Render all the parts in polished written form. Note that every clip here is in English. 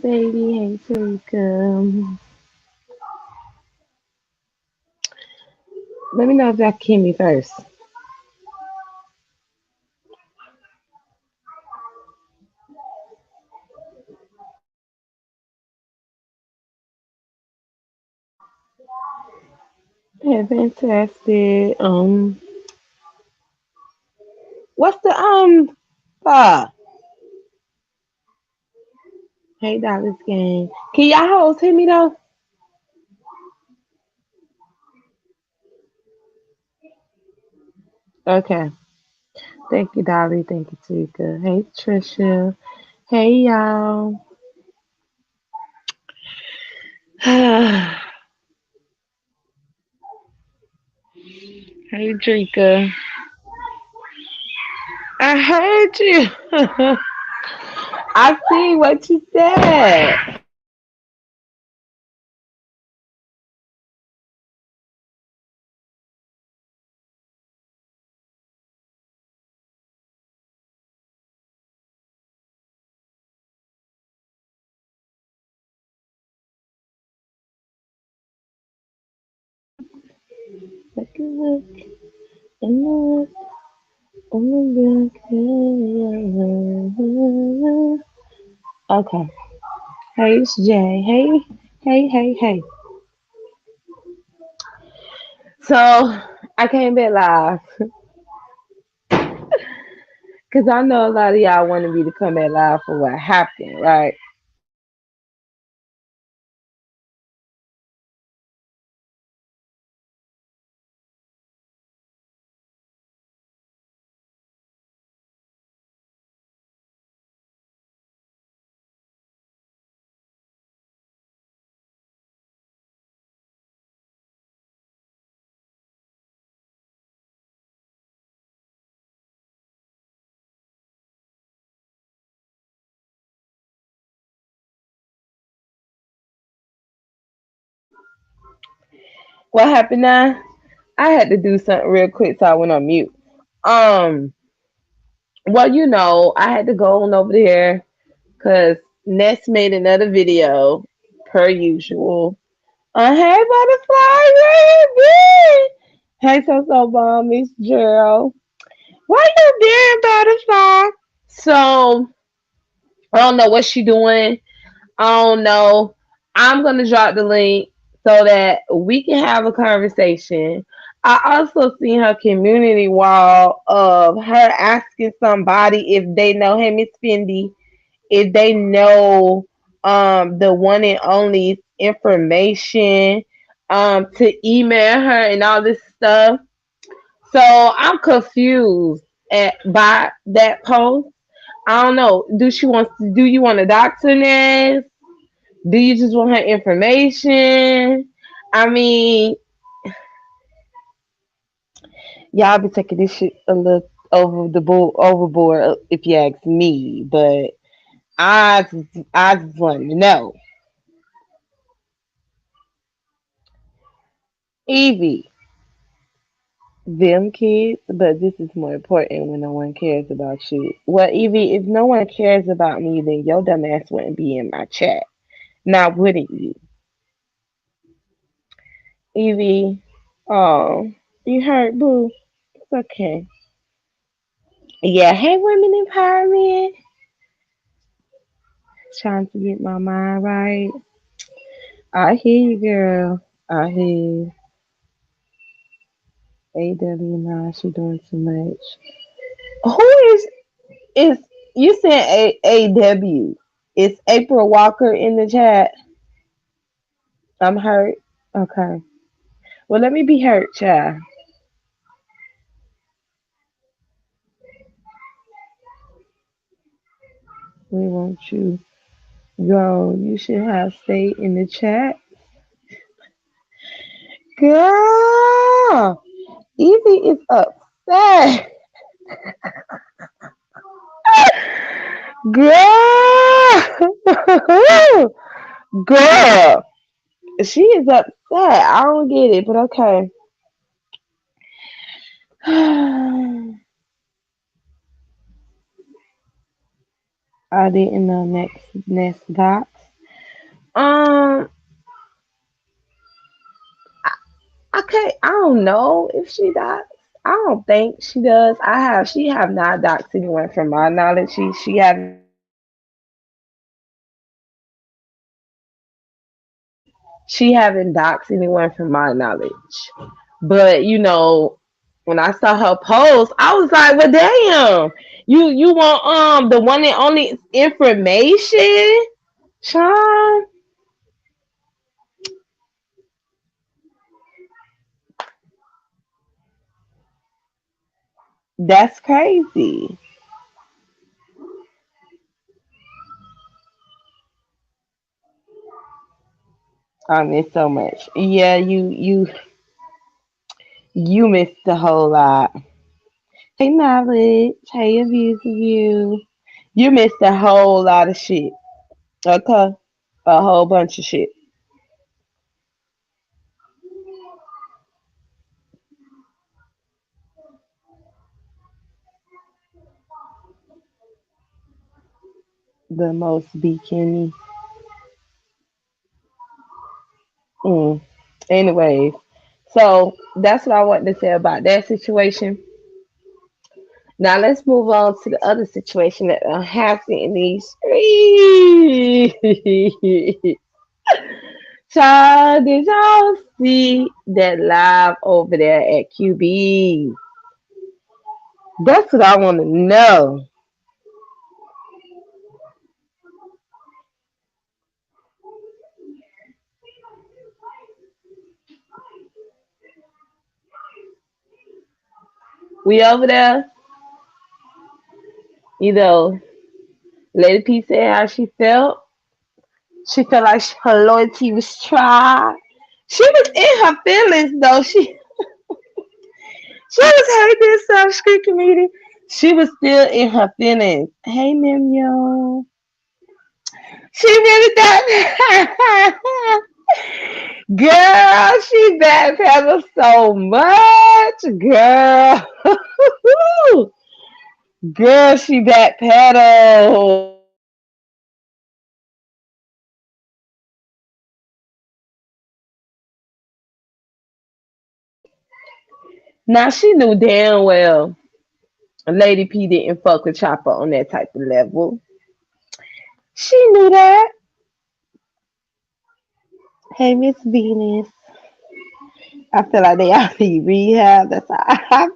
Sadie. Hey, Tarika. Let me know if y'all can hear me first. Yeah, fantastic. What's the Hey, Dallas gang. Can y'all hoes hear me though? Okay. Thank you, Dolly. Thank you, Tarika. Hey, Trisha. Hey, y'all. Hey, Drika. I heard you. I see what you said. Look at look and look. Oh, look. Okay. Hey, it's Jay. Hey, hey, hey, hey. So I came back live because I know a lot of y'all wanted me to come back live for what happened, right? What happened now? I had to do something real quick, so I went on mute. Um, well, I had to go on over there because Ness made another video, per usual. Hey, butterfly, where you been? Hey, so bomb, Miss Gerald. Why you been, butterfly? So I don't know what she doing. I don't know. I'm gonna drop the link so that we can have a conversation. I also seen her community wall of her asking somebody if they know, hey Miss Fendi, if they know the one and only information to email her and all this stuff. So I'm confused by that post. I don't know. Do you want a doctor nurse? Do you just want her information? I mean, y'all be taking this shit a little overboard if you ask me, but I just want to know. Evie, them kids, but this is more important when no one cares about you. Well, Evie, if no one cares about me, then your dumb ass wouldn't be in my chat. Now, wouldn't you? Evie, oh, you hurt, boo. It's okay. Yeah, hey, women empowerment. Trying to get my mind right. I hear you, girl. I hear you. AW9, she doing too much. Who is you saying AW? Is April Walker in the chat? I'm hurt. Okay. Well, let me be hurt, child. We want you. Go. You should have stayed in the chat. Girl, Evie is upset. Girl, girl, she is upset. I don't get it, but okay. I didn't know next box. don't know if she does. I don't think she does. She have not doxed anyone from my knowledge. She haven't she haven't doxed anyone from my knowledge. But when I saw her post, I was like, well damn. You want the one and only information? Sean? That's crazy. I miss so much. Yeah, you missed a whole lot. Hey knowledge. Hey abuse of you. You missed a whole lot of shit. Okay? A whole bunch of shit. The most bikini. Mm. Anyways, so that's what I want to say about that situation. Now let's move on to the other situation that happened in these streets. Child, did y'all see that live over there at QB? That's what I want to know. We over there, you know, Lady P said how she felt. She felt like her loyalty was tried. She was in her feelings though. She was hating herself, squeaky meeting. She was still in her feelings. Hey, Nimyo. She really got girl. She backpedaled so much, girl. Girl, she backpedaled. Now she knew damn well Lady P didn't fuck with Chopper on that type of level. She knew that. Hey, Miss Venus. I feel like they all need rehab. That's how I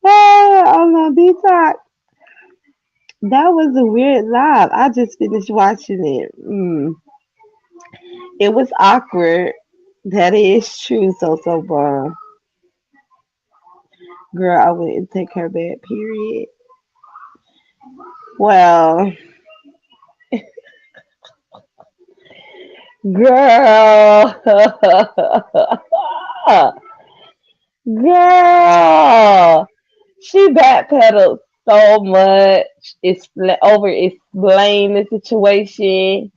feel. On my detox. That was a weird live. I just finished watching it. It was awkward. That is true. So bomb. Girl, I wouldn't take her back. Period. Well, girl, girl, she backpedaled so much. It's over explain the situation,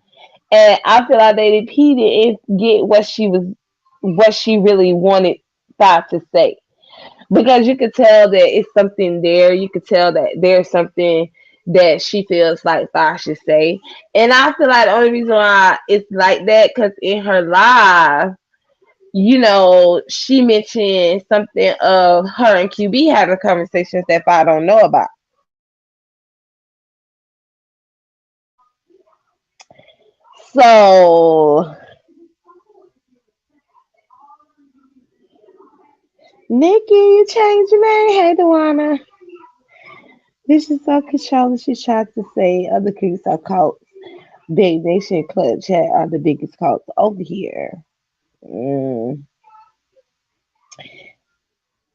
and I feel like they repeated and get what she really wanted Thought to say, because you could tell that it's something there. You could tell that there's something that she feels like Thought should say, and I feel like the only reason why it's like that because in her live, she mentioned something of her and QB having conversations that I don't know about. So, Nikki, you changed your name. Hey, Dewana. This is so controlling. She tried to say other creeks are cults. Big Nation Club Chat are the biggest cults over here. Mm,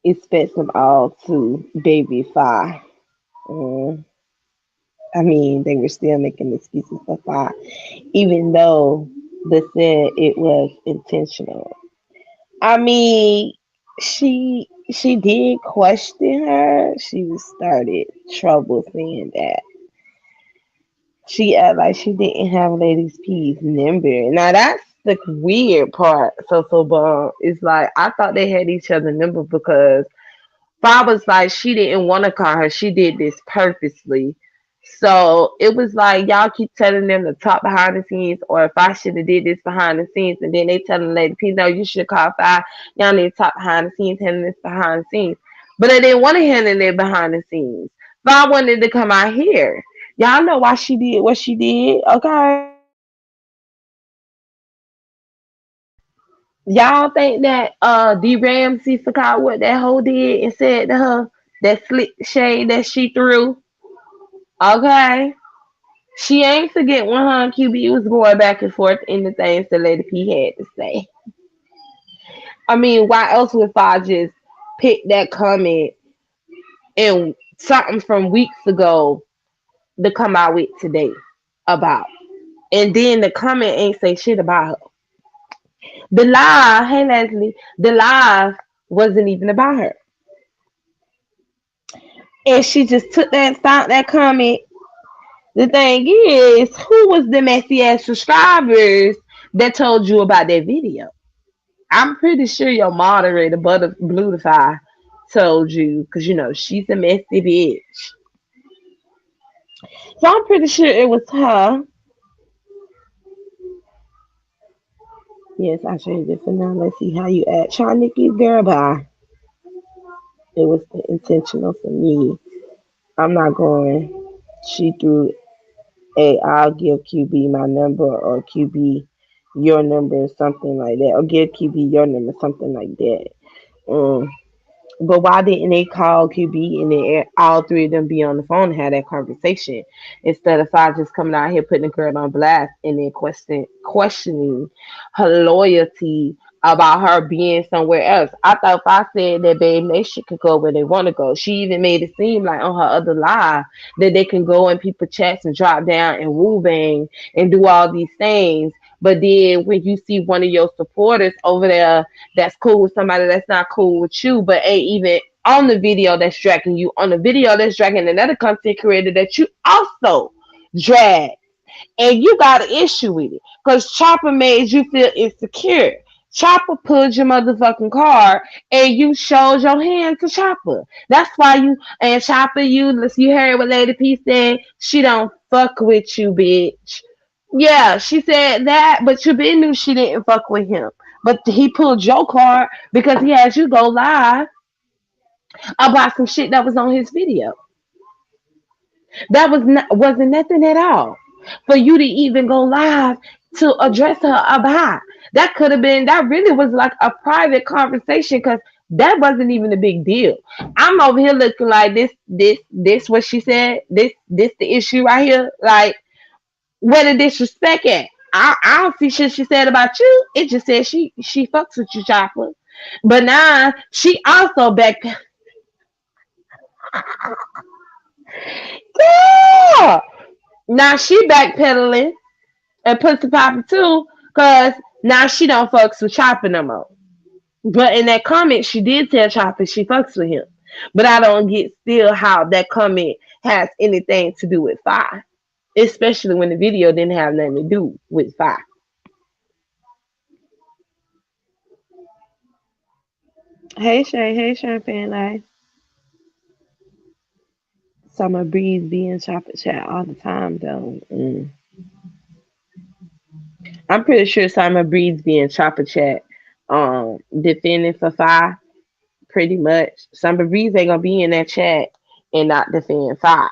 expect them all to baby fire. Mm, I mean, they were still making excuses for fire, even though they said it was intentional. I mean, she did question her. She started trouble saying that she act like she didn't have Ladies P's number. Now that's the weird part. So bomb. It's like I thought they had each other number because Bob was like she didn't want to call her. She did this purposely So it was like y'all keep telling them to talk behind the scenes, or if I should have did this behind the scenes, and then they telling Lady P, no, you should call five. Y'all need to talk behind the scenes, handling this behind the scenes. But they didn't want to handle it behind the scenes. Five wanted to come out here. Y'all know why she did what she did, okay? Y'all think that D Ramsey forgot what that hoe did and said to her, that slick shade that she threw? Okay. She ain't forget when her and QB was going back and forth in the things that Lady P had to say. I mean, why else would I just pick that comment and something from weeks ago to come out with today about? And then the comment ain't say shit about her. The live, hey Leslie, the live wasn't even about her. And she just took that, found that comment. The thing is, who was the messy ass subscribers that told you about that video? I'm pretty sure your moderator, Butter Blutify, told you, because you know she's a messy bitch. So I'm pretty sure it was her. Yes, I changed it for now. Let's see how you act. Try Nikki's girl bye. It was intentional for me. I'm not going. She threw a I'll give QB my number, or QB your number, something like that. Or give QB your number, something like that. Um, But why didn't they call QB and then all three of them be on the phone and have that conversation instead of I just coming out here putting the girl on blast and then questioning her loyalty about her being somewhere else? I thought if I said that Babe Nation could go where they want to go. She even made it seem like on her other live that they can go in people chats and drop down and woo bang and do all these things. But then when you see one of your supporters over there that's cool with somebody that's not cool with you, but ain't even on the video that's dragging you, on the video that's dragging another content creator that you also drag, and you got an issue with it because Chopper made you feel insecure. Chopper pulled your motherfucking card and you showed your hand to Chopper. That's why you and Chopper, you heard what Lady P said. She don't fuck with you, bitch. Yeah, she said that, but you been knew she didn't fuck with him. But he pulled your card because he had you go live about some shit that was on his video. That wasn't nothing at all for you to even go live to address her about. That could have been, that really was like a private conversation because that wasn't even a big deal. I'm over here looking like this what she said. This the issue right here. Like, where the disrespect at? I don't see shit she said about you. It just said she fucks with you, Chopper. But now she also back. Yeah. Now she backpedaling and pussy popping too, cause now she don't fucks with Chopper no more. But in that comment, she did tell Chopper she fucks with him. But I don't get still how that comment has anything to do with Fi, especially when the video didn't have nothing to do with Fi. Hey Shay, fan life. Summer Breeze be in Chopper chat all the time though. I'm pretty sure Summer Breeze be in Chopper chat, defending for Fi. Pretty much, Summer Breeze ain't gonna be in that chat and not defend Fi.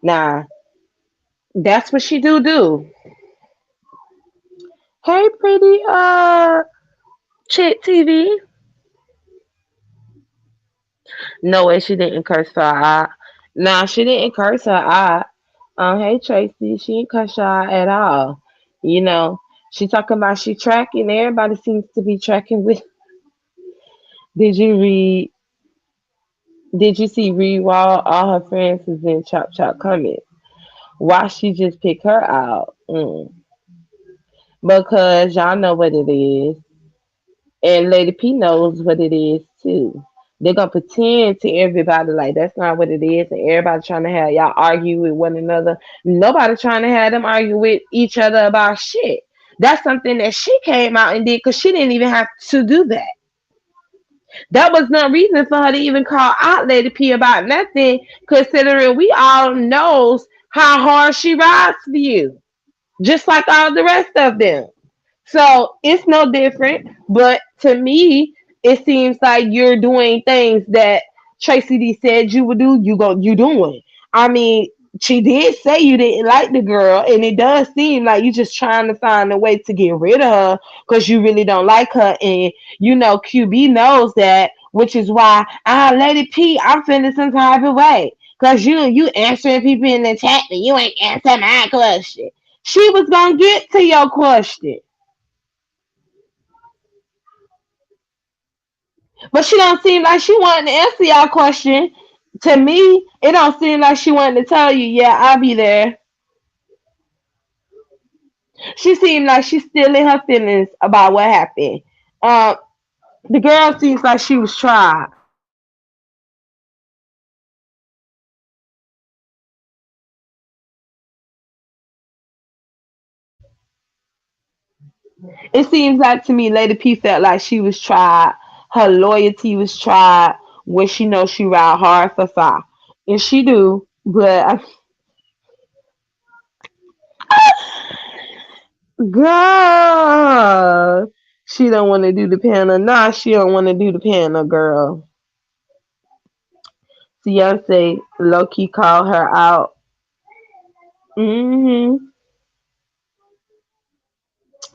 Now, that's what she do. Hey, pretty chick TV. No way, she didn't curse her out. Nah, she didn't curse her out. Hey Tracy, she didn't curse her out at all. You know, she talking about she tracking. Everybody seems to be tracking with. Did you read? Did you see Reed Wall? All her friends is in Chop Chop comments. Why she just pick her out? Because y'all know what it is, and Lady P knows what it is too. They're gonna pretend to everybody like that's not what it is, and everybody trying to have y'all argue with one another. Nobody trying to have them argue with each other about shit. That's something that she came out and did because she didn't even have to do that. That was no reason for her to even call out Lady P about nothing, considering we all knows how hard she rides for you, just like all the rest of them. So it's no different. But to me, it seems like you're doing things that Tracy D said you would do. You doing. I mean, she did say you didn't like the girl, and it does seem like you just trying to find a way to get rid of her because you really don't like her. And QB knows that, which is why Lady P, I'm feeling some type of way. Cause you answering people in the chat, and you ain't answer my question. She was gonna get to your question. But she don't seem like she wanted to answer y'all question. To me, it don't seem like she wanted to tell you, yeah, I'll be there. She seemed like she's still in her feelings about what happened. Uh, the girl seems like she was tried. It seems like to me, Lady P felt like she was tried. Her loyalty was tried when she knows she ride hard for fire. And she do, but girl, she don't want to do the panel. Nah, she don't want to do the panel, girl. Beyonce low key called her out. hmm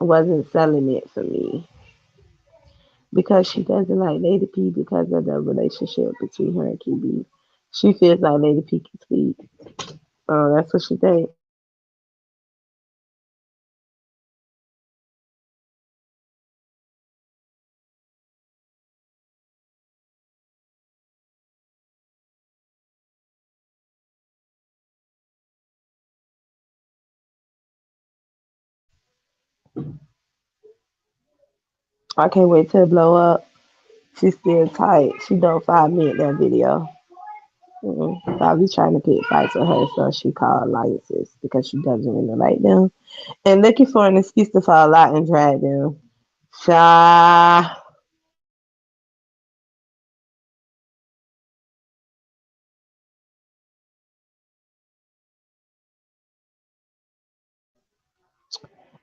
Wasn't selling it for me because she doesn't like Lady P because of the relationship between her and QB. She feels like Lady P can speak. Oh, that's what she thinks. I can't wait till it blow up. She's still tight. She done 5 minute that video. I be trying to pick fights with her, so she called alliances because she doesn't really like them and looking for an excuse to fall out and drag them. Sha.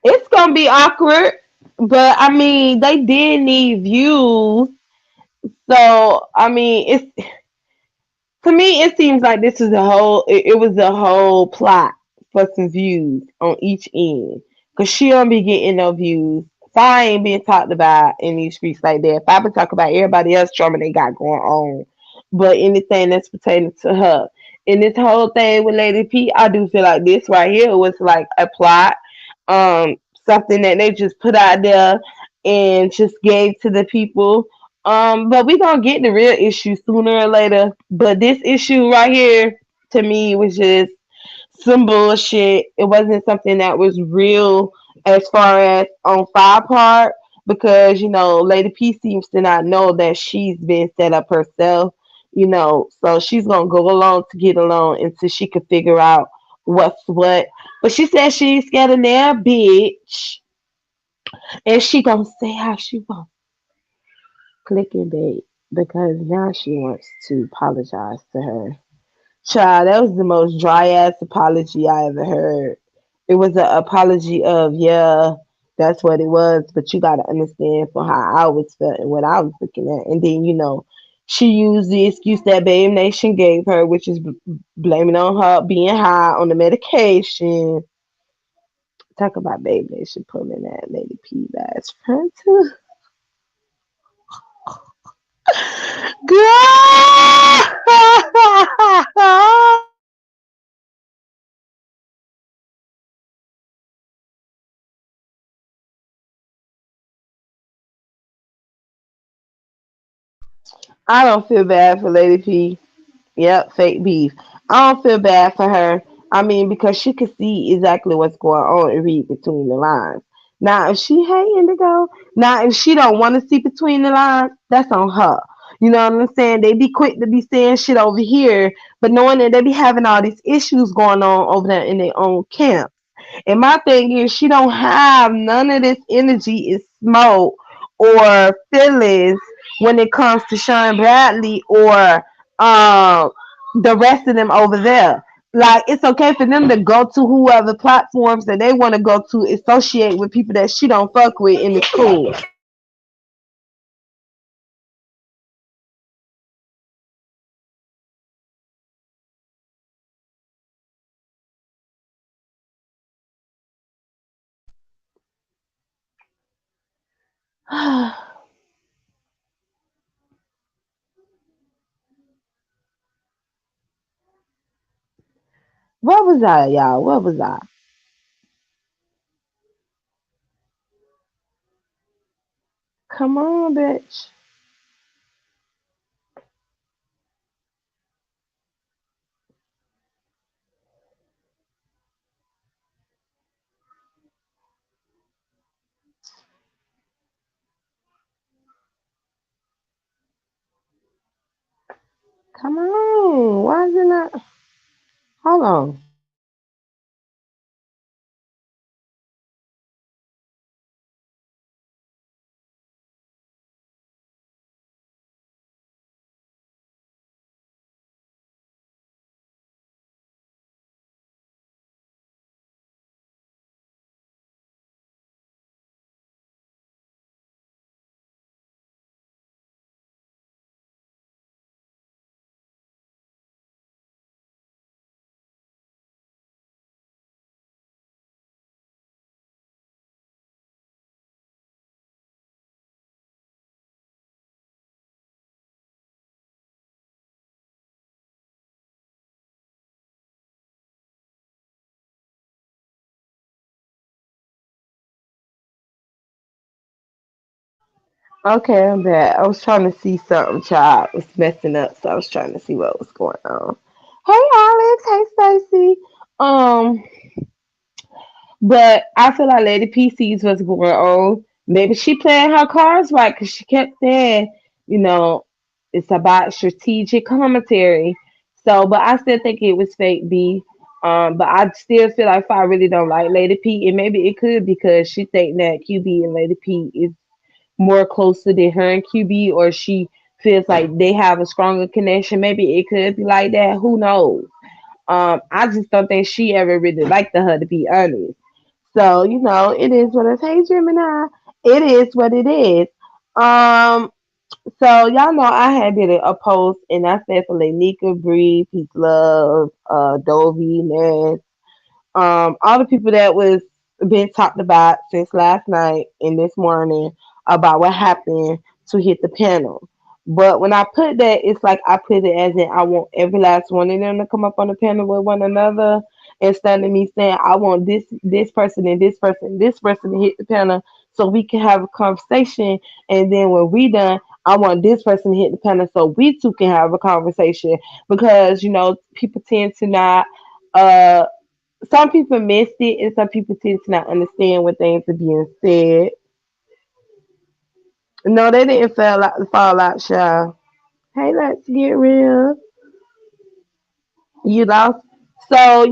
It's gonna be awkward, but I mean, they did need views, so I mean, it's to me, it seems like this is a whole. It was a whole plot for some views on each end, cause she don't be getting no views. If I ain't being talked about in these streets like that, if I been talk about everybody else drama they got going on, but anything that's pertaining to her, in this whole thing with Lady P, I do feel like this right here was like a plot, um, something that they just put out there and just gave to the people. But we gonna get the real issue sooner or later. But this issue right here, to me, was just some bullshit. It wasn't something that was real as far as on Fire part because Lady P seems to not know that she's been set up herself. So she's gonna go along to get along until she can figure out what's what. But she said she's scared of that bitch, and she gonna say how she wants clicking bait because now she wants to apologize to her. Child, that was the most dry ass apology I ever heard. It was an apology of, yeah, that's what it was, but you gotta understand for how I was felt and what I was looking at. And then, she used the excuse that Babe Nation gave her, which is blaming on her being high on the medication. Talk about Babe Nation pulling that Lady P last friend too. Girl! I don't feel bad for Lady P. Yep, fake beef. I don't feel bad for her. I mean, because she could see exactly what's going on and read between the lines. Now, if she hey Indigo, now if she don't want to see between the lines, that's on her. You know what I'm saying? They be quick to be saying shit over here, but knowing that they be having all these issues going on over there in their own camp. And my thing is, she don't have none of this energy, is smoke or feelings when it comes to Sean Bradley or um the rest of them over there. Like it's okay for them to go to whoever platforms that they want to go to, associate with people that she don't fuck with, and it's cool. What was I, y'all? What was I? Come on, bitch. Come on. Why is it not? Hold on. Okay, I'm back. I was trying to see something, child was messing up, so I was trying to see what was going on. Hey, Alex. Hey, Stacy. Um, but I feel like Lady P sees what's going on. Maybe she playing her cards right because she kept saying, you know, it's about strategic commentary. So, but I still think it was fake B. But I still feel like if I really don't like Lady P, and maybe it could because she think that QB and Lady P is more closer than her and QB, or she feels like they have a stronger connection. Maybe it could be like that. Who knows? I just don't think she ever really liked her, to be honest. So, it is what it is. Hey, Gemini. It is what it is. Um, so y'all know I had did a post and I said for Lanika, Bree, Peace Love, Dovey, Ness, all the people that was been talked about since last night and this morning about what happened to hit the panel. But when I put that, it's like I put it as in I want every last one of them to come up on the panel with one another instead of me saying I want this person and this person to hit the panel so we can have a conversation, and then when we done, I want this person to hit the panel so we two can have a conversation because people tend to not uh some people missed it and some people tend to not understand what things are being said. No, they didn't fall out, child. Hey, let's get real. You lost. So,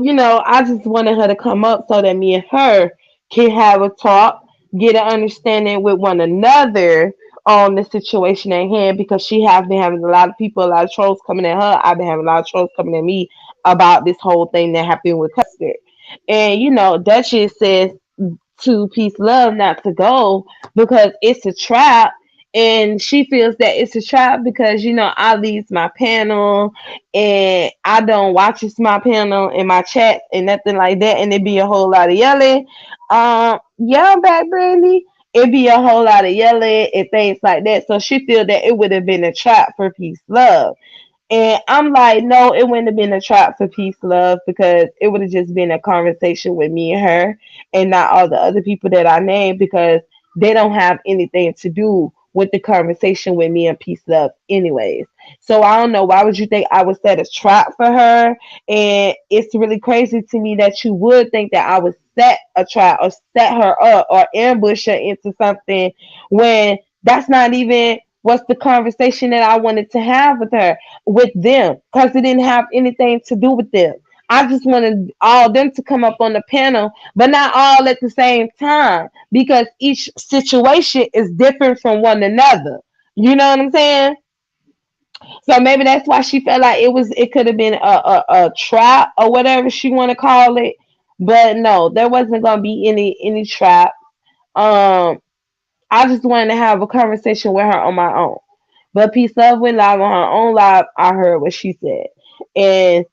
I just wanted her to come up so that me and her can have a talk, get an understanding with one another on the situation at hand because she has been having a lot of people, a lot of trolls coming at her. I've been having a lot of trolls coming at me about this whole thing that happened with Custard. And, Duchess says to Peace Love not to go because it's a trap. And she feels that it's a trap because, I leave my panel and I don't watch it's my panel and my chat and nothing like that. And it be a whole lot of yelling. Yeah, I'm back, Brandy. It'd be a whole lot of yelling and things like that. So she feel that it would have been a trap for Peace Love. And I'm like, no, it wouldn't have been a trap for peace, love, because it would have just been a conversation with me and her and not all the other people that I named because they don't have anything to do with the conversation with me and peace, love, anyways. So I don't know. Why would you think I would set a trap for her? And it's really crazy to me that you would think that I would set a trap or set her up or ambush her into something when that's not even what's the conversation that I wanted to have with them because it didn't have anything to do with them. I just wanted all them to come up on the panel, but not all at the same time because each situation is different from one another. You know what I'm saying? So maybe that's why she felt like it could have been a trap or whatever she want to call it. But no, there wasn't gonna be any trap. Um, I just wanted to have a conversation with her on my own. But Peace Love went live on her own live. I heard what she said, and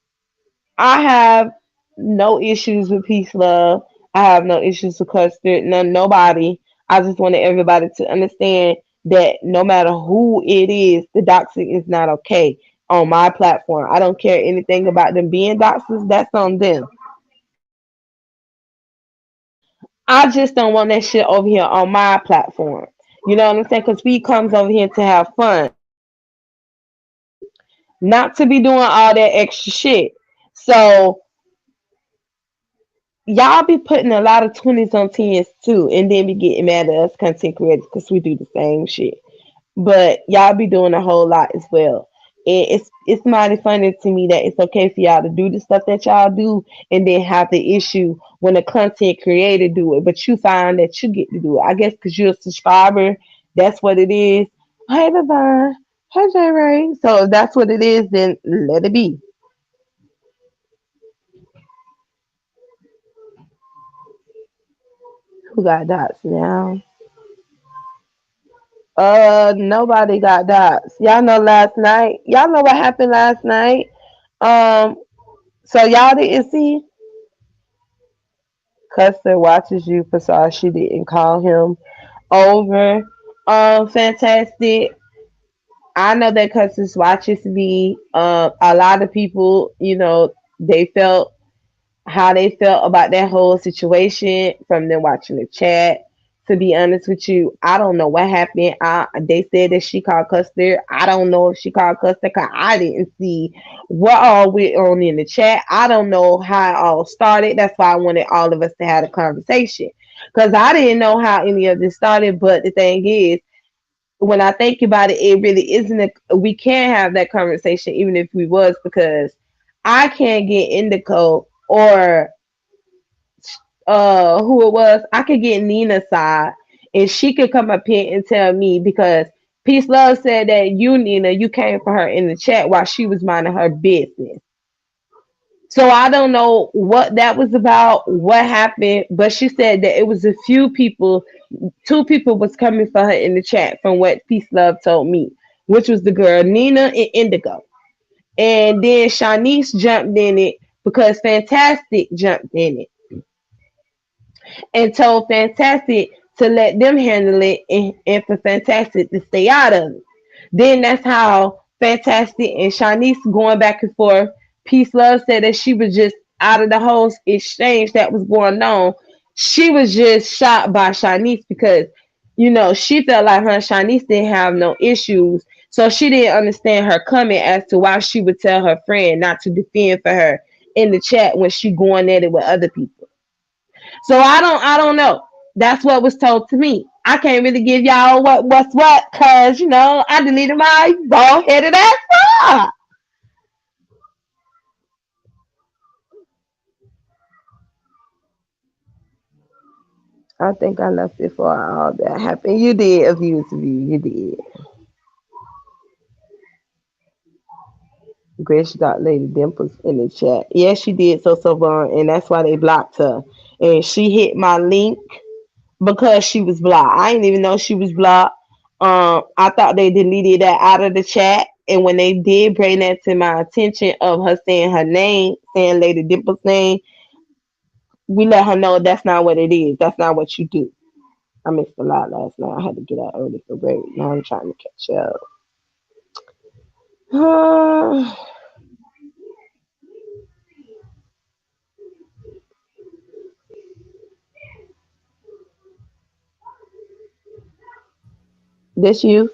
I have no issues with Peace Love. I have no issues with Custard. Nobody. I just wanted everybody to understand that no matter who it is, the doxing is not okay on my platform. I don't care anything about them being doxers. That's on them. I just don't want that shit over here on my platform. You know what I'm saying? Because we comes over here to have fun, not to be doing all that extra shit. So y'all be putting a lot of 20s on 10s too, and then be getting mad at us content creators because we do the same shit. But y'all be doing a whole lot as well. And it's mighty funny to me that it's okay for y'all to do the stuff that y'all do and then have the issue when a content creator do it, but you find that you get to do it. I guess because you're a subscriber, that's what it is. Hey, Devon. Hey, J Ray. So if that's what it is, then let it be. Who got dots now? Nobody got dots. Y'all know last night. Y'all know what happened last night. Um, so y'all didn't see Custer watches you for sorry she didn't call him over. Fantastic. I know that Custer's watches me. A lot of people, they felt how they felt about that whole situation from them watching the chat. To be honest with you, I don't know what happened. They said that she called Custer. I don't know if she called Custer because I didn't see what all went on in the chat. I don't know how it all started. That's why I wanted all of us to have a conversation because I didn't know how any of this started. But the thing is, when I think about it, it really isn't. We can't have that conversation even if we was because I can't get Indigo or who it was, I could get Nina's side and she could come up here and tell me because Peace Love said that you, Nina, you came for her in the chat while she was minding her business. So I don't know what that was about, what happened, but she said that it was a few people, two people was coming for her in the chat from what Peace Love told me, which was the girl Nina and Indigo. And then Shanice jumped in it because Fantastic jumped in it and told Fantastic to let them handle it and for Fantastic to stay out of it. Then that's how Fantastic and Shanice going back and forth. Peace Love said that she was just out of the whole exchange that was going on. She was just shocked by Shanice because, she felt like her and Shanice didn't have no issues. So she didn't understand her coming as to why she would tell her friend not to defend for her in the chat when she going at it with other people. So I don't know. That's what was told to me. I can't really give y'all what's what, cause I deleted my bald headed ass. Up. I think I left before all that happened. You did abuse me. You did. Grace got Lady Dimples in the chat. Yes, she did so wrong, and that's why they blocked her. And she hit my link because she was blocked. I didn't even know she was blocked. I thought they deleted that out of the chat, and when they did bring that to my attention of her saying her name, saying Lady Dimple's name, we let her know that's not what it is. That's not what you do. I missed a lot last night. I had to get out early for break. Now I'm trying to catch up. This you?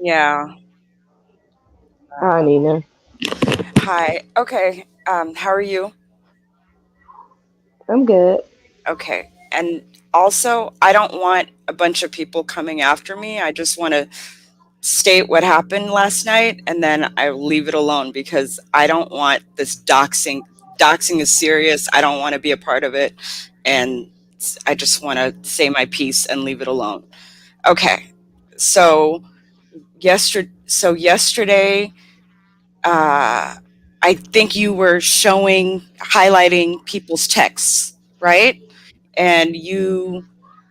Yeah. Hi, Nina. Hi. Okay. How are you? I'm good. Okay. And also, I don't want a bunch of people coming after me. I just want to state what happened last night and then I leave it alone because I don't want this doxing. Doxing is serious. I don't want to be a part of it. And I just want to say my piece and leave it alone. Okay. So yesterday I think you were highlighting people's texts, right? And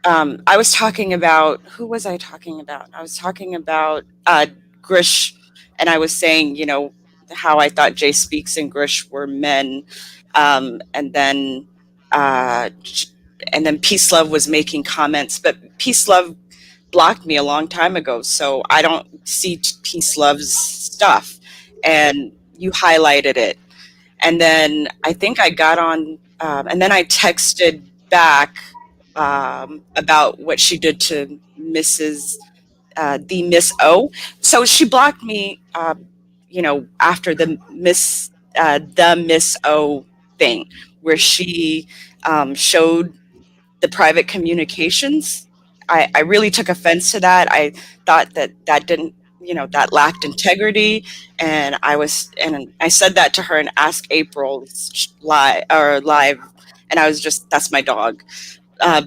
I was talking about, who was I talking about? I was talking about Grish, and I was saying, how I thought Jay Speaks and Grish were men, and then uh, Peace Love was making comments, but Peace Love blocked me a long time ago, so I don't see Peace Love's stuff. And you highlighted it, and then I think I got on, and then I texted back about what she did to the Miss O. So she blocked me, after the Miss O thing, where she showed the private communications. I really took offense to that. I thought that didn't, that lacked integrity, and I said that to her in Ask April's live, and I was just, that's my dog. Uh,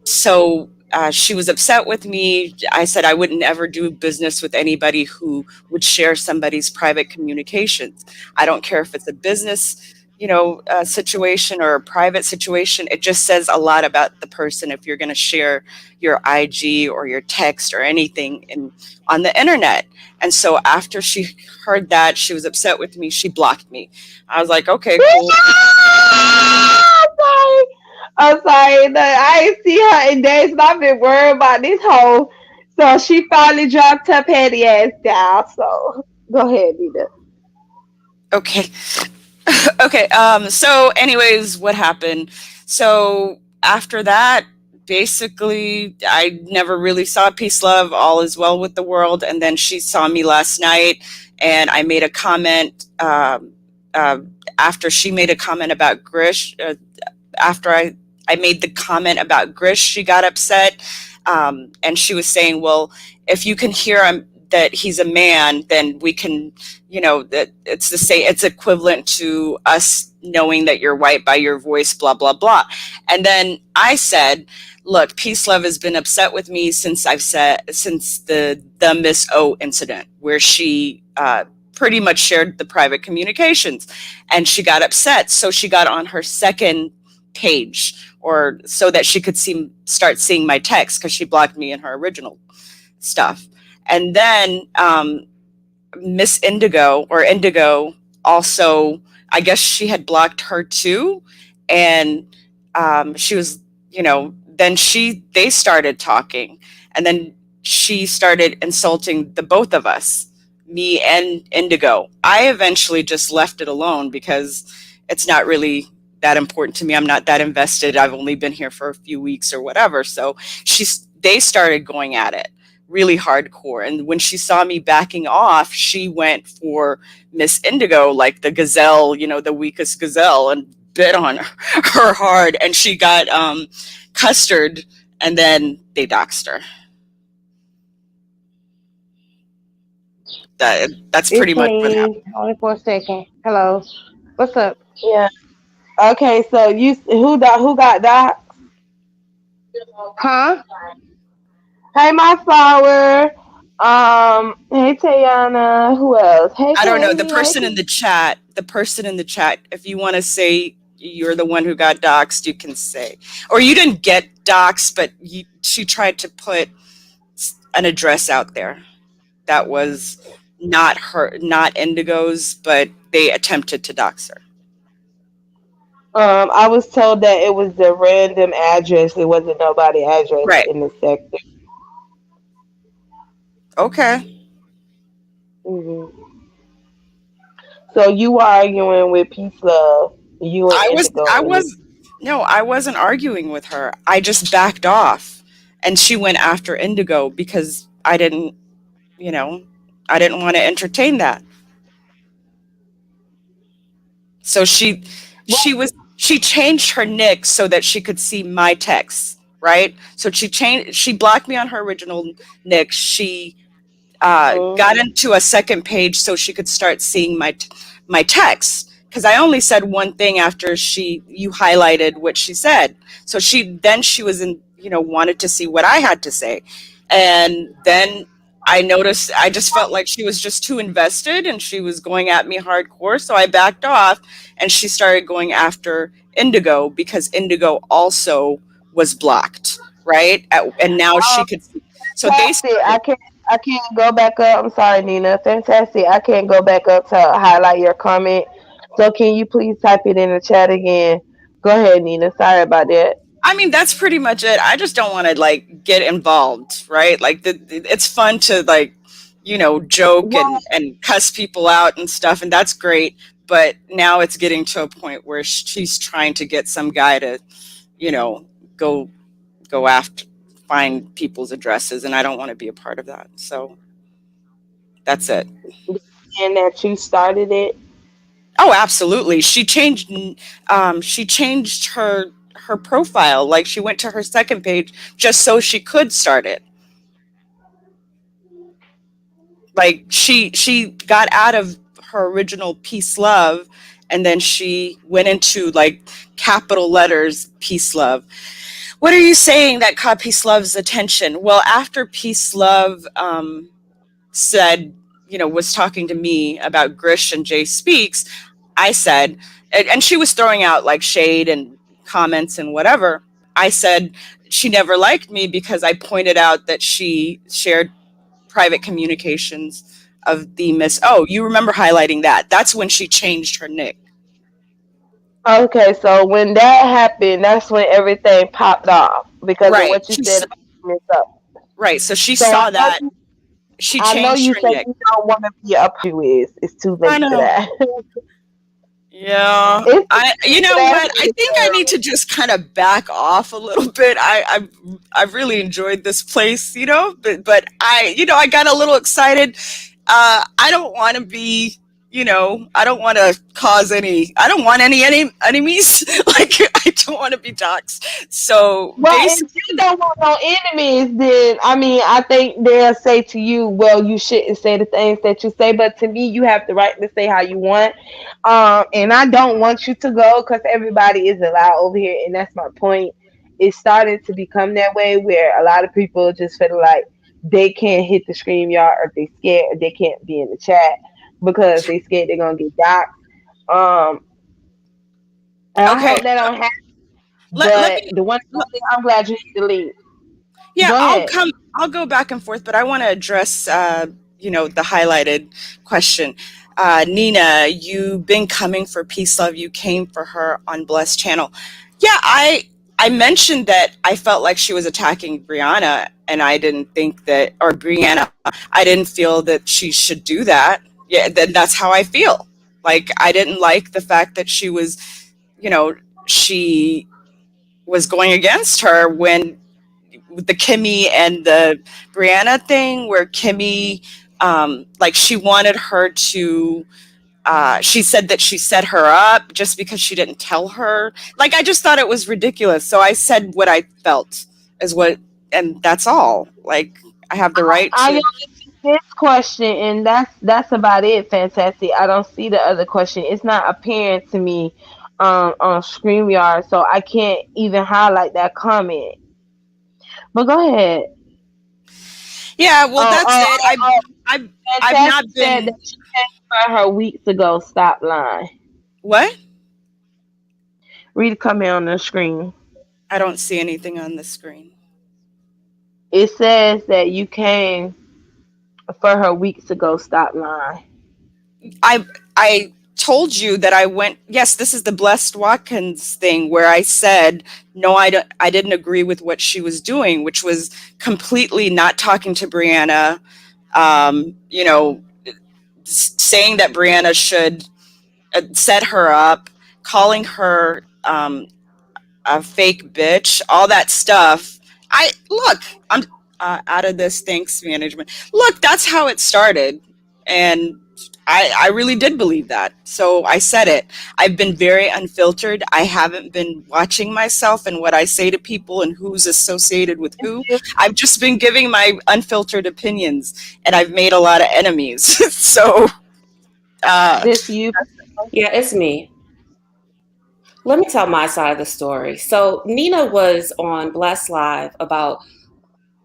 so she was upset with me. I said I wouldn't ever do business with anybody who would share somebody's private communications. I don't care if it's a business, situation or a private situation. It just says a lot about the person if you're going to share your IG or your text or anything on the internet. And so after she heard that, she was upset with me. She blocked me. I was like, okay, cool. Sorry. I'm sorry. No, I ain't see her in days, and I've been worried about this whole. So she finally dropped her petty ass down. So go ahead, Nina. Okay. Okay. So anyways, what happened? So after that, basically, I never really saw Peace Love. All is well with the world. And then she saw me last night, and I made a comment. Uh, After she made a comment about Grish, after I made the comment about Grish, she got upset. And she was saying, well, if you can hear him, that he's a man, then we can, that it's the same, it's equivalent to us knowing that you're white by your voice, blah, blah, blah. And then I said, look, Peace Love has been upset with me since the Miss O incident, where she pretty much shared the private communications, and she got upset. So she got on her second page, or so that she could start seeing my text, because she blocked me in her original stuff. And then Miss Indigo, or Indigo, also, I guess she had blocked her too, and she was, then they started talking, and then she started insulting the both of us, me and Indigo. I eventually just left it alone because it's not really that important to me. I'm not that invested. I've only been here for a few weeks or whatever. So they started going at it really hardcore. And when she saw me backing off, she went for Miss Indigo, like the gazelle, the weakest gazelle, and bit on her hard. And she got custard, and then they doxed her. That's pretty It's much what happened. me. Only for a second. Hello. What's up? Yeah. Okay. So who got that? Huh? Hey, my flower. Hey, Tayana. Who else? Hey, I don't know. Candy. Hey. The person in the chat, if you want to say you're the one who got doxxed, you can say. Or you didn't get doxxed, but she tried to put an address out there that was not Indigo's, but they attempted to dox her. I was told that it was the random address. It wasn't nobody address Right. in the sector. Okay. Hmm. So you were arguing with Peace Love. You and I was Indigo. I was No, I wasn't arguing with her. I just backed off, and she went after Indigo because you know, I didn't want to entertain that. So she changed her nick so that she could see my text, right? So she blocked me on her original nick. She got Mhm. into a second page so she could start seeing my text, because I only said one thing after you highlighted what she said. So she was in, wanted to see what I had to say, and then I noticed, I just felt like she was just too invested and she was going at me hardcore. So I backed off and she started going after Indigo because Indigo also was blocked, right? And now she could see. So they Fantastic. started, I can't go back up. I'm sorry, Nina. Fantastic. I can't go back up to highlight your comment. So can you please type it in the chat again? Go ahead, Nina. Sorry about that. I mean, that's pretty much it. I just don't want to like get involved, right? Like it's fun to like, joke Well, and cuss people out and stuff, and that's great. But now it's getting to a point where she's trying to get some guy to, you know, go go after find people's addresses, and I don't want to be a part of that. So that's it. and that you started it. Oh, absolutely. She changed her profile. Like she went to her second page just so she could start it. Like she got out of her original peace love, and then she went into like capital letters peace love. What are you saying that caught peace love's attention? Well, after peace love said, was talking to me about Grish and Jay Speaks, I said, and she was throwing out like shade and comments and whatever. I said she never liked me because I pointed out that she shared private communications of the Miss. Oh, you remember highlighting that? That's when she changed her nick. Okay, so when that happened, that's when everything popped off because of Right. what you said about Miss Up. Right. So she So saw that. She I know changed you her say nick. you don't want to be up you is. It's too I late for know. that. Yeah, It's you know that's what? I think I need to just kind of back off a little bit. I've really enjoyed this place, but I got a little excited. I don't want to be, I don't want to cause any. I don't want any enemies. Like I don't want to be doxxed. So well, if basically, you don't want no enemies, then I mean, I think they'll say to you, "Well, you shouldn't say the things that you say." But to me, you have the right to say how you want. And I don't want you to go because everybody is allowed over here, and that's my point. It's starting to become that way where a lot of people just feel like they can't hit the screen yard or they scared or they can't be in the chat because they scared they're gonna get doxxed. Um, and I okay. hope that don't happen. Let But me. the one thing I'm glad you hit the link. Yeah, Go ahead. I'll go back and forth, but I want to address, the highlighted question. Nina, you've been coming for peace love. You came for her on Blessed Channel. Yeah, I mentioned that I felt like she was attacking Brianna, and I didn't think that, or Brianna, I didn't feel that she should do that. Yeah, then that's how I feel. Like I didn't like the fact that you know, she was going against her when the Kimmy and the Brianna thing, where Kimmy, like she wanted her to. She said that she set her up just because she didn't tell her. Like I just thought it was ridiculous. So I said what I felt is what, and that's all. Like I have the right I to. only see this question, and that's about it. Fantastic. I don't see the other question. It's not apparent to me on StreamYard, so I can't even highlight that comment. But go ahead. Yeah, well, Oh, that's oh, it. oh, oh. I've Fantastic not said been. that she came for her weeks ago. Stop lying. What? Read the comment on the screen. I don't see anything on the screen. It says that you came for her weeks ago. Stop lying. I told you that I went. Yes, this is the Blessed Watkins thing where I said no. I didn't agree with what she was doing, which was completely not talking to Brianna. Um, you know, saying that Brianna should set her up, calling her a fake bitch, all that stuff. I look. I'm out of this. Thanks, management. Look, that's how it started, and I really did believe that. So I said it. I've been very unfiltered. I haven't been watching myself and what I say to people and who's associated with who. I've just been giving my unfiltered opinions, and I've made a lot of enemies. So, This you. Yeah, it's me. Let me tell my side of the story. So Nina was on Bless Live about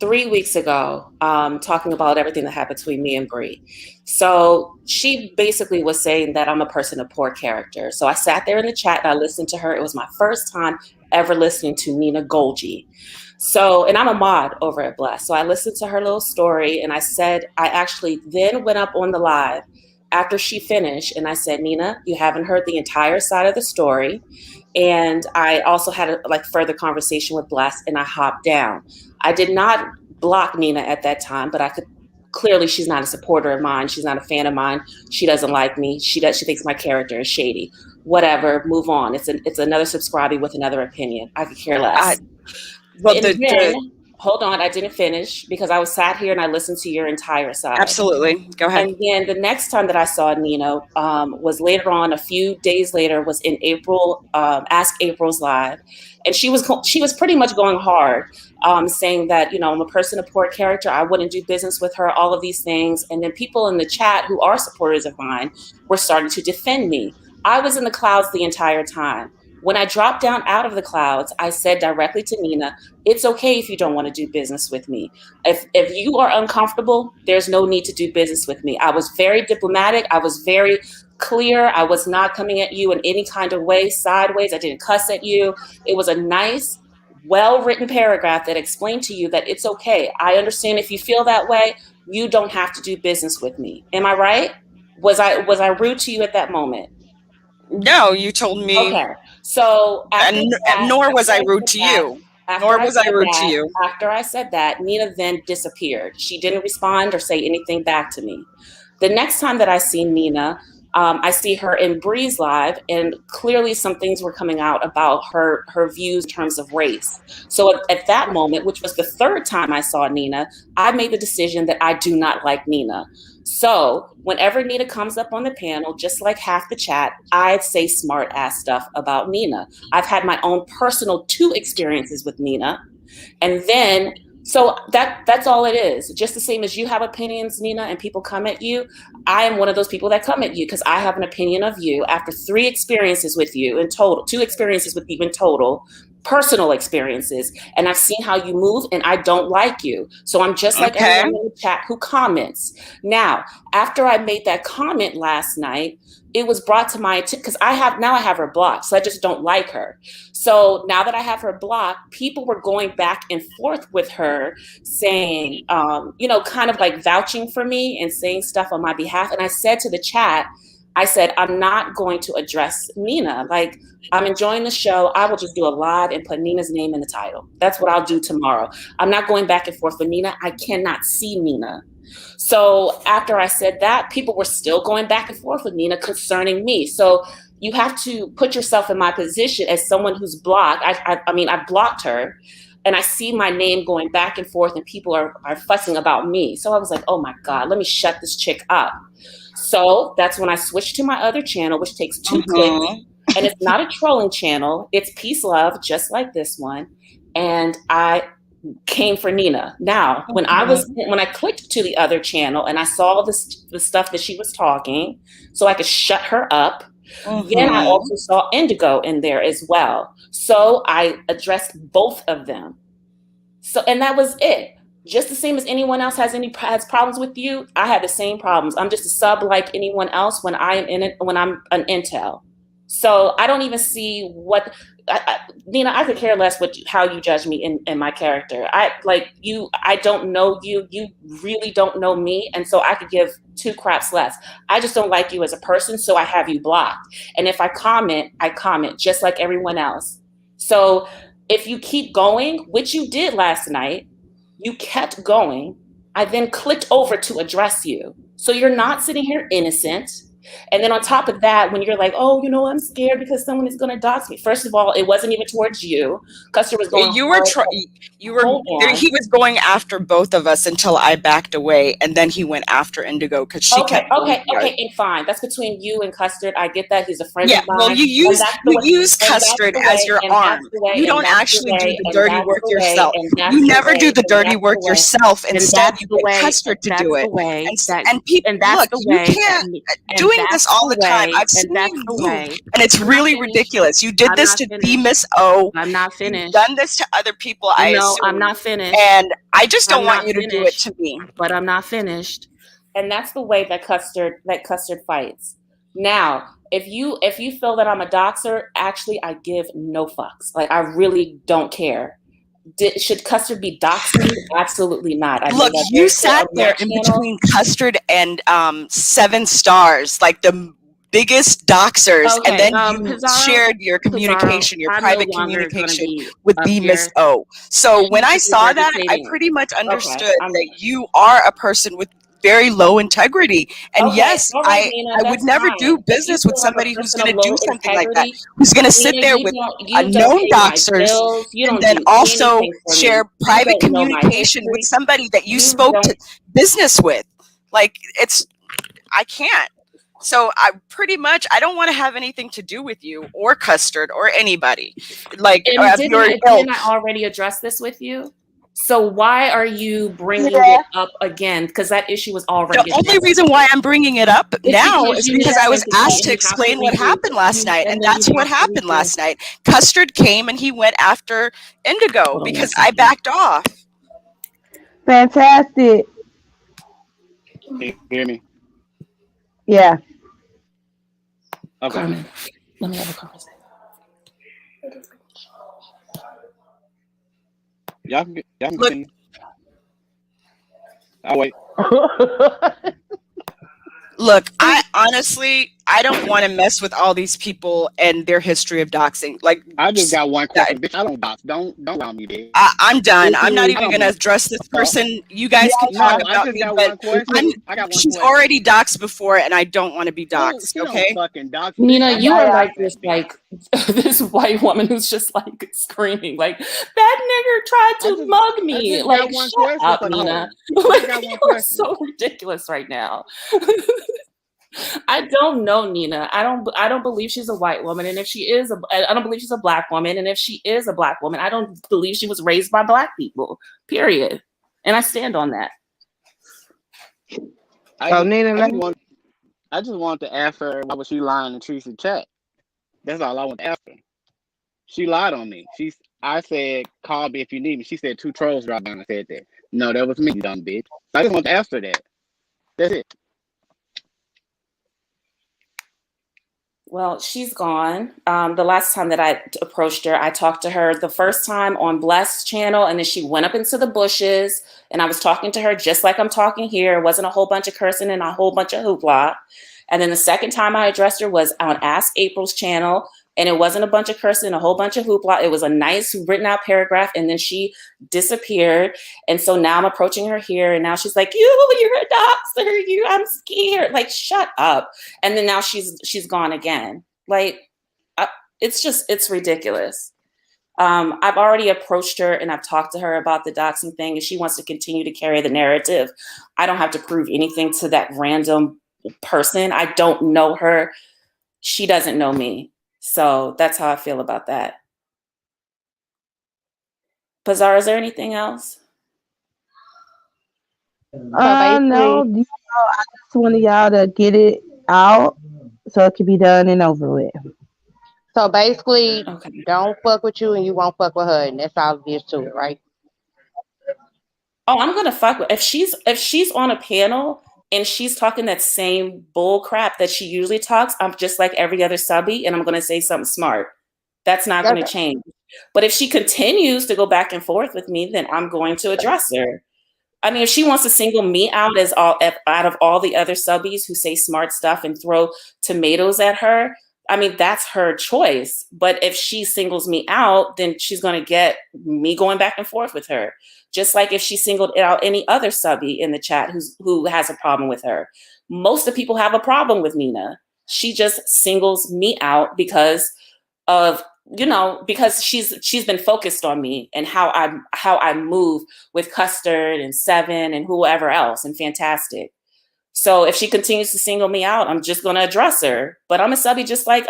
3 weeks ago, talking about everything that happened between me and Bree. So she basically was saying that I'm a person of poor character. So I sat there in the chat and I listened to her. It was my first time ever listening to Nina Golgi. So, and I'm a mod over at Bless. So I listened to her little story and I said, I actually then went up on the live after she finished and I said, Nina, you haven't heard the entire side of the story. And I also had a further conversation with Bless and I hopped down. I did not block Nina at that time, but I could clearly, she's not a supporter of mine. She's not a fan of mine. She doesn't like me. She thinks my character is shady. Whatever, move on. It's another subscribee with another opinion. I could care less. Hold on, I didn't finish because I was sat here and I listened to your entire side. Absolutely. Go ahead. And then the next time that I saw Nina was later on, a few days later, was in April, Ask April's live. And she was pretty much going hard, saying that, I'm a person of poor character. I wouldn't do business with her, all of these things. And then people in the chat who are supporters of mine were starting to defend me. I was in the clouds the entire time. When I dropped down out of the clouds, I said directly to Nina, it's okay if you don't want to do business with me. If you are uncomfortable, there's no need to do business with me. I was very diplomatic. I was very clear. I was not coming at you in any kind of way, sideways. I didn't cuss at you. It was a nice, well-written paragraph that explained to you that it's okay. I understand if you feel that way, you don't have to do business with me. Am I right? Was I rude to you at that moment? No, you told me. Okay. So nor was I rude to you. Nor was I rude to you. After I said that, Nina then disappeared. She didn't respond or say anything back to me. The next time that I see Nina, I see her in Bree's live, and clearly some things were coming out about her views in terms of race. So at that moment, which was the third time I saw Nina, I made the decision that I do not like Nina. So whenever Nina comes up on the panel, just like half the chat, I say smart ass stuff about Nina. I've had my own personal 2 experiences with Nina. And then, so that's all it is. Just the same as you have opinions, Nina, and people come at you. I am one of those people that come at you because I have an opinion of you after 3 experiences with you in total, 2 experiences with you in total, personal experiences, and I've seen how you move and I don't like you. So I'm just like everyone in the chat who comments. Now, after I made that comment last night, it was brought to my attention because I have her blocked, so I just don't like her. So now that I have her blocked, people were going back and forth with her saying, kind of like vouching for me and saying stuff on my behalf. And I said to the chat, I said, I'm not going to address Nina. Like, I'm enjoying the show. I will just do a live and put Nina's name in the title. That's what I'll do tomorrow. I'm not going back and forth with Nina. I cannot see Nina. So after I said that, people were still going back and forth with Nina concerning me. So you have to put yourself in my position as someone who's blocked. I blocked her. And I see my name going back and forth and people are fussing about me. So I was like, oh my God, let me shut this chick up. So that's when I switched to my other channel, which takes 2 clicks. And it's not a trolling channel. It's peace, love, just like this one. And I came for Nina. Now, when I clicked to the other channel and I saw the stuff that she was talking, so I could shut her up, then I also saw Indigo in there as well. So I addressed both of them. So, and that was it. Just the same as anyone else has problems with you, I have the same problems. I'm just a sub like anyone else when I am in it, when I'm an intel. So I don't even see Nina, I could care less how you judge me in my character. I don't know you. You really don't know me. And so I could give 2 craps less. I just don't like you as a person. So I have you blocked. And if I comment just like everyone else. So if you keep going, which you did last night, you kept going. I then clicked over to address you. So you're not sitting here innocent. And then on top of that, when you're like, oh, I'm scared because someone is going to dox me. First of all, it wasn't even towards you. Custer was going. He was going after both of us until I backed away, and then he went after Indigo because she kept. Okay, and fine. That's between you and Custard. I get that. He's a friend of mine. Well, you use Custard as your arm. You don't actually do the dirty work yourself. You never do the dirty work yourself. Instead, you get Custard to do it. And people, look, you can't do doing this that's all the time. way, I've and seen that's you the move, way. and it's I'm not really finished. ridiculous. You did I'm this not to the finished. Miss O. I'm not You've finished. done this to other people, I No, I'm assume, not finished. and I just don't I'm want not you to do it finished. to me. But I'm not finished. And that's the way that Custard fights. Now, if you feel that I'm a doxer, actually I give no fucks. Like I really don't care. Should Custard be doxed me? Absolutely not. I made Look, that you very clear sat on my there in channel. between Custard and 7 Stars, like the biggest doxers, and Okay, then you Pizarro, shared your communication, your I'm private no longer gonna communication be with up the Miss here. O. So when I She's saw that, I regurgitating. pretty much Okay, understood that you are a person with very low integrity. And okay, yes, all right, Nina, I would that's never fine. do If you business with feel like a somebody who's person going of to do low something like that, integrity, who's going to sit Nina, there you with don't known pay my doxers bills. You and don't then do also anything for me. share You private don't know my communication with history. somebody that you You spoke to don't. business with. Like I can't. So I pretty much I don't want to have anything to do with you or Custard or anybody like And of your ilk. didn't I already address this with you? So why are you bringing Yeah. it up again? Because that issue was The already only addressed. reason why I'm bringing it up now because is you need because I was sympathy asked and to you have to explain what redo, happened last night, and and then that's you what have to happened redo. last night. Custard came and he went after Indigo Hold on one because I second. backed off. Fantastic. Can you hear me? Yeah. Okay. Carmen, let me have a conversation. Y'all can Look, continue. I'll wait. Look, I honestly I don't want to mess with all these people and their history of doxing. Like I just got one question. Bitch, I don't dox. Don't allow me, bitch. I'm done. I'm not I even don't gonna give address this a fuck. person. You guys can No, talk I about just me, got but one question. I got one she's question. already doxed before, and I don't want to be Who? doxed. She don't Okay. fucking dox. Nina, Bitch, I you got are dox like that this, bitch. like this white woman who's just like screaming, like that nigger tried to mug I me. just Like, got one shut question up, for Nina. no. I Like, just got you one are question. so ridiculous right now. I don't know Nina. I don't believe she's a white woman, and if she is, I don't believe she's a black woman, and if she is a black woman, I don't believe she was raised by black people. Period. And I stand on that. I just wanted to ask her why was she lying in Teresa's chat. That's all I want to ask her. She lied on me. I said, call me if you need me. She said 2 trolls dropped down and said that. No, that was me, you dumb bitch. I just want to ask her that. That's it. Well, she's gone. The last time that I approached her, I talked to her the first time on Bless's channel, and then she went up into the bushes, and I was talking to her just like I'm talking here. It wasn't a whole bunch of cursing and a whole bunch of hoopla. And then the second time I addressed her was on Ask April's channel, and it wasn't a bunch of cursing and a whole bunch of hoopla. It was a nice written out paragraph, and then she disappeared. And so now I'm approaching her here, and now she's like, you're a doxer, I'm scared. Like, shut up. And then now she's gone again. Like, it's ridiculous. I've already approached her and I've talked to her about the doxing thing, and she wants to continue to carry the narrative. I don't have to prove anything to that random person. I don't know her. She doesn't know me. So that's how I feel about that. Pizarro, is there anything else? No, I just wanted y'all to get it out so it can be done and over with. So basically, Okay. don't fuck with you and you won't fuck with her, and that's all it is to it, right? Oh, I'm gonna fuck with if she's on a panel and she's talking that same bull crap that she usually talks. I'm just like every other subby, and I'm gonna say something smart. That's not gonna change. But if she continues to go back and forth with me, then I'm going to address her. I mean, if she wants to single me out out of all the other subbies who say smart stuff and throw tomatoes at her, I mean, that's her choice. But if she singles me out, then she's going to get me going back and forth with her. Just like if she singled out any other subby in the chat who has a problem with her. Most of the people have a problem with Nina. She just singles me out because she's been focused on me and how I move with Custard and Seven and whoever else and Fantastic. So if she continues to single me out, I'm just going to address her. But I'm a sub just like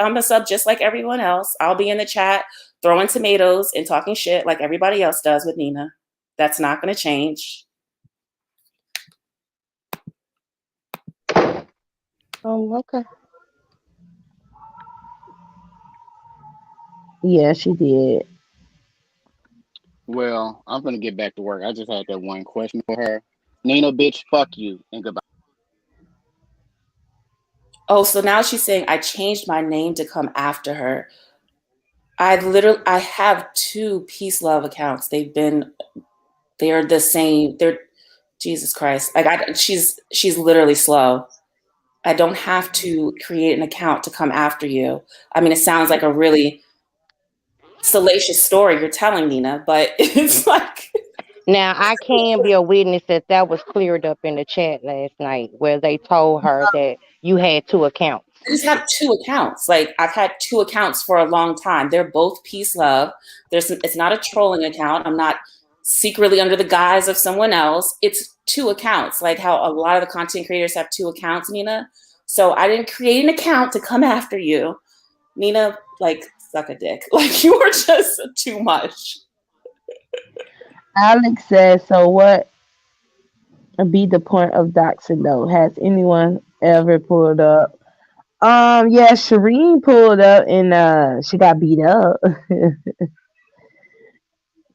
everyone else. I'll be in the chat throwing tomatoes and talking shit like everybody else does with Nina. That's not going to change. Okay. Yeah, she did. Well, I'm gonna get back to work. I just had that one question for her. Nina, bitch, fuck you and goodbye. Oh, so now she's saying I changed my name to come after her. I have two Peace Love accounts. They are the same. They're Jesus Christ. She's literally slow. I don't have to create an account to come after you. I mean, it sounds like a really salacious story you're telling, Nina, but it's like Now I can be a witness that that was cleared up in the chat last night, where they told her that you had two accounts. I just have two accounts. Like I've had two accounts for a long time. They're both peace love. It's not a trolling account. I'm not secretly under the guise of someone else. It's two accounts, like how a lot of the content creators have two accounts, Nina. So I didn't create an account to come after you. Nina, like, suck a dick. Like you are just too much. Alex says, so what be the point of doxing though? Has anyone ever pulled up? Yeah, Shireen pulled up and she got beat up.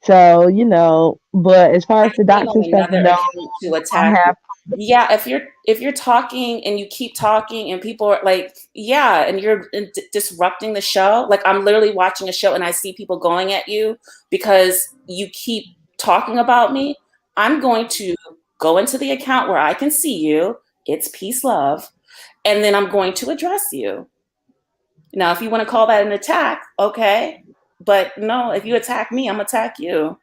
So, but as far I as the came on doxing stuff, another no, account to I attack. have. Yeah, if you're talking and you keep talking and people are like, yeah, and you're disrupting the show, like I'm literally watching a show and I see people going at you because you keep talking about me, I'm going to go into the account where I can see you. It's peace love, and then I'm going to address you. Now, if you want to call that an attack, okay, but no, if you attack me, I'm gonna attack you.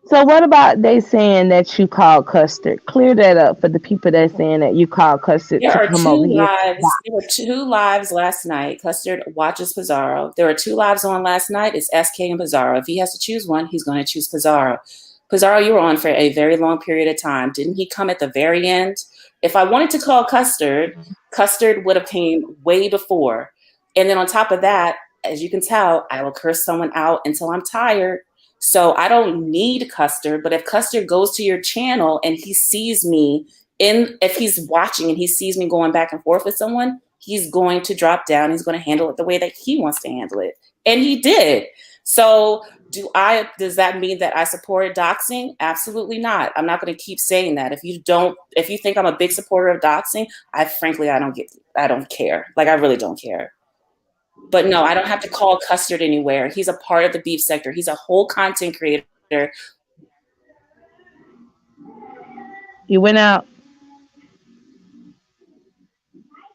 So what about they saying that you called Custard? Clear that up for the people that saying that you called Custard There to are come over two here. lives. There were two lives last night. Custard watches Pizarro. There were two lives on last night. It's SK and Pizarro. If he has to choose one, he's going to choose Pizarro. Pizarro, you were on for a very long period of time. Didn't he come at the very end? If I wanted to call Custard, Custard would have came way before. And then on top of that, as you can tell, I will curse someone out until I'm tired. So I don't need Custard, but if Custard goes to your channel and he sees me if he's watching and he sees me going back and forth with someone, he's going to drop down. He's going to handle it the way that he wants to handle it. And he did. So does that mean that I support doxing? Absolutely not. I'm not going to keep saying that. If you think I'm a big supporter of doxing, I don't care. Like I really don't care. But no, I don't have to call Custard anywhere. He's a part of the beef sector. He's a whole content creator. You went out.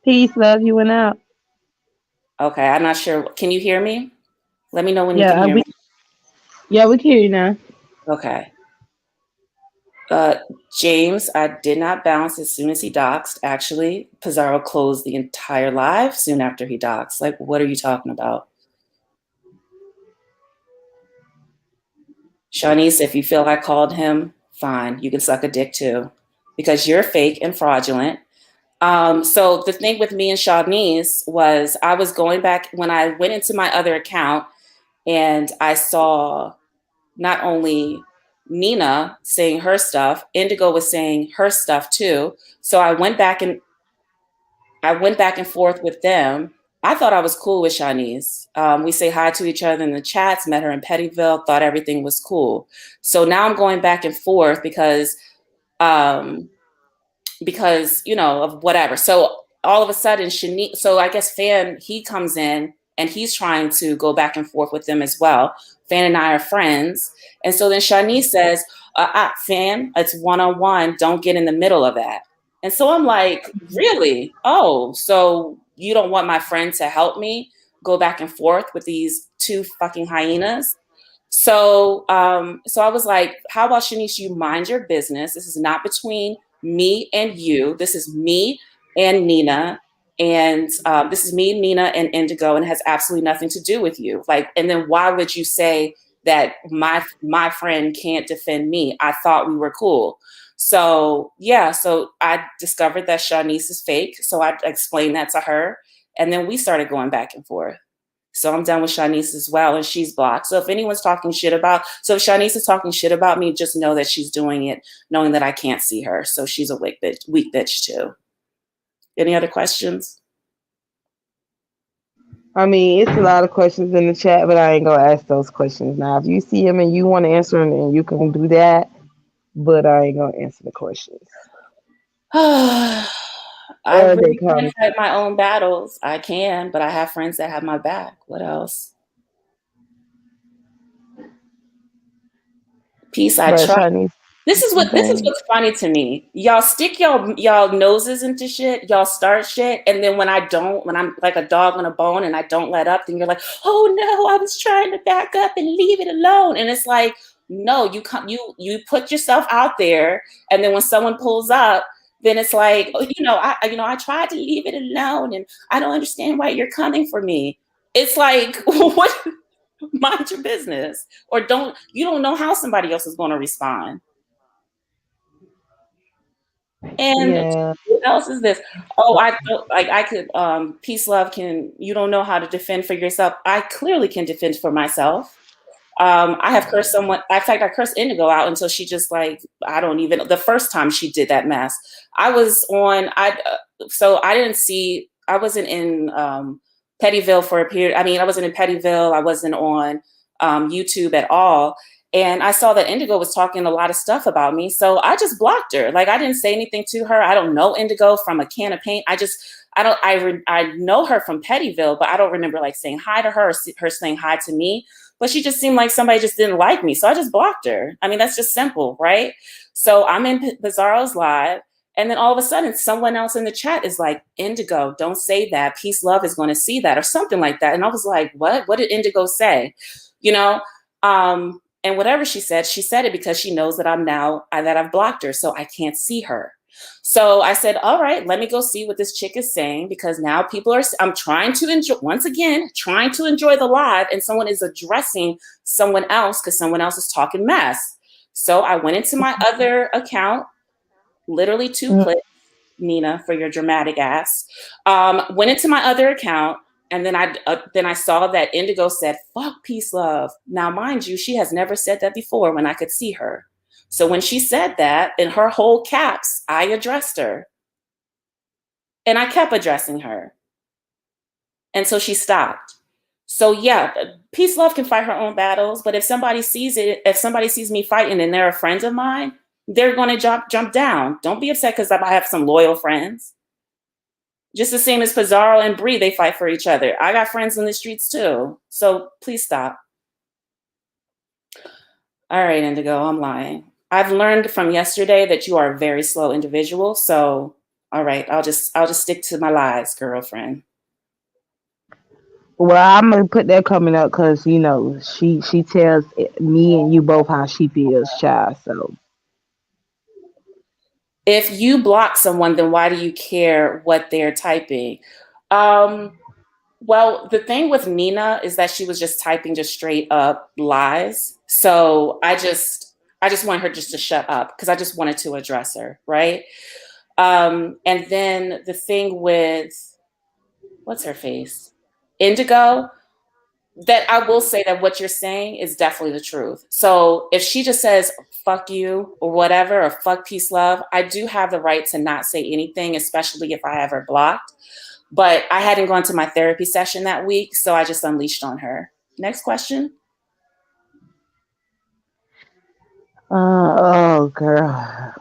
Peace, love. You went out. Okay, I'm not sure. Can you hear me? Let me know when you can Yeah, hear me. we can hear you now. Okay. James, I did not bounce as soon as he doxed. Actually, Pizarro closed the entire live soon after he doxed. Like, what are you talking about? Shawnice, if you feel I called him, fine. You can suck a dick too. Because you're fake and fraudulent. So the thing with me and Shawnice was I was going back when I went into my other account and I saw not only Nina saying her stuff, Indigo was saying her stuff too. So I went back and forth with them. I thought I was cool with Shawnice. We say hi to each other in the chats, met her in Pettyville, thought everything was cool. So now I'm going back and forth because of whatever. So all of a sudden, so I guess Fan, he comes in and he's trying to go back and forth with them as well. Fan and I are friends. And so then Shawnice says, Fan, it's one-on-one. Don't get in the middle of that. And so I'm like, really? Oh, so you don't want my friend to help me go back and forth with these two fucking hyenas? So I was like, how about Shanice, you mind your business. This is not between me and you. This is me and Nina. And this is me, Nina, and Indigo, and it has absolutely nothing to do with you. Like, and then why would you say that my friend can't defend me? I thought we were cool. So yeah, so I discovered that Shawnice is fake. So I explained that to her. And then we started going back and forth. So I'm done with Shawnice as well, and she's blocked. So if anyone's talking shit if Shawnice is talking shit about me, just know that she's doing it knowing that I can't see her. So she's a weak bitch too. Any other questions? I mean, it's a lot of questions in the chat, but I ain't gonna ask those questions now. If you see them and you want to answer them, then you can do that. But I ain't gonna answer the questions. I Or they really come. can fight my own battles. I can, but I have friends that have my back. What else? Peace, I But try. Chinese. This is what's funny to me. Y'all stick y'all noses into shit. Y'all start shit, and then when I'm like a dog on a bone and I don't let up, then you're like, oh no, I was trying to back up and leave it alone. And it's like, no, you put yourself out there, and then when someone pulls up, then it's like, oh, I tried to leave it alone, and I don't understand why you're coming for me. It's like, what? Mind your business, or you don't know how somebody else is going to respond. And Yeah. what else is this? Oh, I could peace, love, you don't know how to defend for yourself. I clearly can defend for myself. I have cursed someone. In fact, I cursed Indigo out until she just like, the first time she did that mess. I wasn't in Pettyville for a period. I mean, I wasn't in Pettyville. I wasn't on YouTube at all. And I saw that Indigo was talking a lot of stuff about me. So I just blocked her. Like, I didn't say anything to her. I don't know Indigo from a can of paint. I know her from Pettyville, but I don't remember like saying hi to her or her saying hi to me. But she just seemed like somebody just didn't like me. So I just blocked her. I mean, that's just simple, right? So I'm in Bizarro's live. And then all of a sudden, someone else in the chat is like, Indigo, don't say that. Peace, love is going to see that or something like that. And I was like, what? What did Indigo say? And whatever she said it because she knows that I've blocked her, so I can't see her. So I said, all right, let me go see what this chick is saying, because now I'm trying to enjoy the live, and someone is addressing someone else because someone else is talking mess. So I went into my other account, literally 2 clicks, Nina, for your dramatic ass. Went into my other account. And then I saw that Indigo said, fuck peace, love. Now, mind you, she has never said that before when I could see her. So when she said that in her whole caps, I addressed her. And I kept addressing her. And so she stopped. So yeah, peace, love can fight her own battles. But if somebody sees me fighting and they're a friend of mine, they're going to jump down. Don't be upset because I have some loyal friends. Just the same as Pizarro and Bree, they fight for each other. I got friends in the streets too. So please stop. All right, Indigo, I'm lying. I've learned from yesterday that you are a very slow individual. So, all right, I'll just stick to my lies, girlfriend. Well, I'm gonna put that coming up because she tells me and you both how she feels, child. So if you block someone, then why do you care what they're typing? Well, the thing with Nina is that she was just typing just straight up lies. So I just wanted her just to shut up because I just wanted to address her, right? And then the thing with what's her face? Indigo, that I will say that what you're saying is definitely the truth. So if she just says, fuck you or whatever, or fuck peace, love, I do have the right to not say anything, especially if I have her blocked. But I hadn't gone to my therapy session that week, so I just unleashed on her. Next question. Oh, girl.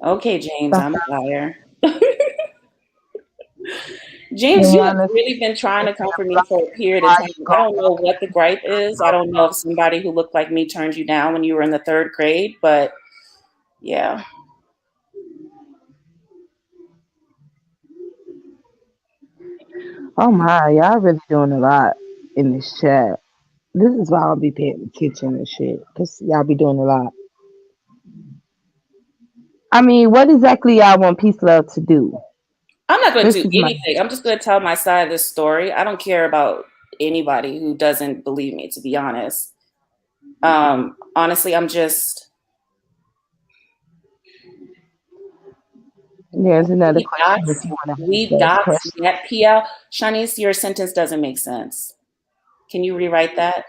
Okay, James, I'm a liar. James, you have really been trying to come for me for a period of time. I don't know what the gripe is. I don't know if somebody who looked like me turned you down when you were in the 3rd grade, but yeah. Oh my, y'all really doing a lot in this chat. This is why I'll be paying attention and shit, because y'all be doing a lot. I mean, what exactly y'all want peace, love to do? I'm not going to do anything. I'm just going to tell my side of the story. I don't care about anybody who doesn't believe me, to be honest. Honestly, I'm just... There's another question. We docs net PL. Shanice, your sentence doesn't make sense. Can you rewrite that?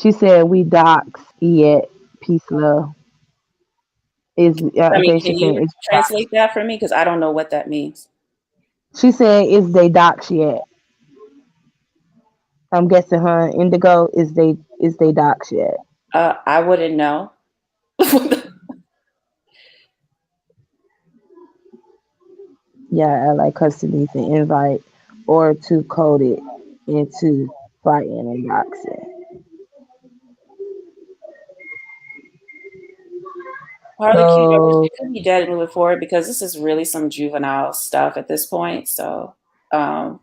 She said we docs yet peace, love. Is I I mean, think can she's saying you is translate that for me? Because I don't know what that means. she said is they docs yet? I'm guessing her Indigo is they docs yet? I wouldn't know. Yeah, LA custody needs an invite or to code it into flight in and doxing. Harley Q, So she could be dead moving forward because this is really some juvenile stuff at this point. So, um,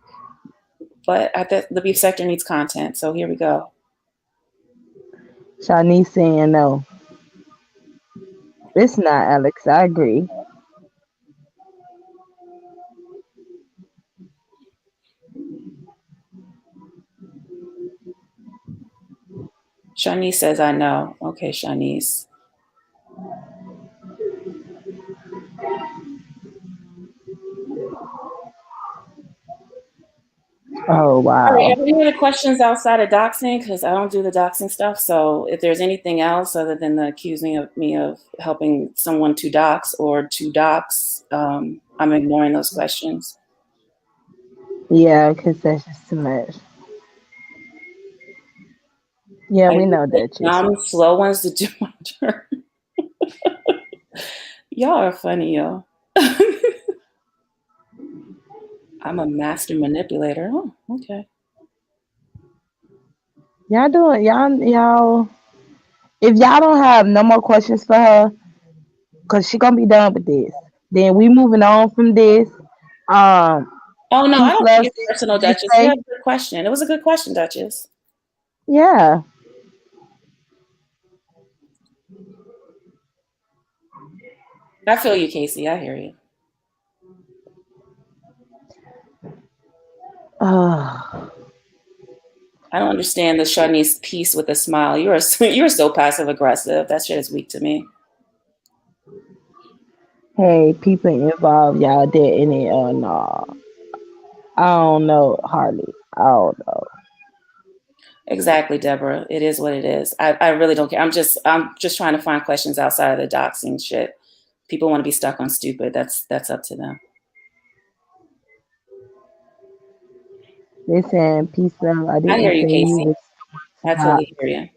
but I think the beef sector needs content. So here we go. Shanice saying no. It's not Alex. I agree. Shanice says, I know. Okay, Shanice. Oh All right, wow. any other questions outside of doxing? Because I don't do the doxing stuff. So if there's anything else other than the accusing of me of helping someone to dox or to dox, I'm ignoring those questions. Yeah, because that's just too much. Yeah, we know that you. I'm slow ones to do my turn. Y'all are funny, yo. I'm a master manipulator. Oh, okay. Y'all doing y'all. If y'all don't have no more questions for her, cause she gonna be done with this, then we moving on from this. Um, Oh no, I peace, don't love, think it's personal, they Duchess. You say, have a good question. It was a good question, Duchess. yeah. I feel you, Casey. I hear you. Uh, I don't understand the Shanice piece with a smile. You're so passive aggressive. That shit is weak to me. hey, people involved, y'all dead in it or no? I don't know, hardly. I don't know. Exactly, Deborah. It is what it is. I really don't care. I'm just trying to find questions outside of the doxing shit. People want to be stuck on stupid. That's up to them. They saying peace, love. I I hear didn't you, say you Casey. was I hot. totally hear you.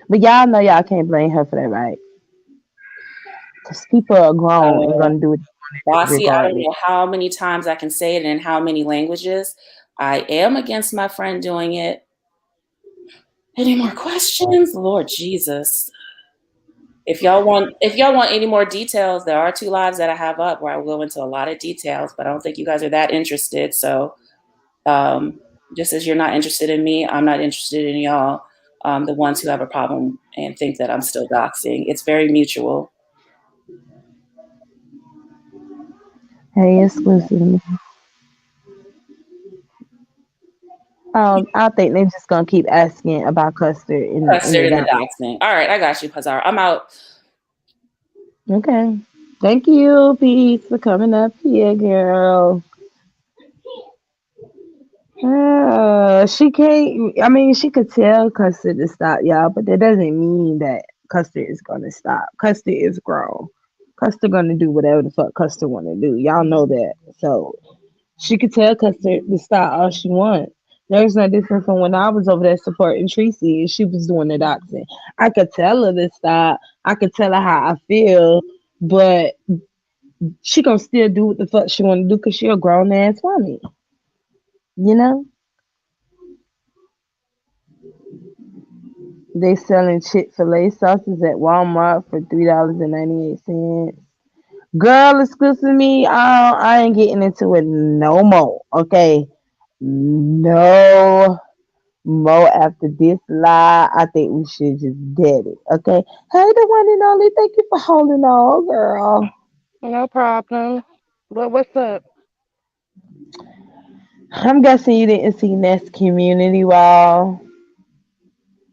But y'all know y'all can't blame her for that, right? Because people are grown and gonna do it Bossy, I don't regardless. know how many times I can say it and in how many languages. I am against my friend doing it. Any more questions? Lord Jesus. If y'all want any more details, there are 2 lives that I have up where I will go into a lot of details, but I don't think you guys are that interested. So just as you're not interested in me, I'm not interested in y'all, the ones who have a problem and think that I'm still doxing. It's very mutual. Hey, exclusive. I think they're just gonna keep asking about Custard in Custard the and the document. doxing. All right, I got you, Pazar. I'm out. Okay. Thank you, Peace, for coming up here, girl. She can't. I mean, she could tell Custard to stop, y'all, but that doesn't mean that Custard is gonna stop. Custard is grown. Custard gonna do whatever the fuck Custard wanna do. Y'all know that. So she could tell Custard to stop all she wants. There's no different from when I was over there supporting Tracy and she was doing the doxing. I could tell her to stop. I could tell her how I feel, but she gonna still do what the fuck she wanna do because she a grown ass woman. You know? They selling Chick-fil-A sauces at Walmart for $3.98. Girl, excuse me, I ain't getting into it no more. Okay, no more after this lie. I think we should just dead it. Okay. Hey, the one and only. Thank you for holding on, girl. No problem. What's up? I'm guessing you didn't see Nest Community Wall.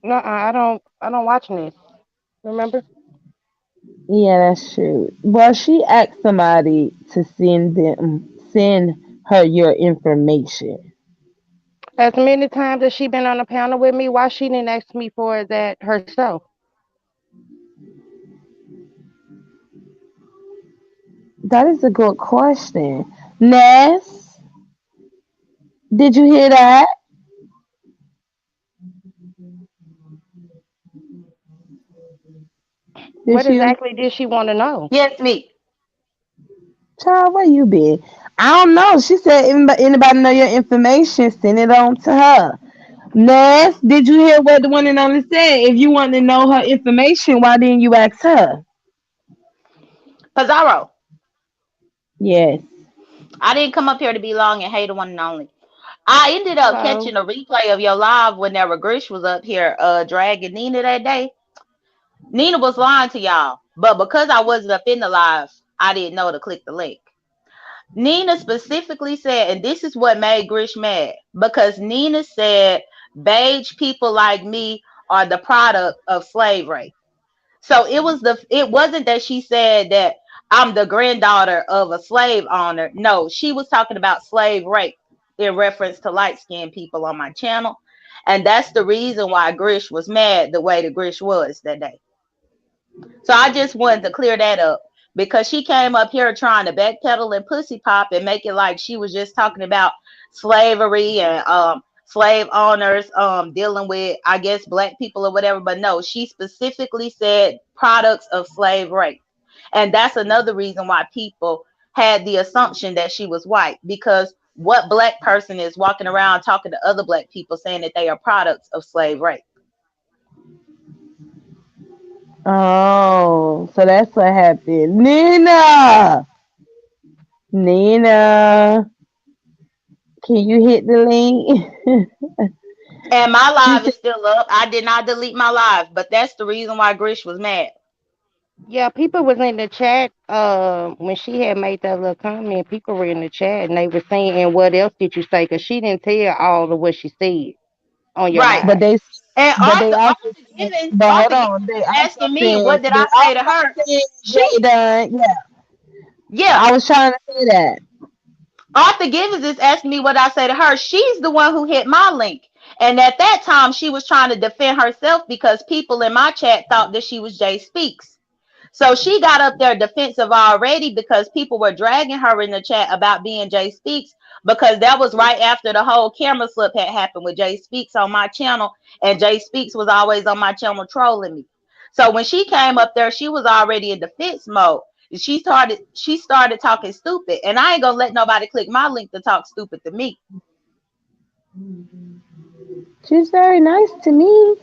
No, I don't watch this. Remember? Yeah, that's true. Well, she asked somebody to send her your information. As many times as she been on a panel with me, why she didn't ask me for that herself? That is a good question. Ness, did you hear that? Did What you? exactly did she want to know? Yes, me. Child, where you been? I don't know. She said, anybody know your information, send it on to her. Ness, did you hear what the one and only said? If you want to know her information, why didn't you ask her? Pizarro, Yes. I didn't come up here to be long and hate the one and only. I ended up Hello. catching a replay of your live whenever Grish was up here dragging Nina that day. Nina was lying to y'all, but because I wasn't up in the live, I didn't know to click the link. Nina specifically said, and this is what made Grish mad, because Nina said beige people like me are the product of slavery. So it wasn't that she said that I'm the granddaughter of a slave owner. No, she was talking about slave rape in reference to light skinned people on my channel. And that's the reason why Grish was mad the way the Grish was that day. So I just wanted to clear that up because she came up here trying to backpedal and pussy pop and make it like she was just talking about slavery and slave owners dealing with, I guess, black people or whatever. But no, she specifically said products of slave rape. And that's another reason why people had the assumption that she was white, because what black person is walking around talking to other black people saying that they are products of slave rape? Oh, so that's what happened. Nina! Nina, can you hit the link? And my She live said, is still up. I did not delete my live, but that's the reason why Grish was mad. Yeah, people was in the chat when she had made that little comment. People were in the chat and they were saying, "And what else did you say?" Because she didn't tell all of what she said on your Right. but live. they, And but they also Arthur said, Givens, but hold Arthur Givens on, they is also asking me, said, what did they I say to also her? said, She, yeah, yeah, I was trying to say that. Arthur Givens is asking me what I say to her. She's the one who hit my link. And at that time, she was trying to defend herself because people in my chat thought that she was Jay Speaks. So she got up there defensive already because people were dragging her in the chat about being Jay Speaks, because that was right after the whole camera slip had happened with Jay Speaks on my channel, and Jay Speaks was always on my channel trolling me. So when she came up there, she was already in defense mode. She started talking stupid, and I ain't gonna let nobody click my link to talk stupid to me. She's very nice to me.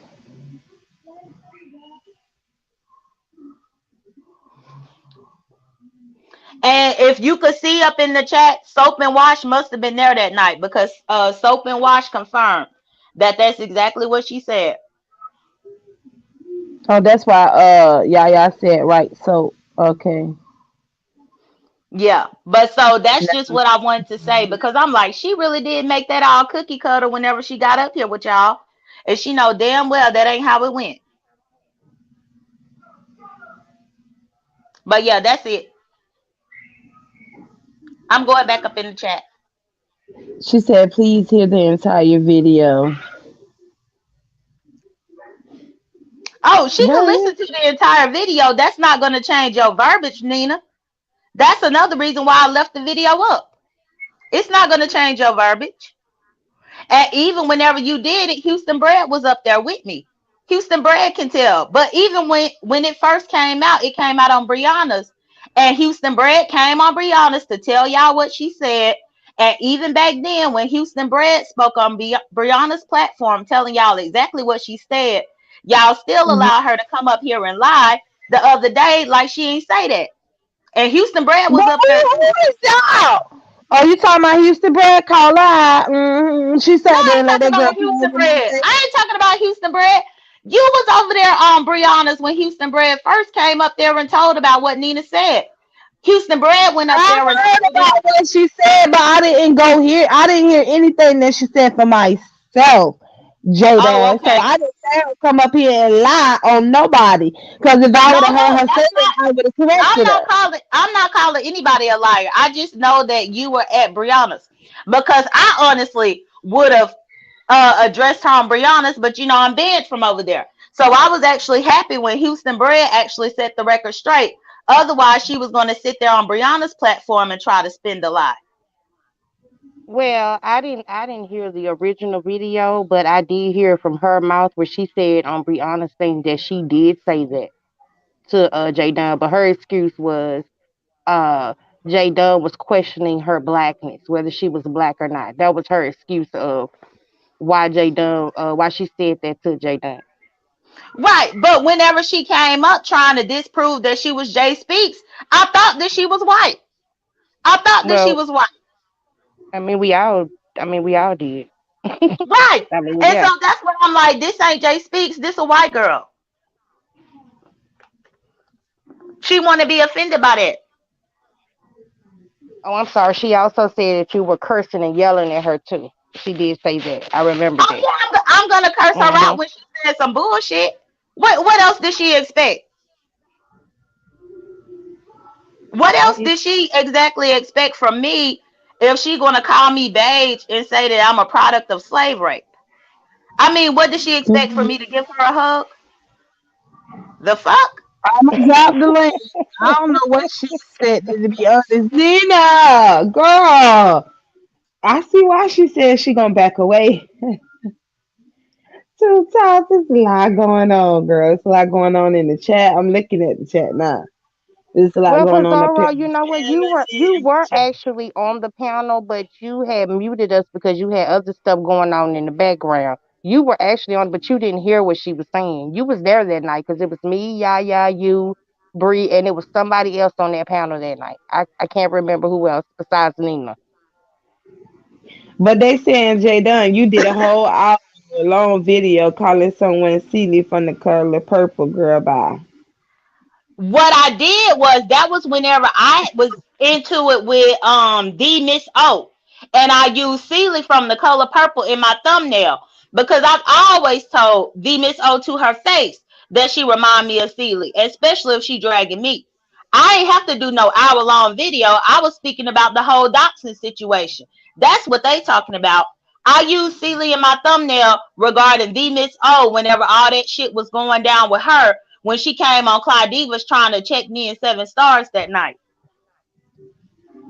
And if you could see up in the chat, Soap and Wash must have been there that night, because Soap and Wash confirmed that that's exactly what she said. Oh, that's why Yaya said right. So okay. Yeah, but so that's just what I wanted to say, because I'm like, she really did make that all cookie cutter whenever she got up here with y'all, and she know damn well that ain't how it went. But yeah, that's it. I'm going back up in the chat. She said, please hear the entire video. Oh, she can What? listen to the entire video. That's not going to change your verbiage, Nina. That's another reason why I left the video up. It's not going to change your verbiage. And even whenever you did it, Houston Brad was up there with me. Houston Brad can tell. But even when it first came out, it came out on Brianna's. And Houston Brad came on Brianna's to tell y'all what she said. And even back then, when Houston Brad spoke on Brianna's platform telling y'all exactly what she said, y'all still allowed her to come up here and lie the other day like she ain't say that. And Houston Brad But was up there who too. is that? Oh, you talking about Houston Brad? Call out. She No, sat I there ain't and let talking that girl about play Houston over my Bread. face. I ain't talking about Houston Bread. You was over there on Brianna's when Houston Bread first came up there and told about what Nina said. Houston Bread went up I there and heard told it. about what she said, but I didn't go here. I didn't hear anything that she said for myself, Oh, Jada. So okay. I didn't say her come up here and lie on nobody. Because if I No, would have heard no, her say that's that, not. I would have I'm corrected not her. calling. I'm not calling anybody a liar. I just know that you were at Brianna's, because I honestly would have. addressed her on Brianna's, but you know I'm banned from over there. So I was actually happy when Houston Bread actually set the record straight. Otherwise, she was going to sit there on Brianna's platform and try to spin the lie. Well, I didn't hear the original video, but I did hear from her mouth where she said on Brianna's thing that she did say that to J Dunn, but her excuse was uh J Dunn was questioning her blackness, whether she was black or not. That was her excuse of why J Dunn why she said that to J Dunn. Right, but whenever she came up trying to disprove that she was Jay Speaks, I thought that she was white. I thought that she Well, was white. I mean we all we all did. Right. I mean, And so yeah. that's what I'm like, this ain't Jay Speaks, this a white girl. She want to be offended by that. Oh, I'm sorry. She also said that you were cursing and yelling at her too. She did say that. I remember Oh that. yeah, I'm gonna curse her out Mm-hmm. when she said some bullshit. What else did she expect? What else did she exactly expect from me if she gonna call me beige and say that I'm a product of slave rape? I mean, what did she expect for me to give her a hug? The fuck? I'm gonna drop the link. I don't know what she said, to be honest. Nina, girl, I see why she said she gonna back away. Two times, there's a lot going on, girl. It's a lot going on in the chat. I'm looking at the chat now. There's a lot Well, going but on up here. Zara, you know what? You were actually on the panel, but you had muted us because you had other stuff going on in the background. You were actually on, but you didn't hear what she was saying. You was there that night because it was me, Yaya, you, Bree, and it was somebody else on that panel that night. I can't remember who else besides Nina. But they saying Jay Dunn, you did a whole hour long video calling someone silly from the color purple, girl. Bye. What I did was that was whenever I was into it with D Miss O, and I used Celie from the color purple in my thumbnail because I've always told D Miss O to her face that she remind me of Celie, especially if she dragging me. I ain't have to do no hour-long video. I was speaking about the whole doxing situation. That's what they talking about. I used Celie in my thumbnail regarding D Miss O whenever all that shit was going down with her when she came on Clyde Divas trying to check me in 7 stars that night.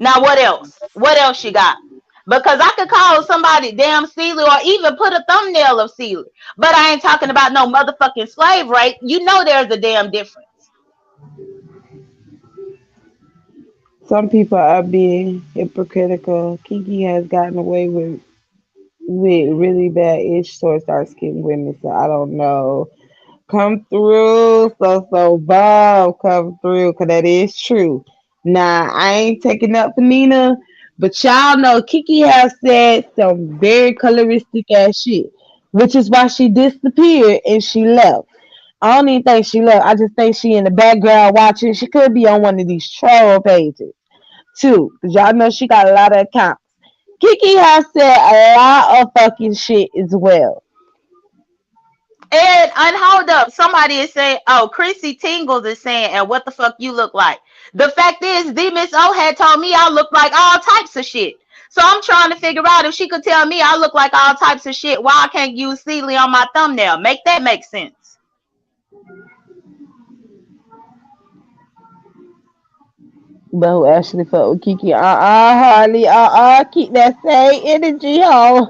Now what else? What else you got? Because I could call somebody damn Celie or even put a thumbnail of Celie. But I ain't talking about no motherfucking slave rape. You know there's a damn difference. Some people are being hypocritical. Kiki has gotten away with really bad itch towards dark skinned women, so I don't know. Come through, so Bob, come through, cause that is true. Nah, I ain't taking up for Nina, but y'all know Kiki has said some very coloristic ass shit, which is why she disappeared and she left. I don't even think she left. I just think she in the background watching. She could be on one of these troll pages too, cause y'all know she got a lot of accounts. Kiki has said a lot of fucking shit as well. And hold up, somebody is saying, oh, Chrissy Tingles is saying, and what the fuck you look like? The fact is, D Miss O had told me I look like all types of shit. So I'm trying to figure out if she could tell me I look like all types of shit, why I can't use Celie on my thumbnail. Make that make sense. But who actually fuck with Kiki? Harley. Keep that same energy, ho.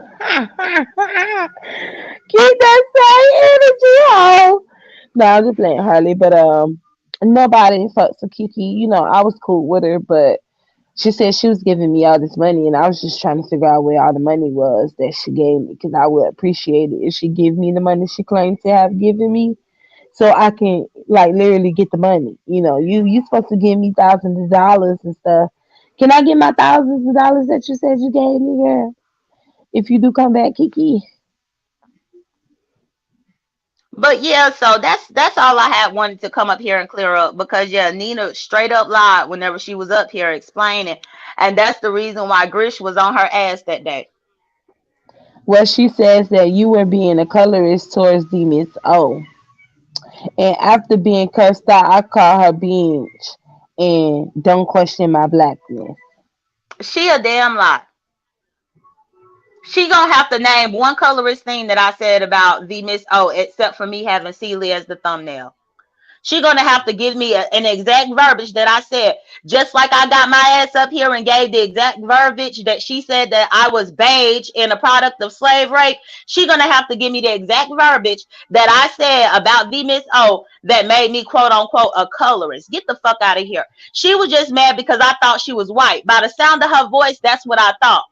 Keep that same energy, ho. No, I'm just playing Harley, but nobody fucks with Kiki. You know, I was cool with her, but she said she was giving me all this money, and I was just trying to figure out where all the money was that she gave me, because I would appreciate it if she give me the money she claimed to have given me, so I can like literally get the money. You know, you supposed to give me thousands of dollars and stuff. Can I get my thousands of dollars that you said you gave me, girl? If you do come back, Kiki. But yeah, so that's all I had wanted to come up here and clear up because yeah, Nina straight up lied whenever she was up here explaining, and that's the reason why Grish was on her ass that day. Well, she says that you were being a colorist towards the Miss O. And after being cussed out, I call her beach and don't question my blackness. She a damn lie. She gonna have to name one colorist thing that I said about the Miss O, except for me having Celia as the thumbnail. She gonna have to give me an exact verbiage that I said, just like I got my ass up here and gave the exact verbiage that she said that I was beige and a product of slave rape. She gonna have to give me the exact verbiage that I said about the Miss O that made me quote unquote a colorist. Get the fuck out of here. She was just mad because I thought she was white. By the sound of her voice, that's what I thought.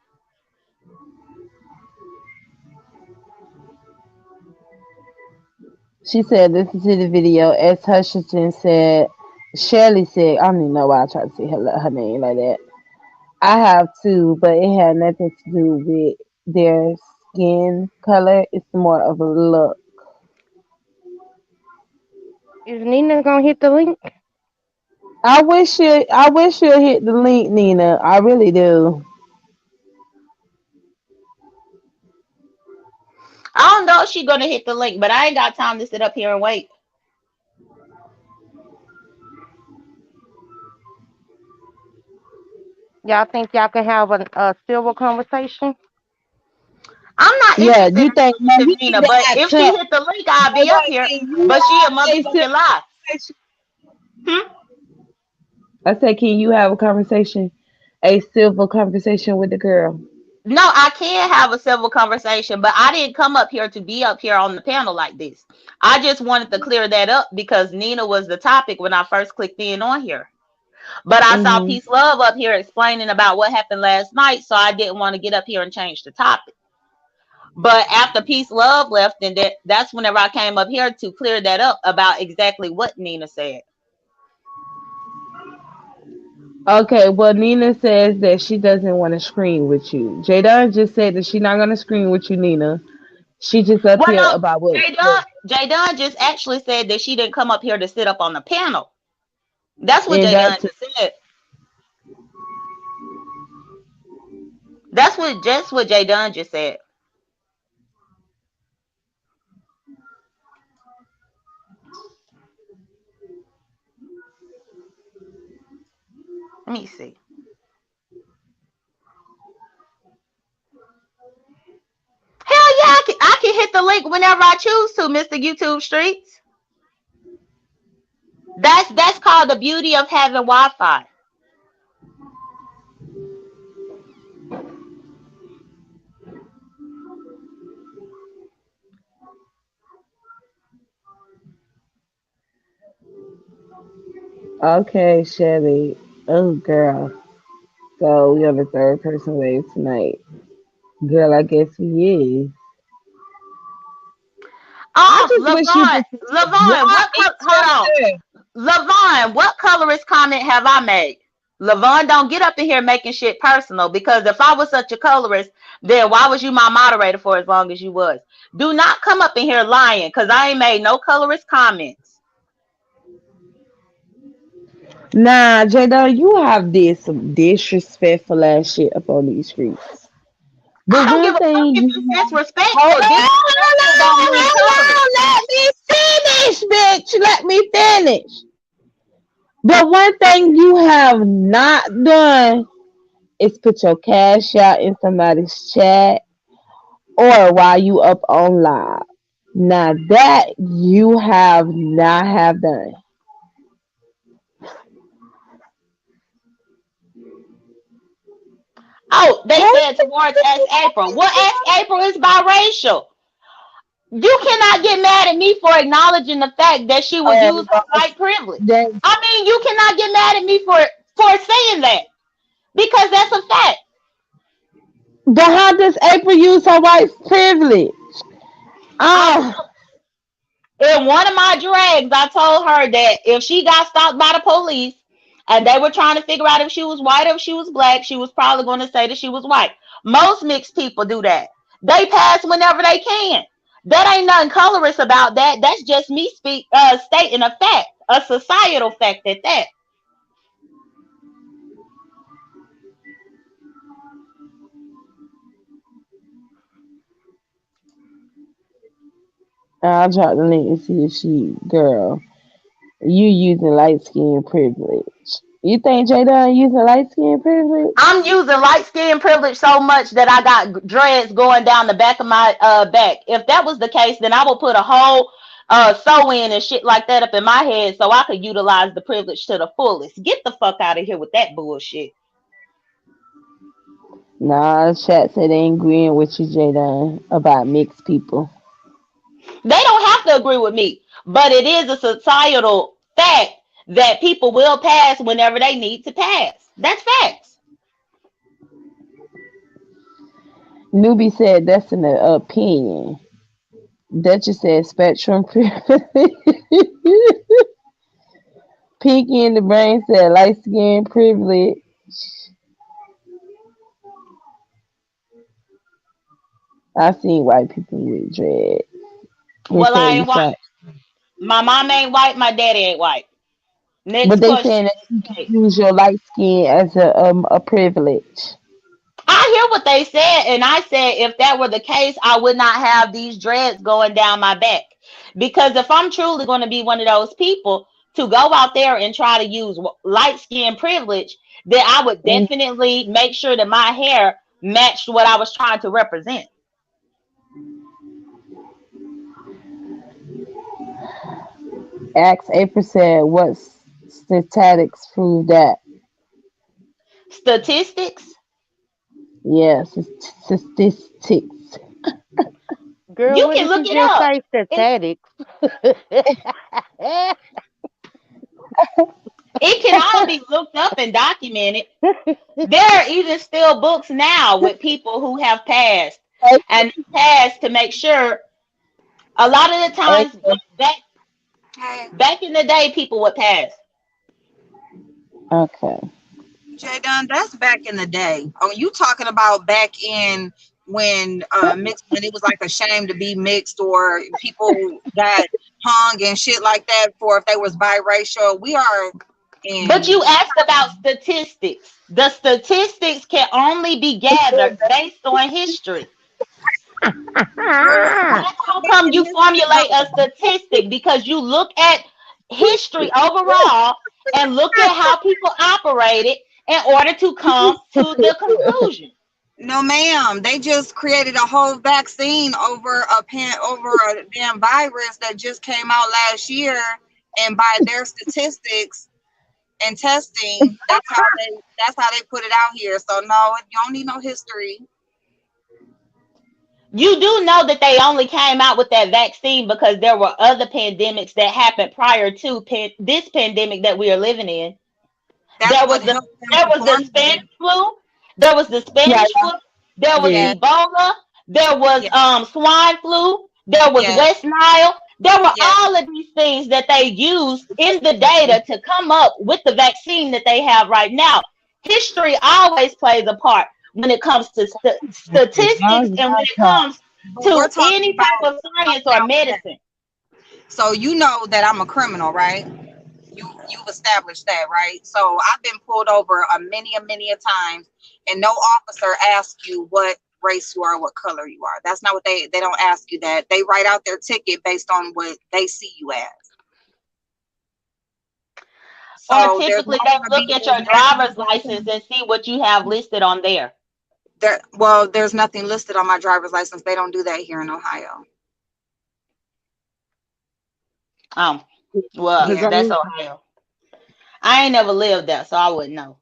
She said, listen to the video. As Hutchinson said, Shirley said, I don't even know why I tried to say her name like that. I have too, but it had nothing to do with their skin color. It's more of a look. Is Nina gonna hit the link? I wish she'll hit the link, Nina. I really do. I don't know if she's gonna hit the link, but I ain't got time to sit up here and wait. Y'all think y'all can have a civil conversation? I'm not Yeah, interested you think in Nina, but if she hit the link, I'll be up here. But she a motherfucking lie. I said, can you have a conversation, a civil conversation with the girl? No, I can have a civil conversation, but I didn't come up here to be up here on the panel like this. I just wanted to clear that up because Nina was the topic when I first clicked in on here. But I saw Peace Love up here explaining about what happened last night, so I didn't want to get up here and change the topic. But after Peace Love left, and that's whenever I came up here to clear that up about exactly what Nina said. Okay, well, Nina says that she doesn't want to screen with you. Jada just said that she's not going to screen with you, Nina. She just up here about what? Jadon just actually said that she didn't come up here to sit up on the panel. That's what Jadon just said. That's what Jadon just said. Let me see. Hell yeah, I can hit the link whenever I choose to, Mr. YouTube Streets. That's called the beauty of having Wi-Fi. Okay, Shelly. Oh, girl. So we on the third person wave tonight. Girl, I guess we is. Lavon, what colorist comment have I made? Lavon, don't get up in here making shit personal, because if I was such a colorist, then why was you my moderator for as long as you was? Do not come up in here lying, because I ain't made no colorist comments. Nah, Jada, you have did some disrespectful ass shit up on these streets. But I don't give a fuck if it's disrespectful. Let me finish, bitch. Let me finish. But one thing you have not done is put your cash out in somebody's chat or while you up on live. Now that you have not have done. Oh, they said towards Ask April. Well, Ask April is biracial. You cannot get mad at me for acknowledging the fact that she was using white privilege. I mean, you cannot get mad at me for saying that, because that's a fact. But how does April use her white privilege? In one of my drags, I told her that if she got stopped by the police and they were trying to figure out if she was white or if she was black, she was probably going to say that she was white. Most mixed people do that. They pass whenever they can. That ain't nothing colorist about that. That's just me stating a fact, a societal fact at that. I'll try to link and see if she, girl, you using light skin privilege. You think Jada using light skin privilege? I'm using light skin privilege so much that I got dreads going down the back of my back. If that was the case, then I would put a whole sew in and shit like that up in my head so I could utilize the privilege to the fullest. Get the fuck out of here with that bullshit. Nah, chat said they ain't agreeing with you, Jada, about mixed people. They don't have to agree with me, but it is a societal fact that people will pass whenever they need to pass. That's facts. Newbie said that's an opinion. Duchess said spectrum privilege. Pinky in the brain said light skin privilege. I seen white people with dread. Well, I ain't white. My mom ain't white. My daddy ain't white. Next but they question. saying that you can use your light skin as a privilege. I hear what they said, and I said if that were the case, I would not have these dreads going down my back. Because if I'm truly going to be one of those people to go out there and try to use light skin privilege, then I would definitely make sure that my hair matched what I was trying to represent. Ask April said, what statistics prove that? Statistics? Yeah, statistics. Girl, You what can did look you it just up. say? Statistics. It can all be looked up and documented. There are even still books now with people who have passed and passed to make sure. A lot of the times back in the day, people would pass. Okay. Jadon, that's back in the day. Oh, you talking about back in when mixed, when it was like a shame to be mixed, or people got hung and shit like that for if they was biracial. We are in. But you asked about statistics. The statistics can only be gathered based on history. How come you formulate a statistic? Because you look at history overall and look at how people operated in order to come to the conclusion. No, ma'am. They just created a whole vaccine over a damn virus that just came out last year, and by their statistics and testing, that's how they put it out here. So no, you don't need no history. You do know that they only came out with that vaccine because there were other pandemics that happened prior to this pandemic that we are living in. There was the Spanish flu. There was the Spanish flu. There was Ebola. There was swine flu. There was West Nile. There were all of these things that they used in the data to come up with the vaccine that they have right now. History always plays a part when it comes to statistics and when it comes to any type of science or medicine. So you know that I'm a criminal, right? You've established that, right? So I've been pulled over a many a times, and no officer asks you what race you are, what color you are. That's not what they don't ask you that. They write out their ticket based on what they see you as. So or typically they look at your driver's license and see what you have listed on there. Well, there's nothing listed on my driver's license. They don't do that here in Ohio. Oh, well, that's Ohio. I ain't never lived there, so I wouldn't know.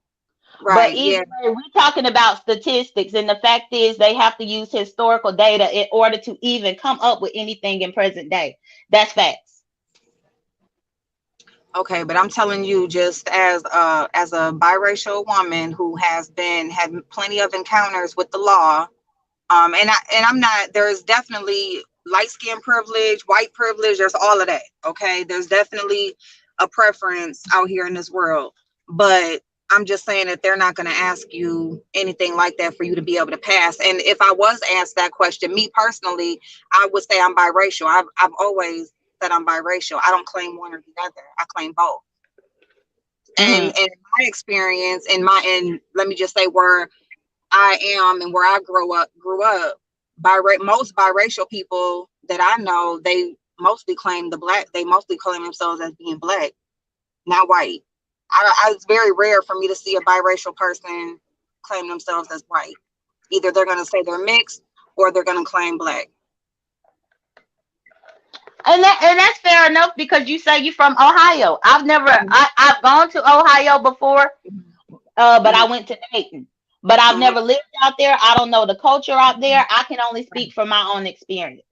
Right. But either way, we're talking about statistics, and the fact is they have to use historical data in order to even come up with anything in present day. That's facts. Okay, but I'm telling you, just as a biracial woman who has had plenty of encounters with the law, and I'm not. There's definitely light skin privilege, white privilege. There's all of that. Okay, there's definitely a preference out here in this world, but I'm just saying that they're not going to ask you anything like that for you to be able to pass. And if I was asked that question, me personally, I would say I'm biracial. I've always said I'm biracial. I don't claim one or the other. I claim both. And in my experience, and let me just say where I am and where I grew up, most biracial people that I know, they mostly claim they mostly claim themselves as being black, not white. it's very rare for me to see a biracial person claim themselves as white. Either they're going to say they're mixed or they're going to claim black. And that's fair enough because you say you're from Ohio. I've gone to Ohio before, but I went to Dayton. But I've never lived out there. I don't know the culture out there. I can only speak from my own experience.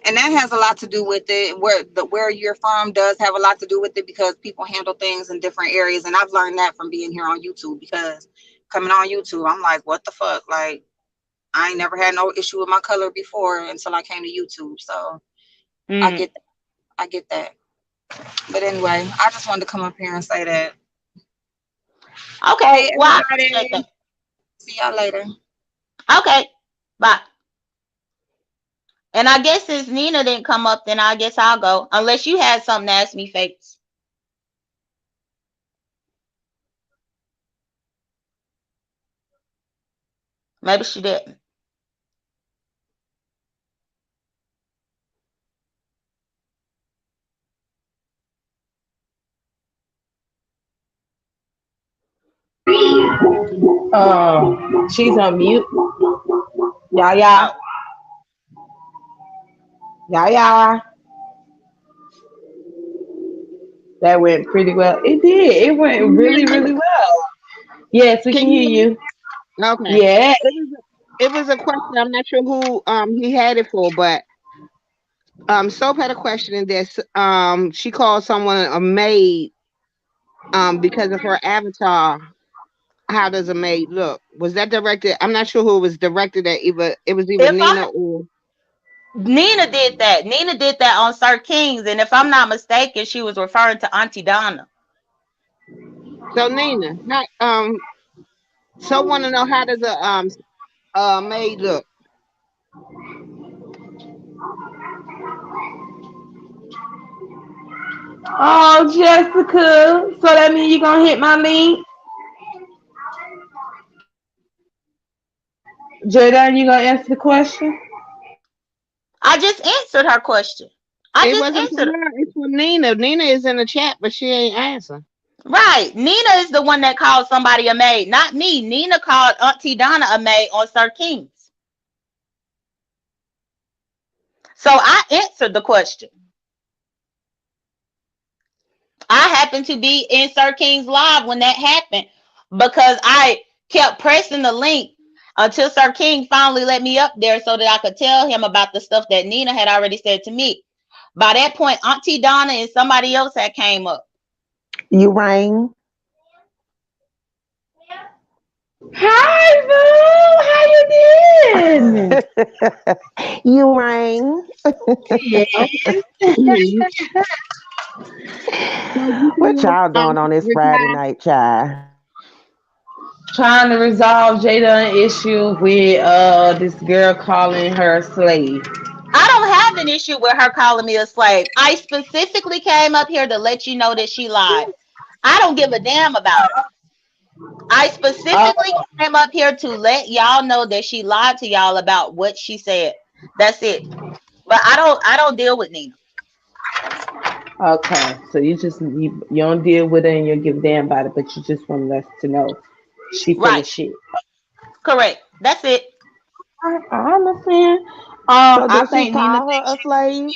And that has a lot to do with it. Where you're from does have a lot to do with it because people handle things in different areas. And I've learned that from being here on YouTube, because coming on YouTube, I'm like, what the fuck? Like, I ain't never had no issue with my color before until I came to YouTube. So I get that. But anyway, I just wanted to come up here and say that. Okay. Hey, Well, I everybody. appreciate that. See y'all later. Okay. Bye. And I guess since Nina didn't come up, then I guess I'll go. Unless you had something to ask me, Fates. Maybe she didn't. She's on mute. Yeah. That went pretty well. It did. It went really, really well. Yes, we can hear you. Okay. Yeah. It was a question. I'm not sure who he had it for, but Soap had a question in this. She called someone a maid because of her avatar. How does a maid look? Was that directed? I'm not sure who it was directed at. It was either Nina or Nina did that. Nina did that on Sir Kings, and if I'm not mistaken, she was referring to Auntie Donna. So Nina, so want to know, how does a maid look? Oh, Jessica. So that means you're gonna hit my link? Jordan, you gonna answer the question? I just answered her question. It's from Nina. Nina is in the chat, but she ain't answering. Right. Nina is the one that called somebody a maid, not me. Nina called Auntie Donna a maid on Sir Kings. So I answered the question. I happened to be in Sir King's live when that happened because I kept pressing the link until Sir King finally let me up there so that I could tell him about the stuff that Nina had already said to me. By that point, Auntie Donna and somebody else had came up. You rang. Hi, Boo. How you doing? You rang. What y'all doing on this Friday night, child? Trying to resolve Jada issue with this girl calling her a slave. I don't have an issue with her calling me a slave. I specifically came up here to let you know that she lied. I don't give a damn about it. I specifically came up here to let y'all know that she lied to y'all about what she said. That's it. But I don't deal with Nina. Okay, so you don't deal with her and you don't give a damn about it, but you just want us to know she full of shit. Correct. That's it. I understand. So I think Nina her a slave.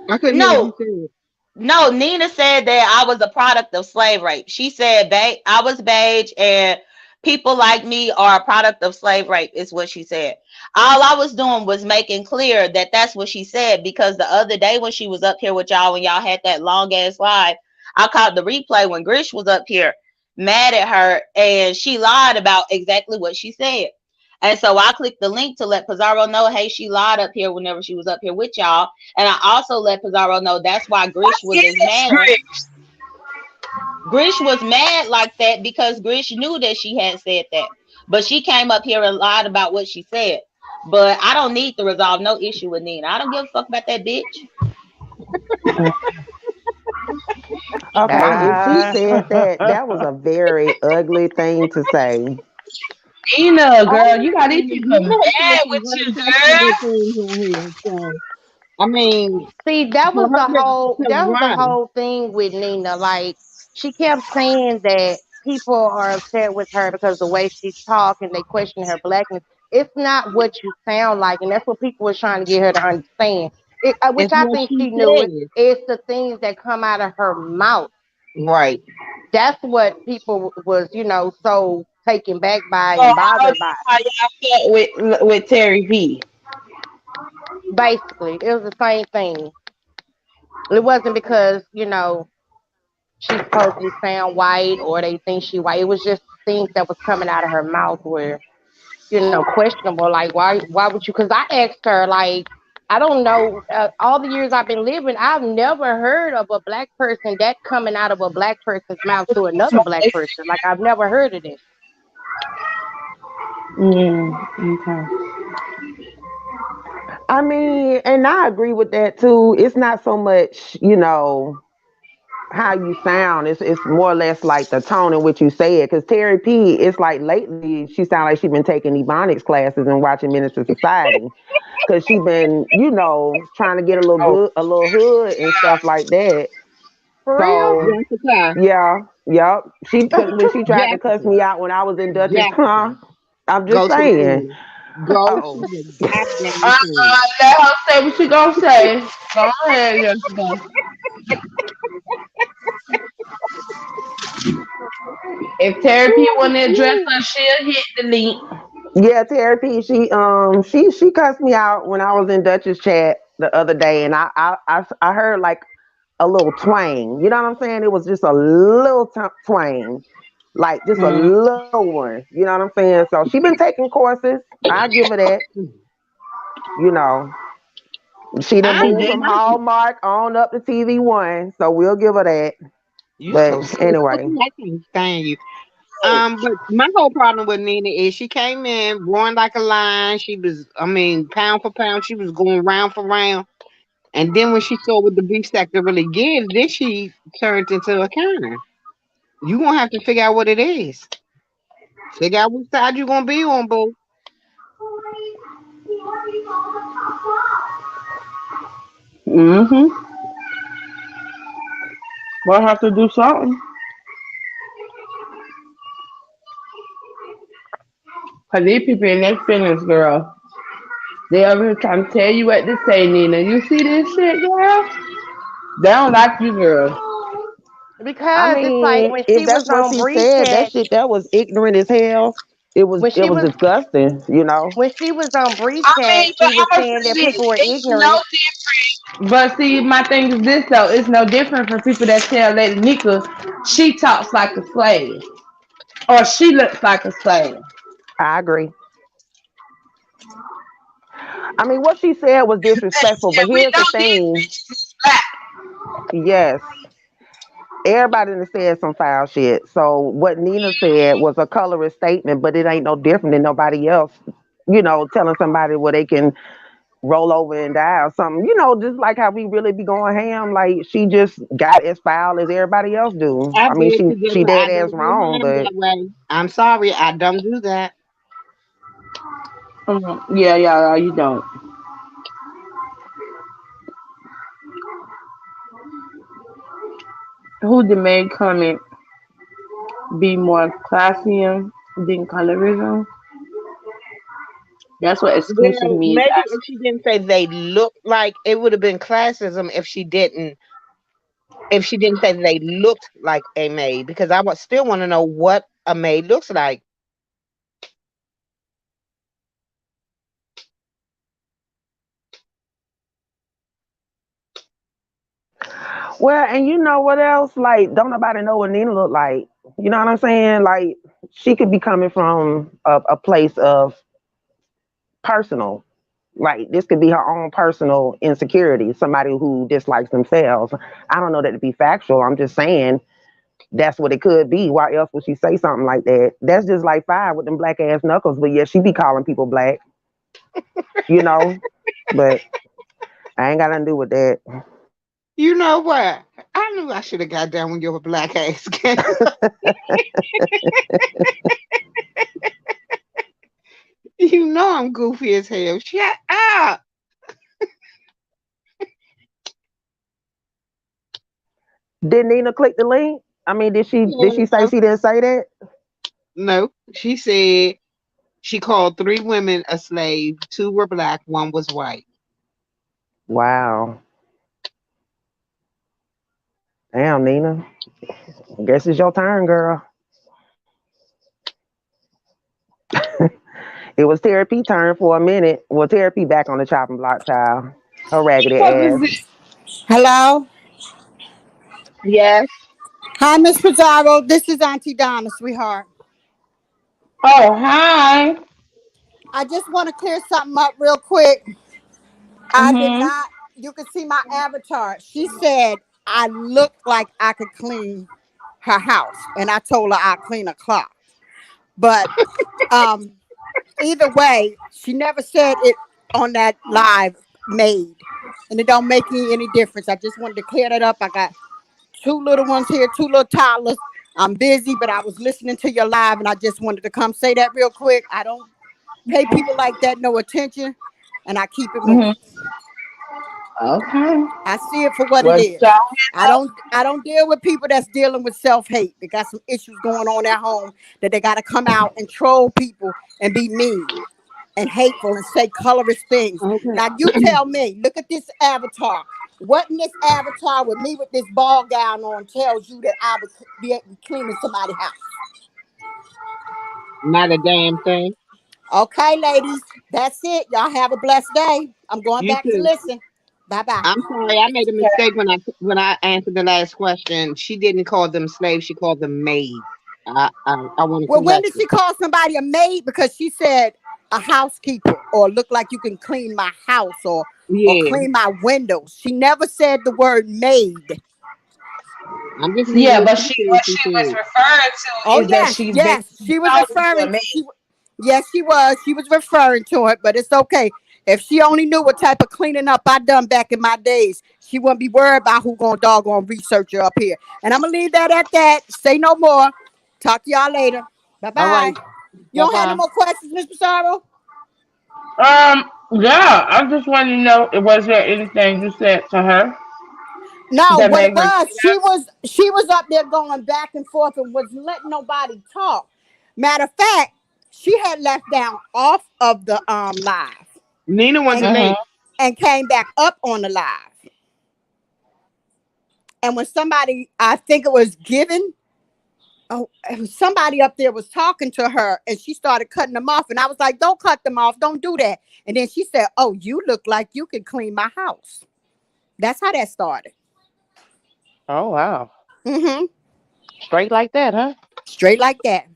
I couldn't hear what you said. No, Nina said that I was a product of slave rape. She said I was beige and people like me are a product of slave rape is what she said. All I was doing was making clear that that's what she said, because the other day when she was up here with y'all, when y'all had that long ass live, I caught the replay when Grish was up here mad at her and she lied about exactly what she said. And so I clicked the link to let Pizarro know, hey, she lied up here whenever she was up here with y'all. And I also let Pizarro know that's why Grish was as mad. Grish was mad like that because Grish knew that she had said that. But she came up here and lied about what she said. But I don't need to resolve no issue with Nina. I don't give a fuck about that bitch. Okay, if she said that was a very ugly thing to say. Nina, girl, you got these people mad with you, girl. I mean, See, for her to that was the run. whole thing with Nina. Like, she kept saying that people are upset with her because the way she talk and they question her blackness. It's not what you sound like, and that's what people were trying to get her to understand. Which It's I what think she she knew. said. It's the things that come out of her mouth. Right. That's what people was, so taken back by So and bothered by. how y'all felt with Terry P? Basically, it was the same thing. It wasn't because she supposedly sound white or they think she white. It was just things that was coming out of her mouth were, questionable. Like why would you? Because I asked her, like, I don't know, all the years I've been living, I've never heard of a black person that coming out of a black person's mouth to another black person. Like, I've never heard of this. Okay. I mean, and I agree with that too. It's not so much, how you sound. It's more or less like the tone in which you say it. Because Terry P, it's like lately she sound like she been taking ebonics classes and watching Minister Society. Because she been, trying to get a little Oh, good, a little hood and stuff like that. For real? So Jessica. yeah, yep. Cause when she tried to cuss Jessica. me out when I was in Dutchess, Jessica. I'm just Go to the saying. thing. Go to Oh, the goddamn thing. let her say what she gonna say. Go ahead, Jessica. If therapy want to address her, she'll hit delete. yeah, Terry P. She cussed me out when I was in Dutchess chat the other day, and I heard like a little twang. You know what I'm saying? It was just a little twang, like just a Mm. little one. You know what I'm saying? So she been taking courses. I give her that. You know, she done I'm moved damn. from Hallmark on up to TV One, so we'll give her that. You But so sick. anyway, I can't stand you. But my whole problem with Nina is she came in roaring like a lion. She was, I mean, pound for pound, she was going round for round. And then when she saw what the beef sector really gives, then she turned into a counter. You gonna have to figure out what it is. Figure out which side you gonna be on, boo. Mm-hmm. We'll have to do something. Cause these people in their feelings, girl. They over here trying to tell you what to say, Nina. You see this shit, girl? They don't like you, girl. I Because it's like mean, when if she was that's what on she Bree said, that Chat, shit that was ignorant as hell. It was when it she was was disgusting. when she was on Bree I Chat, mean, but she was I'm gonna saying that say this: people were it's no ignorant. different. But see, my thing is this though: it's no different from people that tell Lady Nika she talks like a slave or she looks like a slave. I agree. I mean, what she said was disrespectful, but And we here's know the these thing. bitches is black. Yes, everybody done said some foul shit. So what Nina said was a colorist statement, but it ain't no different than nobody else, telling somebody where they can roll over and die or something. Just like how we really be going ham. Like she just got as foul as everybody else do. I I mean, beg she to she differ. I dead ass don't go wrong, ham but that way. I'm sorry, I don't do that. Yeah, yeah, you don't. Who the main comment be more classier than colorism? That's what exclusive Well, means. maybe if she didn't say they look like, it would have been classism if she didn't say they looked like a maid, because I would still want to know what a maid looks like. well, and you know what else? Like, don't nobody know what Nina look like. You know what I'm saying? Like, she could be coming from a place of personal. Like, this could be her own personal insecurity. Somebody who dislikes themselves. I don't know that to be factual. I'm just saying that's what it could be. Why else would she say something like that? That's just like Five with them black ass knuckles. But yeah, she be calling people black. You know. But I ain't got nothing to do with that. You know what? I knew I should have got down when you were black ass. You know I'm goofy as hell. Shut up. did Nina click the link? I mean, did she say No, she didn't say that? no. She said she called 3 women a slave. 2 were black, 1 was white. Wow. Damn, Nina. I guess it's your turn, girl. It was Therapy turn for a minute. Well, Therapy back on the chopping block, child. Her raggedy What is ass. it? Hello. Yes. Hi, Miss Pizarro. This is Auntie Donna, sweetheart. Oh, hi. I just want to clear something up real quick. I did Mhm. not, you can see my avatar. She said I looked like I could clean her house. And I told her I'd clean her clock. But um, either way, she never said it on that live made. And it don't make any difference. I just wanted to clear that up. I got 2 little ones here, 2 little toddlers. I'm busy, but I was listening to your live and I just wanted to come say that real quick. I don't pay people like that no attention and I keep it moving. Mhm. Okay. I see it for what it Well, is. so I don't deal with people that's dealing with self-hate. They got some issues going on at home that they got to come out and troll people and be mean and hateful and say colorist things. Okay. Now you tell me, look at this avatar. What in this avatar with me with this ball gown on tells you that I would be cleaning somebody's house? Not a damn thing. Okay, ladies, that's it. Y'all have a blessed day. I'm going You back to too. listen. Bye-bye. I'm sorry, I made a mistake when I answered the last question. She didn't call them slaves, she called them maids. I want to Well, when correct did it. she call somebody a maid? Because she said a housekeeper or look like you can clean my house or Yeah, clean my windows. She never said the word maid. I'm just reading yeah, what but she what said. She she was said. referring to Oh is that yes, she's been yes, she was talking to a referring. man. Yes, she was. She was referring to it, but it's okay. If she only knew what type of cleaning up I done back in my days, she wouldn't be worried about who gonna doggone research her up here. And I'm gonna leave that at that. Say no more. Talk to y'all later. Bye All right, bye. You don't have bye-bye. any more questions, Mr. Sorrow? Yeah, I just wanted to know, was there anything you said to her No, that what it made her was, do she was up there going back and forth and wasn't letting nobody talk. Matter of fact, she had left down off of the live Nina wants the and that? link. and came back up on the live. And when somebody, I think it was Given, and somebody up there was talking to her and she started cutting them off. And I was like, don't cut them off. Don't do that. And then she said, oh, you look like you can clean my house. That's how that started. Oh wow. Mm-hmm. Straight like that, huh? Straight like that.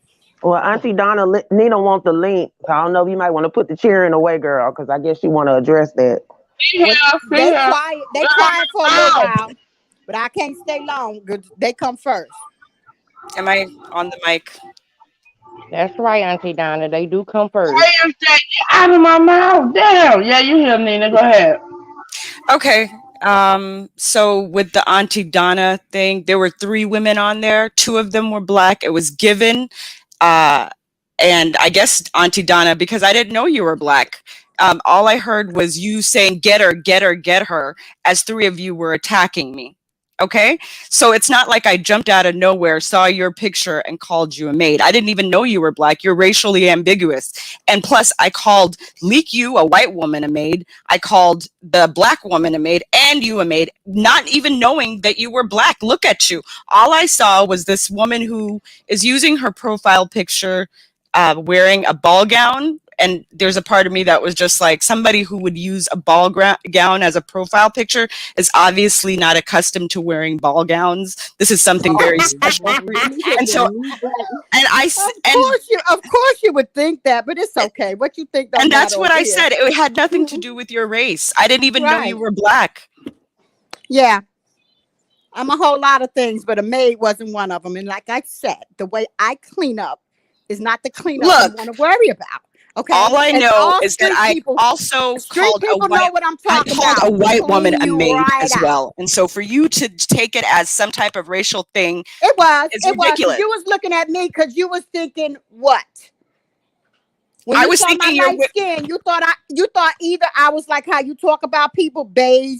Well, Auntie Donna, Nina want the link. So I don't know if you might want to put the cheering away, girl, because I guess she want to address that. Well, they Yeah. quiet for a little while, but I can't stay long because they come first. Am I on the mic? That's right, Auntie Donna. They do come first. Damn, get out of my mouth. Damn. Yeah, you hear Nina. Go ahead. Okay. So with the Auntie Donna thing, there were 3 women on there. 2 of them were black. It was Given, and I guess Auntie Donna, because I didn't know you were black. All I heard was you saying, get her, get her, get her, as 3 of you were attacking me. Okay. So it's not like I jumped out of nowhere, saw your picture and called you a maid. I didn't even know you were black. You're racially ambiguous. And plus I called Leak You, a white woman, a maid. I called the black woman a maid and you a maid, not even knowing that you were black. Look at you. All I saw was this woman who is using her profile picture, wearing a ball gown. And there's a part of me that was just like, somebody who would use a ball gown as a profile picture is obviously not accustomed to wearing ball gowns. This is something very special for you. And so, Of course you would think that, but it's okay. What you think don't and that's matter what over I here. said. It had nothing to do with your race. I didn't even know you Right. were black. Yeah. I'm a whole lot of things, but a maid wasn't one of them. And like I said, the way I clean up is not the cleanup you Look, want to worry about. Okay. all I And know all is that street I people, also street called a people know white, what I'm I talking called a about. white woman Clean a you maid right as out. well. And so for you to take it as some type of racial thing It was. is It was. ridiculous. You was looking at me because you was thinking what? When I you was saw my thinking you're light skin, you thought either I was like how you talk about people, beige,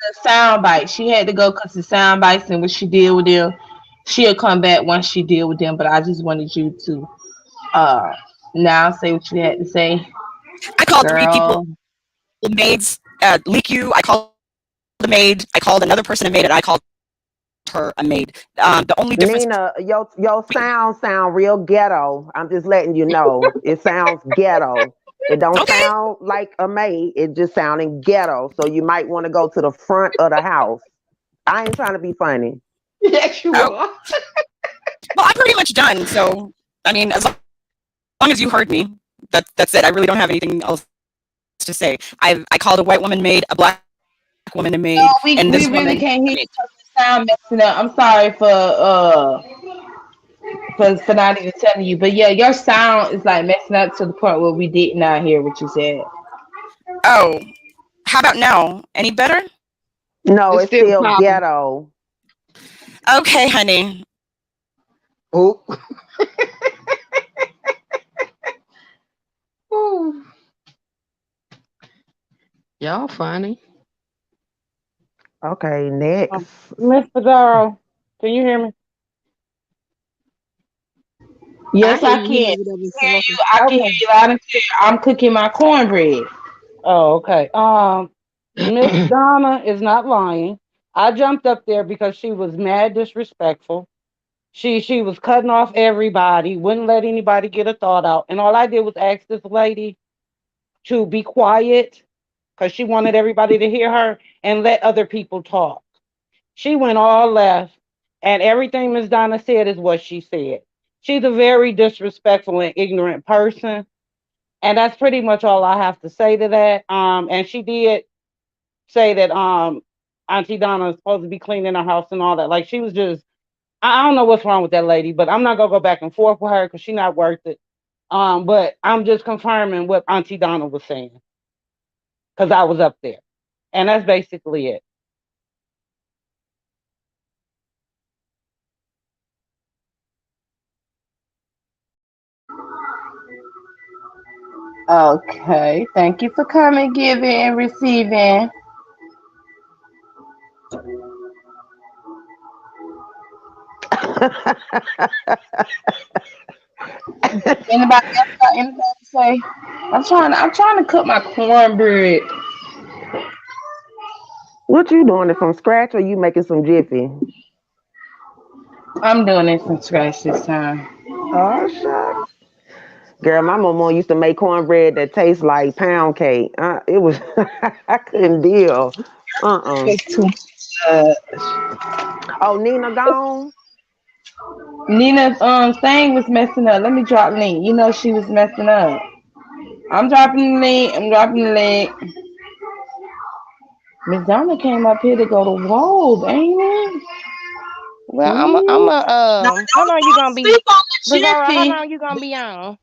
the sound bites. She had to go because the sound bites and what she did with them. She'll come back once she deal with them. But I just wanted you to now say what you had to say, I called 3 people. girl. the maids leak you. I called the maid. I called another person a maid, and I called her a maid. The only difference. Nina, your sound real ghetto. I'm just letting you know. It sounds ghetto. It don't Okay. sound like a maid. It just sounding ghetto. So you might want to go to the front of the house. I ain't trying to be funny. Yes, you Oh. are. Well, I'm pretty much done. So, I mean, as long as you heard me, that's it. I really don't have anything else to say. I called a white woman maid, a black woman a maid, No, we and this really woman. can't hear you because the sound messing up. I'm sorry for not even telling you, but yeah, your sound is like messing up to the point where we did not hear what you said. Oh, how about now? Any better? No, It's it's still still popping. ghetto. Okay, honey. Oh. Ooh. Y'all funny. Okay, next. Miss Pizarro, can you hear me? Yes, I hear can you hear whatever you. talking. I can hear Okay. you loud and clear. I'm cooking my cornbread. Oh, okay. Miss Donna is not lying. I jumped up there because she was mad disrespectful. She was cutting off everybody, wouldn't let anybody get a thought out. And all I did was ask this lady to be quiet because she wanted everybody to hear her and let other people talk. She went all left, and everything Miss Donna said is what she said. She's a very disrespectful and ignorant person. And that's pretty much all I have to say to that. And she did say that Auntie Donna is supposed to be cleaning her house and all that. Like she was just I don't know what's wrong with that lady, but I'm not gonna go back and forth with her because she's not worth it. But I'm just confirming what Auntie Donna was saying because I was up there, and that's basically it. Okay, thank you for coming, giving, and receiving. Anybody else got anything to say? I'm trying to cook my cornbread. What you doing it from scratch or you making some jiffy? I'm doing it from scratch this time. Oh shucks. Girl, my mama used to make cornbread that tastes like pound cake. It was I couldn't deal. It's too much. Oh, Nina gone? Nina's thing was messing up. Let me drop link. You know she was messing up. I'm dropping the link. I'm dropping the link. Miss Donna came up here to go to Whoa, ain't it? Well, No, how long you gonna be, Sleep on the Bizarra? How Jiffy. long you gonna be on?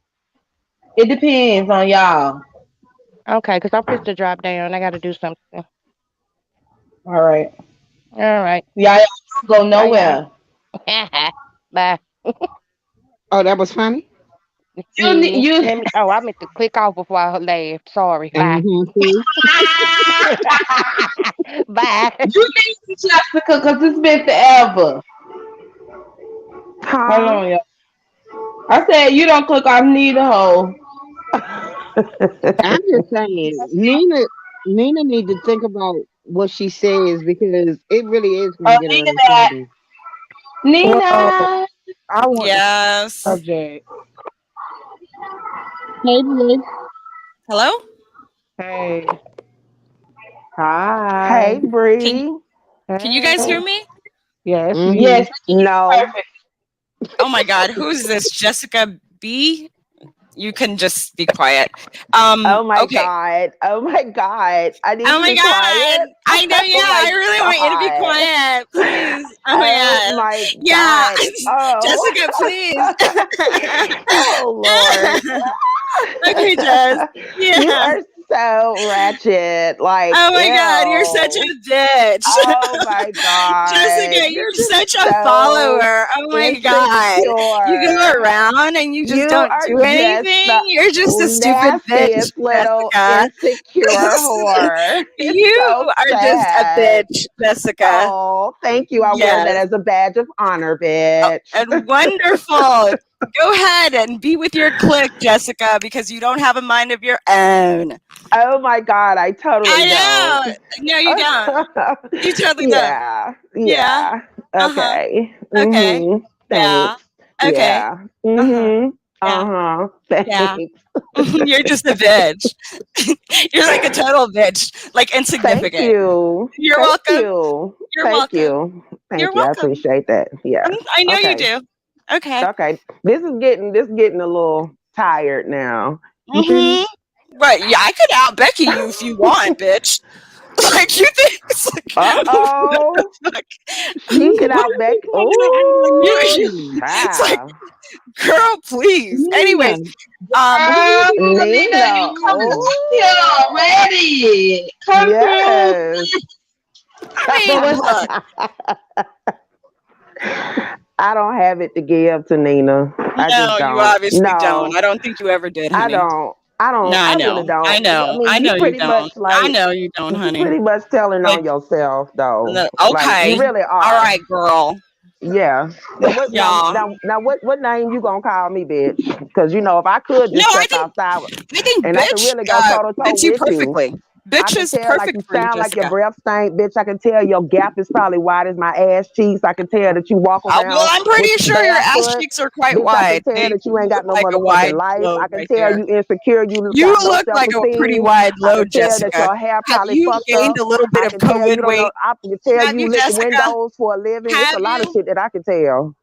It depends on y'all. Okay, because I'm supposed to drop down. I got to do something. All right. All right. Y'all don't go nowhere. Bye. Oh, that was funny. You I meant to click off before I laughed. Sorry. Bye. See? Bye. you need to Jessica because it's been forever. Hold Huh? on, y'all. I said you don't click off neither hole. I'm just saying, Nina need to think about what she says because it really is gonna get her Nina in back. trouble. Nina. Well, I want Yes. subject. Hey, Blue. Hello? Hey. Hey, Hi. Bree. Can you guys hear Hey. me? Yes, Mhm. me. Yes, No. perfect. Oh my God, who's this? Jessica B? You can just be quiet. Oh my Okay. God. Oh my God. I need Oh to my be God. quiet. I know, yeah. Oh my I really want you to be God. quiet. Please. Oh my Oh God. my Yeah. God. Oh. Jessica, please. Oh Lord. Okay, Jess. You Yeah. are so ratchet. Like, Oh my God, you're such ew. a bitch. Oh my God. Jessica, You're you're just such a so follower. Oh my God. You go insecure. around and you just You don't are do just anything. the You're just a stupid bitch, nastiest little Jessica. insecure whore. It's You so are just a sad. bitch, Jessica. Oh, thank you. I wear that Yes. as a badge of honor, bitch. And wonderful. Go ahead and be with your clique, Jessica, because you don't have a mind of your own. Oh my God, I totally I don't. know. No, you don't. You totally don't. Yeah, Yeah. yeah. Uh-huh. Okay. Okay. Mm-hmm. Yeah. Thanks. Okay. Yeah. Uh-huh. Mm-hmm. Yeah. Uh-huh. Yeah. Thanks. You're just a bitch. You're like a total bitch. Like Thank insignificant. you. You're Thank welcome. you. You're Thank welcome. you. You're Thank you. I welcome. appreciate that. Yeah. I know you Okay. do. Okay. Okay. This is getting a little tired now. You feel me? Right. Yeah, I could out Becky you if you want, bitch. Like you think it's like Uh-oh. what the fuck? She can out back. Oh, It's like, child. girl, please. Anyways, Nina. Oh, Ready. Come yes. I mean, look, I don't have it to give to Nina. I just no, don't. you obviously No, don't. I don't think you ever did, I honey. don't. I don't. No, I I know. really don't. I know. I mean, I you know you pretty don't. much I like know you don't, you honey. pretty much telling Like, on yourself though. no, Like you okay. really are. All right, girl. Yeah. Now what? Yeah. Now what name you gonna call me, bitch? Because you know if I could No, just I step think outside and I could bitch really go toe to toe fits you with you. perfectly. I Bitch can is tell like perfect you for you, sound like your Jessica. breath stink, bitch. I can tell your gap is probably wide as my ass cheeks. I can tell that you walk Well, around I'm pretty with sure your ass barefoot. cheeks are quite Bitch, I wide. can tell that you ain't look got no like a motherfucking wide life. load I can right tell there. you insecure. You You got no look like a pretty self-esteem. wide I load, can tell that Jessica. your hair Have probably you fucked gained up. a little bit I of can tell COVID you don't know. weight? I can tell Have you you, licking Jessica? windows for a living. It's Have a lot of you? shit that I can tell.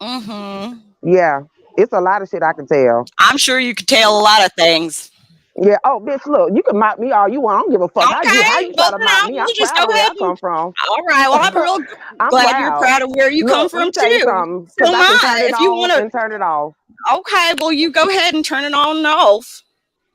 Mm-hmm. Yeah, it's a lot of shit I can tell. I'm sure you could tell a lot of things. Yeah. Oh, bitch, look, you can mock me all you want. I don't give a fuck. How Okay. you try Well, to then mock me? I'm we'll just proud go of where ahead I come and. from. All right. Well, I'm real I'm glad you're proud. proud of where you come Look, let from me tell you too. something. So Because am I can I. turn it If you on want to. and turn it off. Okay. Well, you go ahead and turn it on and off.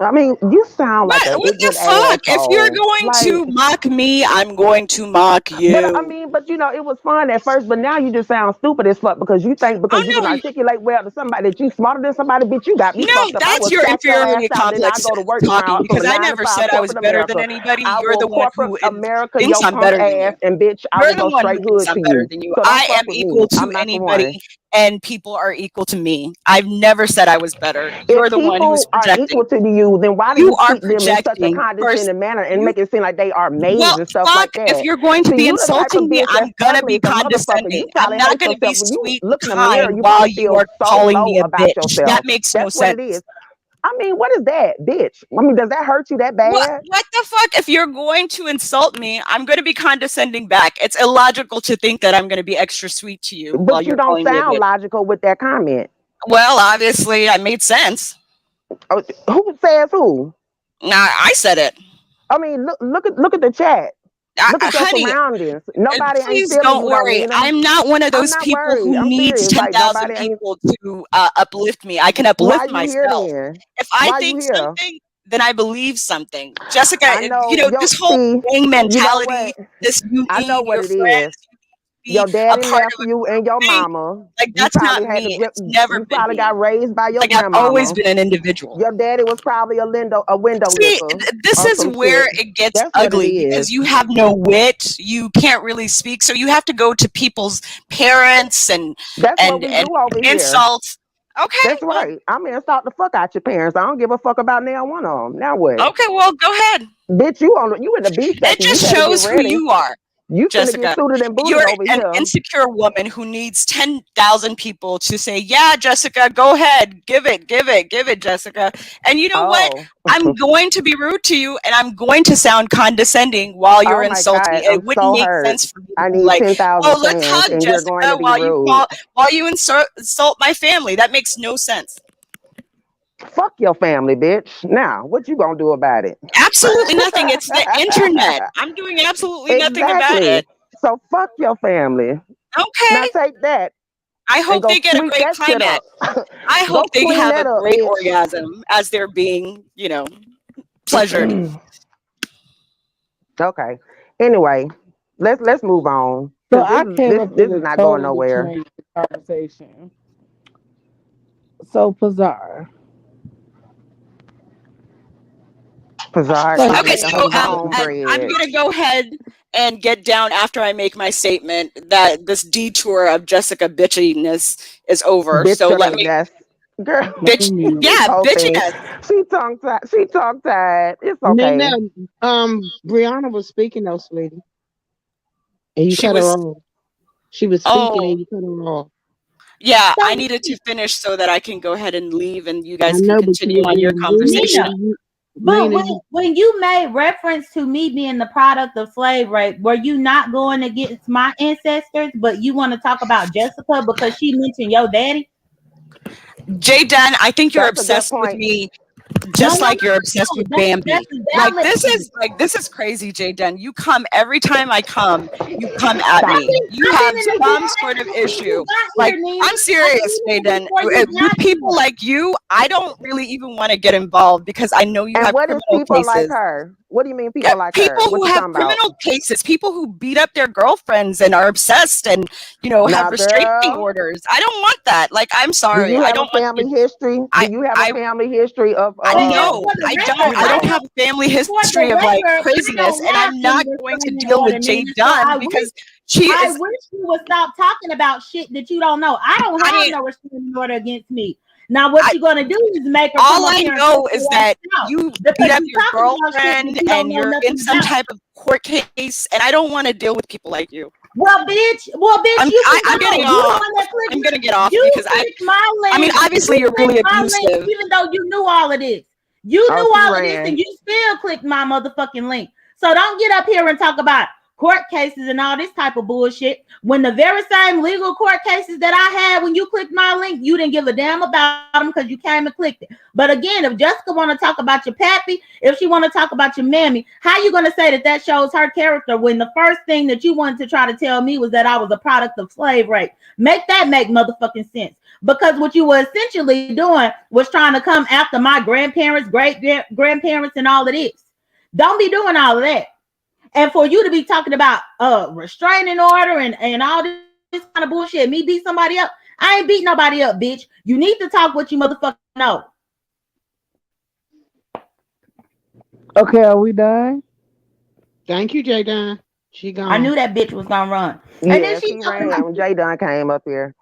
I mean, you sound like an What the ignorant fuck? If you're asshole. going Like, to mock me, I'm going to mock but I you. mean, but you know, it was fun at first, but now you just sound stupid as fuck because you think because you Oh can no, articulate well to somebody that you smarter than somebody, bitch, you got me no, fucked up. I that's will your sat your ass inferiority out, then I complex go to work talking tomorrow from because a I 9 to never 5 said I was corporate better than America. anybody. I You're will the one corporate who America thinks your I'm punk better than ass, you. and bitch, I You're will the go one who straight thinks hood I'm to better you. than you. So don't I fuck am with equal me. to I'm not the one. anybody, and people are equal to me. I've never said I was better. You're If the one who's people are equal projecting. to you, then why do You you are treat them in such a projecting. First, condescending manner and you make it seem like they are maids well, and stuff fuck. like If that? you're going to See, be you the type of insulting me, bitch I'm that's gonna ugly be as a motherfucker. condescending. You I'm probably not hate gonna be yourself. When you sweet and look in the mirror, kind you while probably you feel are so calling low me a about bitch. That yourself. makes no That's what it sense. is. I mean, what is that, bitch? I mean, does that hurt you that bad? What the fuck? If you're going to insult me, I'm going to be condescending back. It's illogical to think that I'm going to be extra sweet to you while But you you're don't calling me a sound bitch. logical with that comment. Well, obviously, I made sense. Oh, who says who? Nah, I said it. I mean, look at the chat. Look at your Honey, surroundings. Nobody ain't please feeling don't you though, worry. Nina. I'm not one of I'm those not people worried. who I'm needs serious. Like 10,000 nobody ain't. people to uplift me. I can Why uplift you here myself. then? If I Why you think here? something, then I believe something. Jessica, I know. this whole gang You know mentality, what? this you I know need what your it is. friends, be Your a daddy part left of you and your a thing. mama. Like, You that's not probably had to. me. It's never You been probably got me. raised by your Like, I've always grandmama. been an individual. Your daddy was probably a window See, licker this or is some where shit. it gets That's what it ugly is. because you have no wit. You can't really speak, so you have to go to people's parents and That's what we do over here. insult. Okay, That's right. I'm insult the fuck out your parents. I don't give a fuck about now one of them. Now what? okay, well, go ahead. Bitch, you in the beef It section. You just better get shows who ready. you are, You finna get Jessica. suited and booted You're over an here. insecure woman who needs 10,000 people to say, yeah, Jessica, go ahead. Give it, Jessica. And you know what? Oh. I'm going to be rude to you and I'm going to sound condescending while you're Oh my insulting God, me. It I'm wouldn't so make hurt. sense for me I to be need like, 10,000 oh, let's fans, hug and you're going to Jessica be rude. while you insult my family. That makes no sense. Fuck your family, bitch. Now, what you gonna do about it? Absolutely nothing. It's the internet. I'm doing absolutely nothing about Exactly. it. So fuck your family. Okay. Now take that I and hope go they get a sweep great that shit climate. up. I Go hope they clean have a that up, great bitch. orgasm as they're being, pleasured. Okay. Anyway, let's move on. So 'Cause I came up this with is a not going totally nowhere. changed conversation. So Pazar. Pazard So Okay, eating her so bone I'm bread. gonna go ahead and get down after I make my statement that this detour of Jessica bitchiness is over. So let me Bitchiness. Girl, Bitch, Mute. this yeah, whole bitch thing. ass. She tongue tied. She tongue tied. It's Nina, okay. Brianna was speaking though, sweetie, and you She cut her was, off. She was speaking oh, and you cut her off. yeah, So I needed to finish so that I can go ahead and leave and you I guys can know, but you continue were on your being rude. conversation. Nina, but Nina, when you made reference to me being the product of slave rape, were you not going against my ancestors, but you want to talk about Jessica because she mentioned your daddy? Jayden, I think you're That's a good obsessed with point. me No, just no, no, like you're obsessed no. with That's Bambi. a valid point. This is crazy, Jayden. You come every time I come, you come at Stop I've me. it. been, You I've have been in a good some sort of relationship before issue. you got Like, here, Nina. I'm I've serious, been in it Jayden. before you With got people here. like you, I don't really even want to get involved because I know you And have what is criminal people like cases. her? What do you mean Yeah, people like people her? What who you have talking about? criminal cases, people who beat up their girlfriends and are obsessed and, you know, have Now, restraining girl, orders. I don't want that. Like, I'm do sorry. you I have a don't want family you. history? Do I, you have a I family history of Well, no, for the I don't. record, I I don't okay? have don't. a family For the history of like record, I craziness, don't and have I'm any not going to restraining deal with order, Jay Nina. So Dunn because she I is. wish you would stop talking about shit that you don't know. I don't I have mean, no restraining order against me. Now, what I you're gonna do is make her come all up I here and know take is your ass that out you beat because up you your talking about shit that girlfriend you don't and know you're in nothing some about. type of court case, and I don't want to deal with people like you. Well, bitch, you can I'm go. getting You the off. one that clicked. I'm gonna get off You because clicked my I mean, link. obviously You you're clicked really my link, abusive. even though you knew all of this. You Oh, knew she all of this, and ran. you still clicked my motherfucking link. So don't get up here and talk about court cases and all this type of bullshit. When the very same legal court cases that I had when you clicked my link, you didn't give a damn about them because you came and clicked it. But again, if Jessica want to talk about your pappy, if she want to talk about your mammy, how you going to say that that shows her character when the first thing that you wanted to try to tell me was that I was a product of slave rape? Make that make motherfucking sense. Because what you were essentially doing was trying to come after my grandparents, great grandparents, and all of this. Don't be doing all of that. And for you to be talking about restraining order and all this kind of bullshit, me beat somebody up. I ain't beat nobody up, bitch. You need to talk what you motherfucking know. Okay, are we done? thank you, Jayden. She I gone. knew that bitch was gonna run. And then Yeah, she she talking about ran when Jay Dunn came up here.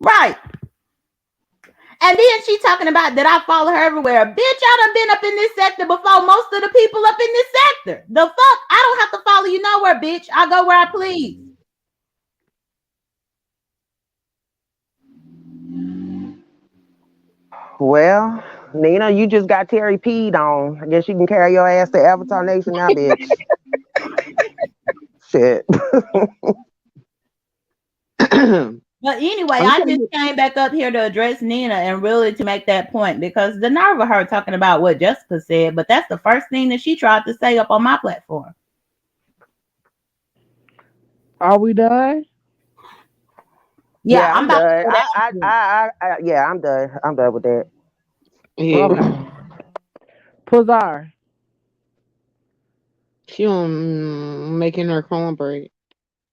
right. And then she talking about that I follow her everywhere. Bitch, I done been up in this sector before most of the people up in this sector. The fuck? I don't have to follow you nowhere, bitch. I go where I please. Well, Nina, you just got Terry peed on. I guess you can carry your ass to Avatar Nation now, bitch. Shit. But anyway, I'm I telling just you, came back up here to address Nina and really to make that point because the nerve of her talking about what Jessica said, but that's the first thing that she tried to say up on my platform. Are we done? Yeah, Yeah, I'm I'm about to done. go Yeah, I'm done. I'm done with that. yeah, Okay. Puzar. she on making her cornbread.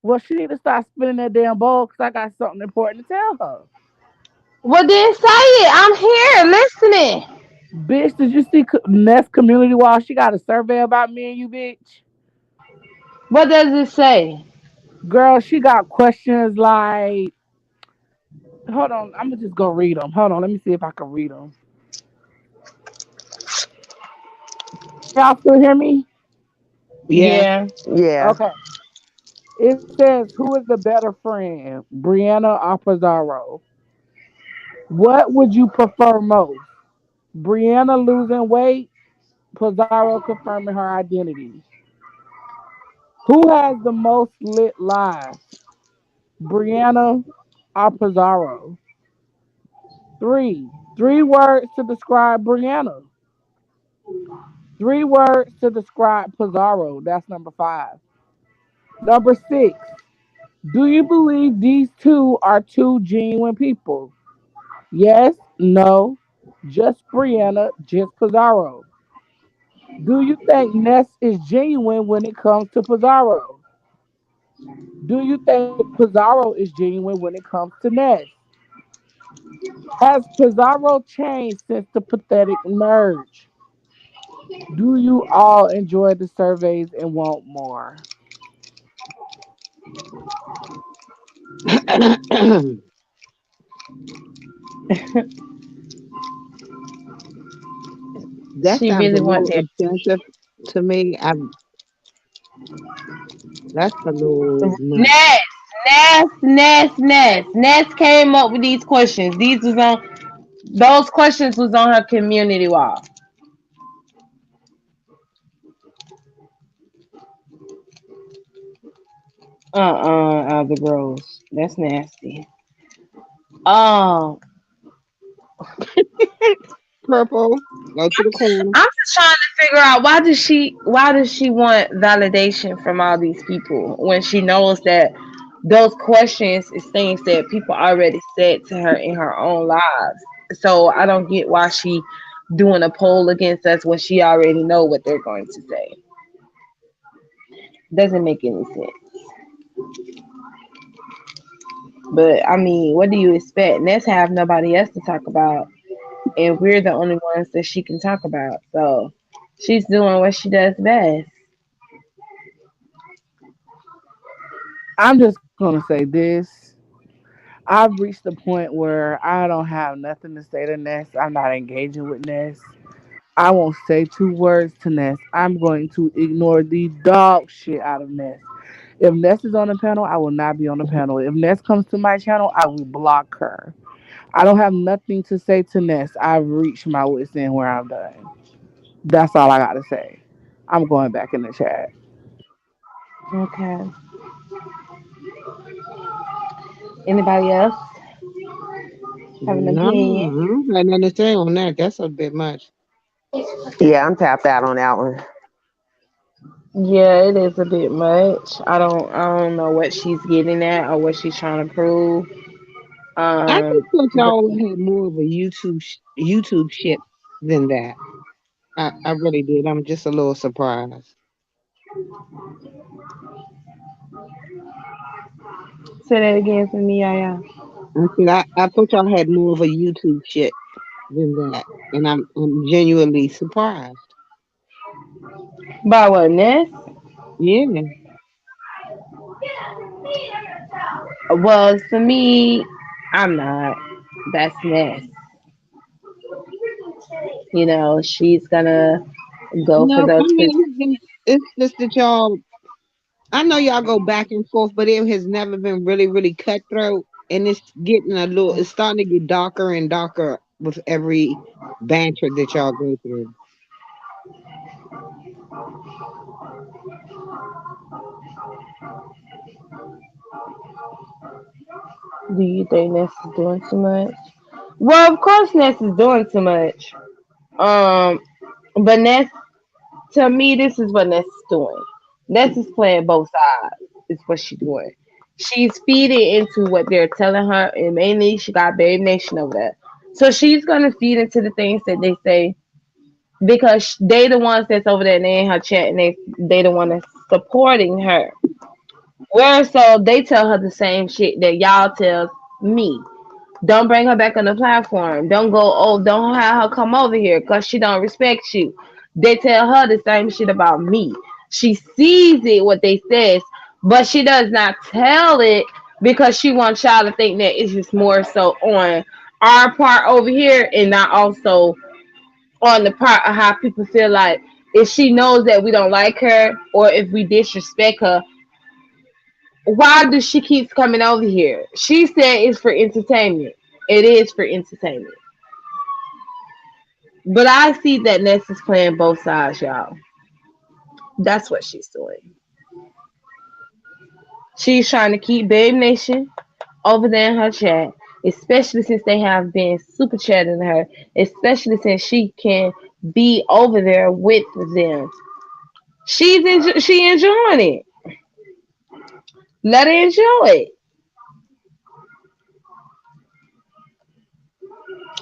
Well, she need to start spinning that damn bowl because I got something important to tell her. Well, then say it. I'm here listening. Bitch, did you see Nest Community Wall? She got a survey about me and you, bitch. What does it say? Girl, she got questions like, hold on, I'm gonna just go read them. Hold on, let me see if I can read them. Y'all still hear me? Yeah. Yeah. Yeah. Okay. It says, who is the better friend, Brianna or Pizarro? What would you prefer most? Brianna losing weight, Pizarro confirming her identity. Who has the most lit lives, Brianna or Pizarro? Three words to describe Brianna. 3 words to describe Pizarro. That's number 5. Number 6. Do you believe these two are two genuine people? Yes, no, just Brianna, just Pizarro. Do you think Ness is genuine when it comes to Pizarro? Do you think Pizarro is genuine when it comes to Ness? Has Pizarro changed since the pathetic merge? Do you all enjoy the surveys and want more? That She sounds a really want little that. offensive to me. That's a little much. Ness, Ness came up with these questions. These was on those questions was on her community wall. Alba Rose. That's nasty. Um, Purple, go to the corner. I'm just trying to figure out why does she want validation from all these people when she knows that those questions is things that people already said to her in her own lives. So I don't get why she doing a poll against us when she already know what they're going to say. Doesn't make any sense. But I mean, what do you expect? Let's have nobody else to talk about, and we're the only ones that she can talk about. So she's doing what she does best. I'm just gonna say this. I've reached the point where I don't have nothing to say to Ness. I'm not engaging with Ness. I won't say two words to Ness. I'm going to ignore the dog shit out of Ness. If Ness is on the panel, I will not be on the panel. If Ness comes to my channel, I will block her. I don't have nothing to say to Ness. I've reached my wits end where I'm done. That's all I gotta say. I'm going back in the chat. Okay. Anybody else have an No, opinion? I don't have nothing to say on that. That's a bit much. Yeah, I'm tapped out on that one. Yeah, it is a bit much. I don't know what she's getting at or what she's trying to prove. I just thought But y'all had more of a YouTube shit than that. I really did. I'm just a little surprised. say that again for me, Yaya. I said I thought y'all had more of a YouTube shit than that, and I'm genuinely surprised. By what, Ness? Yeah. Well, for me, I'm not. That's Ness. She's gonna go for No, I those. mean it's just that y'all. I know y'all go back and forth, but it has never been really, really cutthroat, and it's getting a little. It's starting to get darker and darker with every banter that y'all go through. Do you think Ness is doing too much? Well, of course Ness is doing too much. Um, but Ness, to me, this is what Ness is doing. Ness is playing both sides. Is what she's doing. She's feeding into what they're telling her, and mainly she got Babe Nation over there. So she's gonna feed into the things that they say because they the ones that's over there and they in her chat and they the one that's supporting her. Where so they tell her the same shit that y'all tells me. Don't bring her back on the platform. Don't go. Oh, don't have her come over here because she don't respect you. They tell her the same shit about me. She sees it what they says, but she does not tell it because she wants y'all to think that it's just more so on our part over here and not also on the part of how people feel like if she knows that we don't like her or if we disrespect her, why does she keep coming over here? She said it's for entertainment. It is for entertainment. But I see that Ness is playing both sides, y'all. That's what she's doing. She's trying to keep Babe Nation over there in her chat, especially since they have been super chatting her, especially since she can be over there with them. She enjoying it. Let her enjoy it.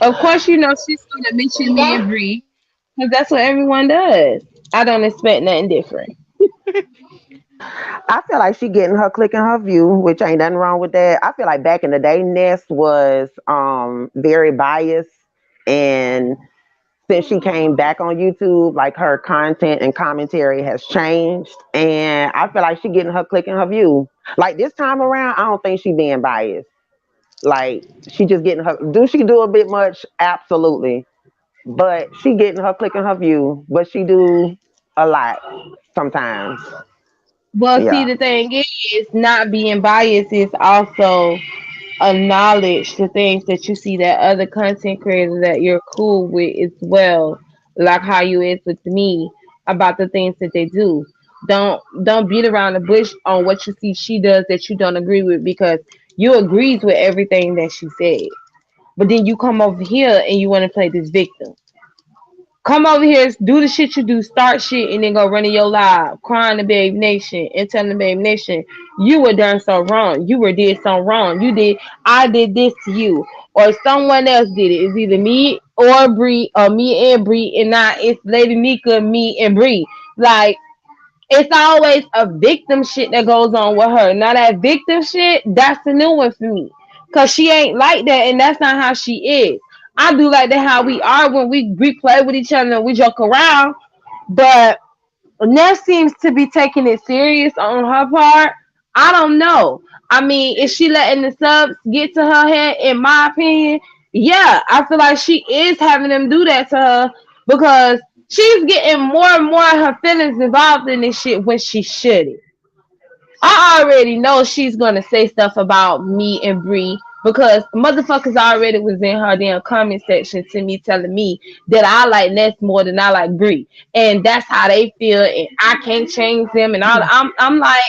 Of course, she's gonna mention me and Bree, because that's what everyone does. I don't expect nothing different. I feel like she getting her click and her view, which ain't nothing wrong with that. I feel like back in the day, Ness was very biased, and since she came back on YouTube, like her content and commentary has changed, and I feel like she getting her click and her view. Like this time around, I don't think she being biased. Like she just getting her. Do she do a bit much? Absolutely, but she getting her click and her view. But she do a lot sometimes. Well, see, Yeah. the thing is, not being biased is also acknowledge the things that you see that other content creators that you're cool with as well, like how you is with me about the things that they do. Don't beat around the bush on what you see she does that you don't agree with because you agrees with everything that she said. But then you come over here and you want to play this victim. Come over here, do the shit you do, start shit, and then go running your live, crying to Babe Nation and telling the Babe Nation you were done so wrong. You were did so wrong. I did this to you, or someone else did it. It's either me or Bree, or me and Bree, and not it's Lady Nika, me and Bree. Like it's always a victim shit that goes on with her. Now that victim shit, that's the new one for me. Cause she ain't like that and that's not how she is. I do like that how we are when we play with each other and we joke around. But Ness seems to be taking it serious on her part. I don't know. I mean, is she letting the subs get to her head? In my opinion, yeah, I feel like she is having them do that to her because she's getting more and more of her feelings involved in this shit when she shouldn't. I already know she's gonna say stuff about me and Bree because motherfuckers already was in her damn comment section to me telling me that I like Ness more than I like Bree, and that's how they feel, and I can't change them, and all. I'm like.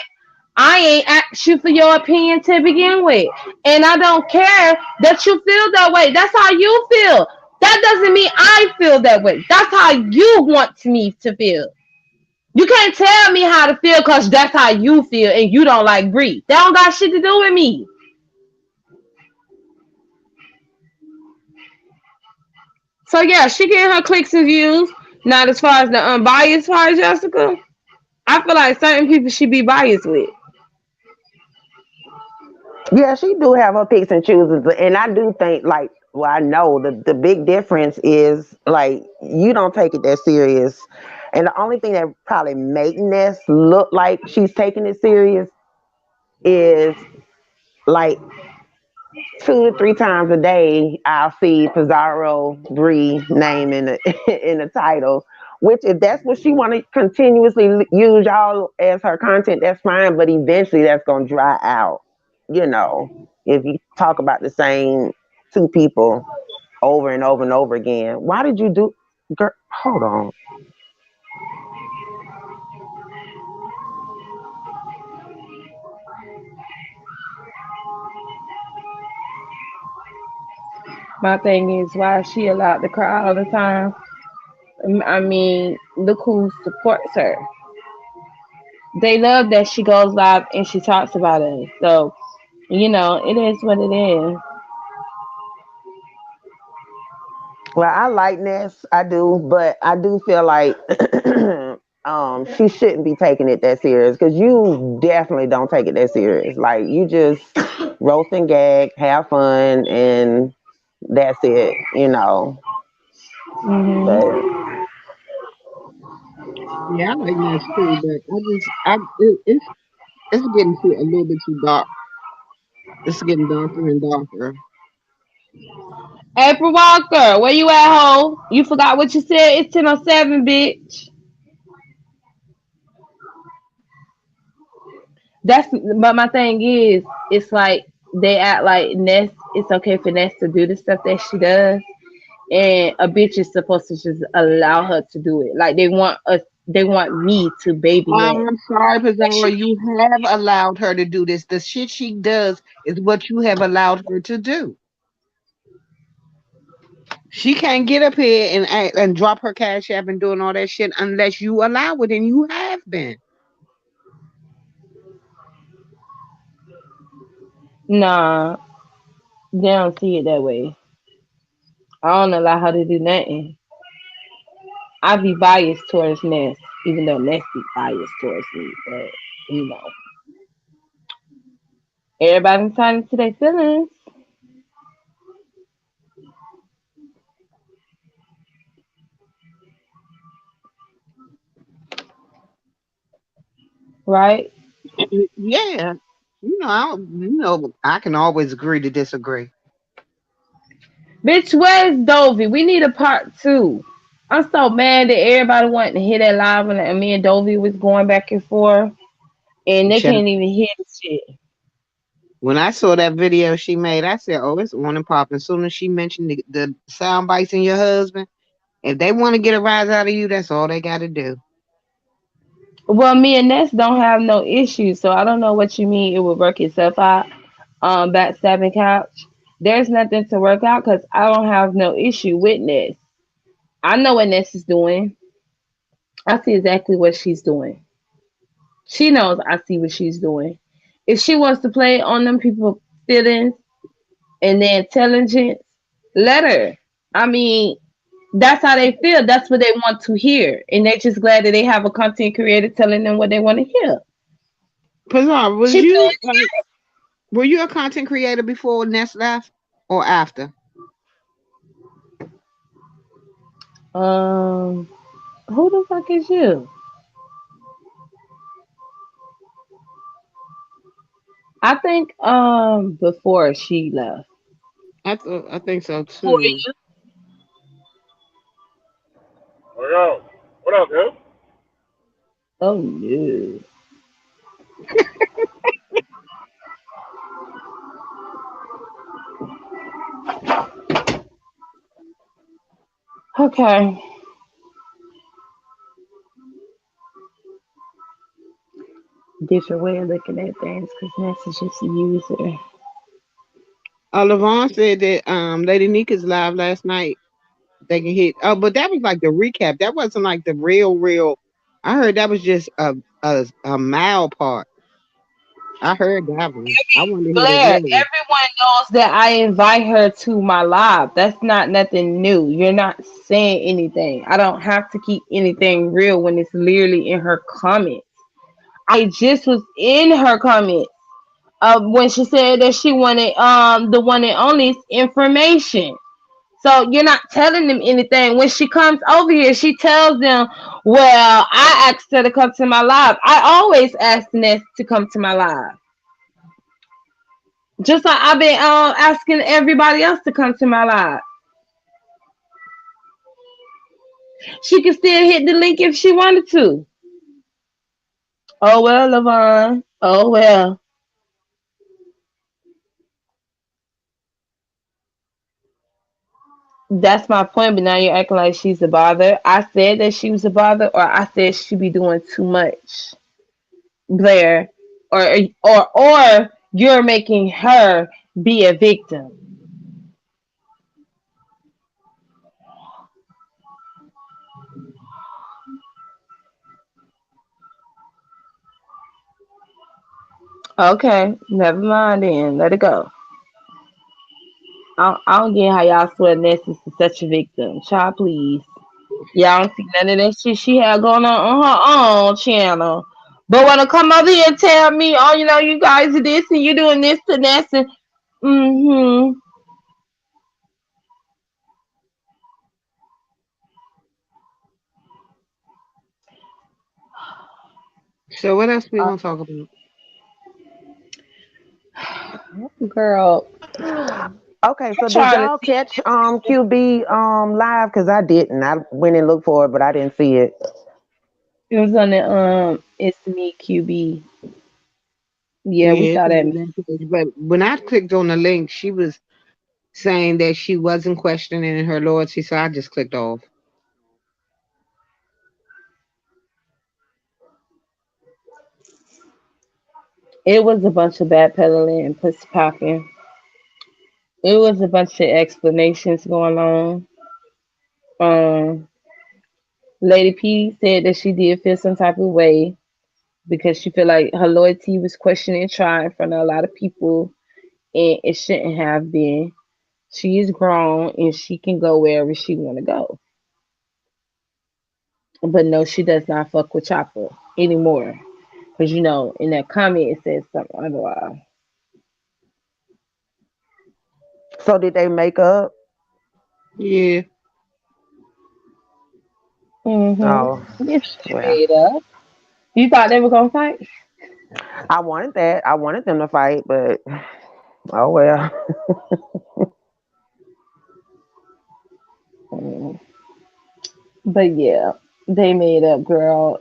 I ain't asked you for your opinion to begin with. And I don't care that you feel that way. That's how you feel. That doesn't mean I feel that way. That's how you want me to feel. You can't tell me how to feel because that's how you feel and you don't like Bree. That don't got shit to do with me. So yeah, she getting her clicks and views. Not as far as the unbiased part, Jessica. I feel like certain people should be biased with. Yeah, she do have her picks and chooses, and I do think like well, I know the big difference is like you don't take it that serious, and the only thing that probably make Ness look like she's taking it serious is like 2 to 3 times a day I'll see Pizarro Bree name in the in the title. Which if that's what she want to continuously use y'all as her content, that's fine. But eventually that's gonna dry out. You know, if you talk about the same two people over and over and over again, why did you do? Girl, hold on. My thing is why is she allowed to cry all the time? I mean, look who supports her. They love that she goes live and she talks about it. So, it is what it is. Well, I like Ness, I do, but I do feel like she shouldn't be taking it that serious because you definitely don't take it that serious. Like you just roast and gag, have fun, and that's it. You know, but Hmm. Yeah, I like Ness too, but it's getting too a little bit too dark. It's getting darker and darker. April Walker, where you at, ho? You forgot what you said? It's 10:07, bitch. But my thing is, it's like they act like Ness. It's okay for Ness to do the stuff that she does, and a bitch is supposed to just allow her to do it. Like they want me to baby Ness. I'm sorry, Pizarro, you have allowed her to do this. The shit she does is what you have allowed her to do. She can't get up here and act, and drop her cash app and doing all that shit unless you allow it, and you have been. Nah, they don't see it that way. I don't allow her to do nothing. I be biased towards Ness, even though Ness be biased towards me. But you know, everybody entitled to their feelings, right? Yeah. I can always agree to disagree. Bitch, where's Dovey? We need a part two. I'm so mad that everybody wanted to hear that live when me and Dovey was going back and forth, and they Child, can't even hear the shit. when I saw that video she made, I said, "Oh, it's on and popping." As soon as she mentioned the sound bites in your husband, if they want to get a rise out of you, that's all they got to do. Well, me and Ness don't have no issues, so I don't know what you mean. It would work itself out. Backstabbing couch. There's nothing to work out because I don't have no issue with Ness. I know what Ness is doing. I see exactly what she's doing. She knows I see what she's doing. If she wants to play on them people feelings and their intelligence, let her. I mean, that's how they feel. That's what they want to hear. And they're just glad that they have a content creator telling them what they want to hear. Pazar, She were you a content creator before Nest left or after? Who the fuck is you? I think before she left. I think so Who are too. you? Oh, yo. What up, dude? Oh no. Okay. Different way of looking at things because Ness is just a user. Levon said that Lady Nika's live last night. They can hit. Oh, but that was like the recap. That wasn't like the real. I heard that was just a mile part. I heard that one. I wanted to hear the Blair, real one. everyone knows that I invite her to my live. That's not nothing new. You're not saying anything. I don't have to keep anything real when it's literally in her comments. I just was in her comments when she said that she wanted the one and only information. So you're not telling them anything. When she comes over here, she tells them, well, I asked her to come to my live. I always ask Ness to come to my live. Just like I've been asking everybody else to come to my live. She can still hit the link if she wanted to. Oh well, Levon. Oh well. That's my point, but now you're acting like she's a bother. I said that she was a bother, or I said she be doing too much, Blair, or you're making her be a victim. Okay, never mind then. Let it go. I don't get how y'all swear Ness is such a victim. Child, please. Y'all don't see none of that shit she had going on her own channel. But when to come over here and tell me, oh, you know, you guys are this and you're doing this to Ness and mm-hmm. So what else we gonna talk about? Girl, Okay, so I'm did trying to y'all see. catch QB live? Because I didn't. I went and looked for it, but I didn't see it. It was on the It's Me QB. Yeah, we Yeah, saw that. but when I clicked on the link, she was saying that she wasn't questioning her loyalty, so I just clicked off. It was a bunch of backpedaling and pussy popping. It was a bunch of explanations going on. Um, Lady P said that she did feel some type of way because she feel like her loyalty was questioned and tried in front of a lot of people, and it shouldn't have been. She is grown and she can go wherever she want to go. But no, she does not fuck with Chopper anymore. Because, you know, in that comment, it says something otherwise. So did they make up? Yeah. Mm-hmm. Oh, Yes, well. straight up. You thought they were going to fight? I wanted that. I wanted them to fight, but oh well. Mm. But yeah, they made up, girl.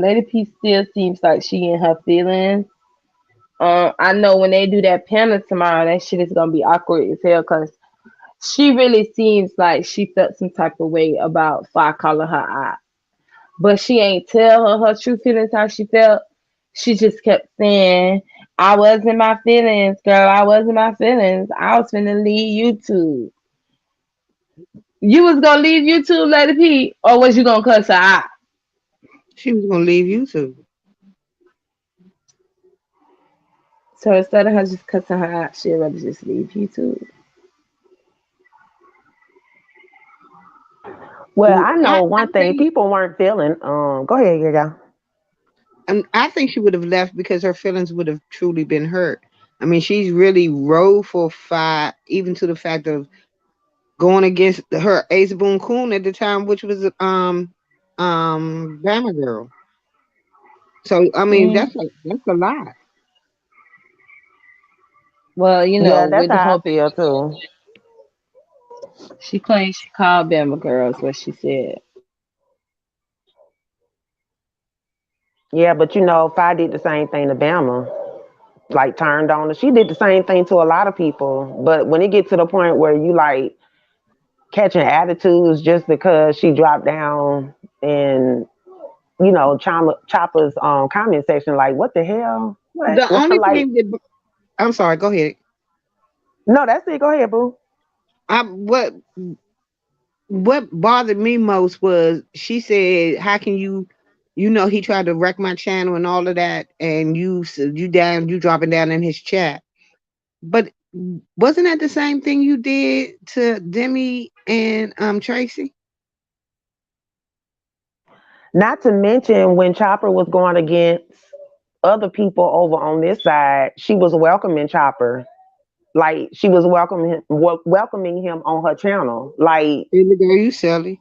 Lady P still seems like she in her feelings. I know when they do that panel tomorrow, that shit is gonna be awkward as hell because she really seems like she felt some type of way about Fi calling her out, but she ain't tell her true feelings how she felt. She just kept saying, "I was in my feelings, girl. I was in my feelings. I was finna leave YouTube. You was gonna leave YouTube, Lady P, or was you gonna cuss her out?" She was gonna leave YouTube. So instead of her just cussing her out, she'd rather just leave YouTube. Well, I I know one thing. think People weren't feeling. Go ahead, you I think she would have left because her feelings would have truly been hurt. I mean, she's really rode for five, even to the fact of going against her Ace Boon Coon at the time, which was Bama Girl. So I mean, Mm. that's a lot. Well, you know, Yeah, that's with the how I whole feel too. she claims she called Bama girls, what she said. Yeah, but if I did the same thing to Bama, like turned on her, she did the same thing to a lot of people. But when it gets to the point where you like catching attitudes just because she dropped down and Chopper's comment section, like what the hell? What? The Well, only like thing that I'm sorry, go ahead. no, that's it. Go ahead, boo. I what bothered me most was she said, "How can you, he tried to wreck my channel and all of that, and you dropping down in his chat." But wasn't that the same thing you did to Demi and Tracy? Not to mention when Chopper was going against other people over on this side, she was welcoming Chopper. Like she was welcoming him on her channel. Like Here we go, you silly.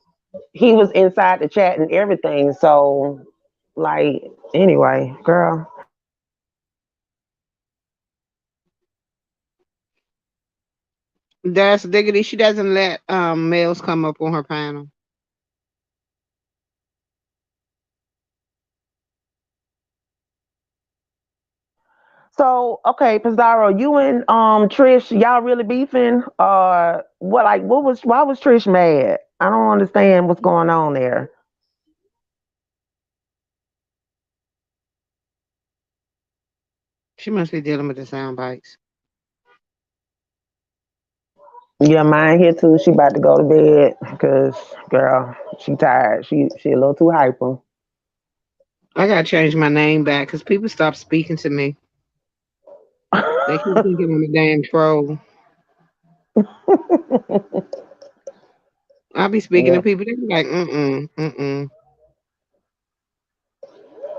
he was inside the chat and everything. So, like, anyway, girl. That's diggity. She doesn't let males come up on her panel. So, okay, Pizarro, you and Trish, y'all really beefing? What? Like, Why was Trish mad? I don't understand what's going on there. She must be dealing with the sound bites. Yeah, mine here too. She about to go to bed because, girl, she tired. She a little too hyper. I gotta change my name back because people stop speaking to me. They keep thinking I'm a damn troll. I'll be speaking to Yeah. people. They be like, mm-mm.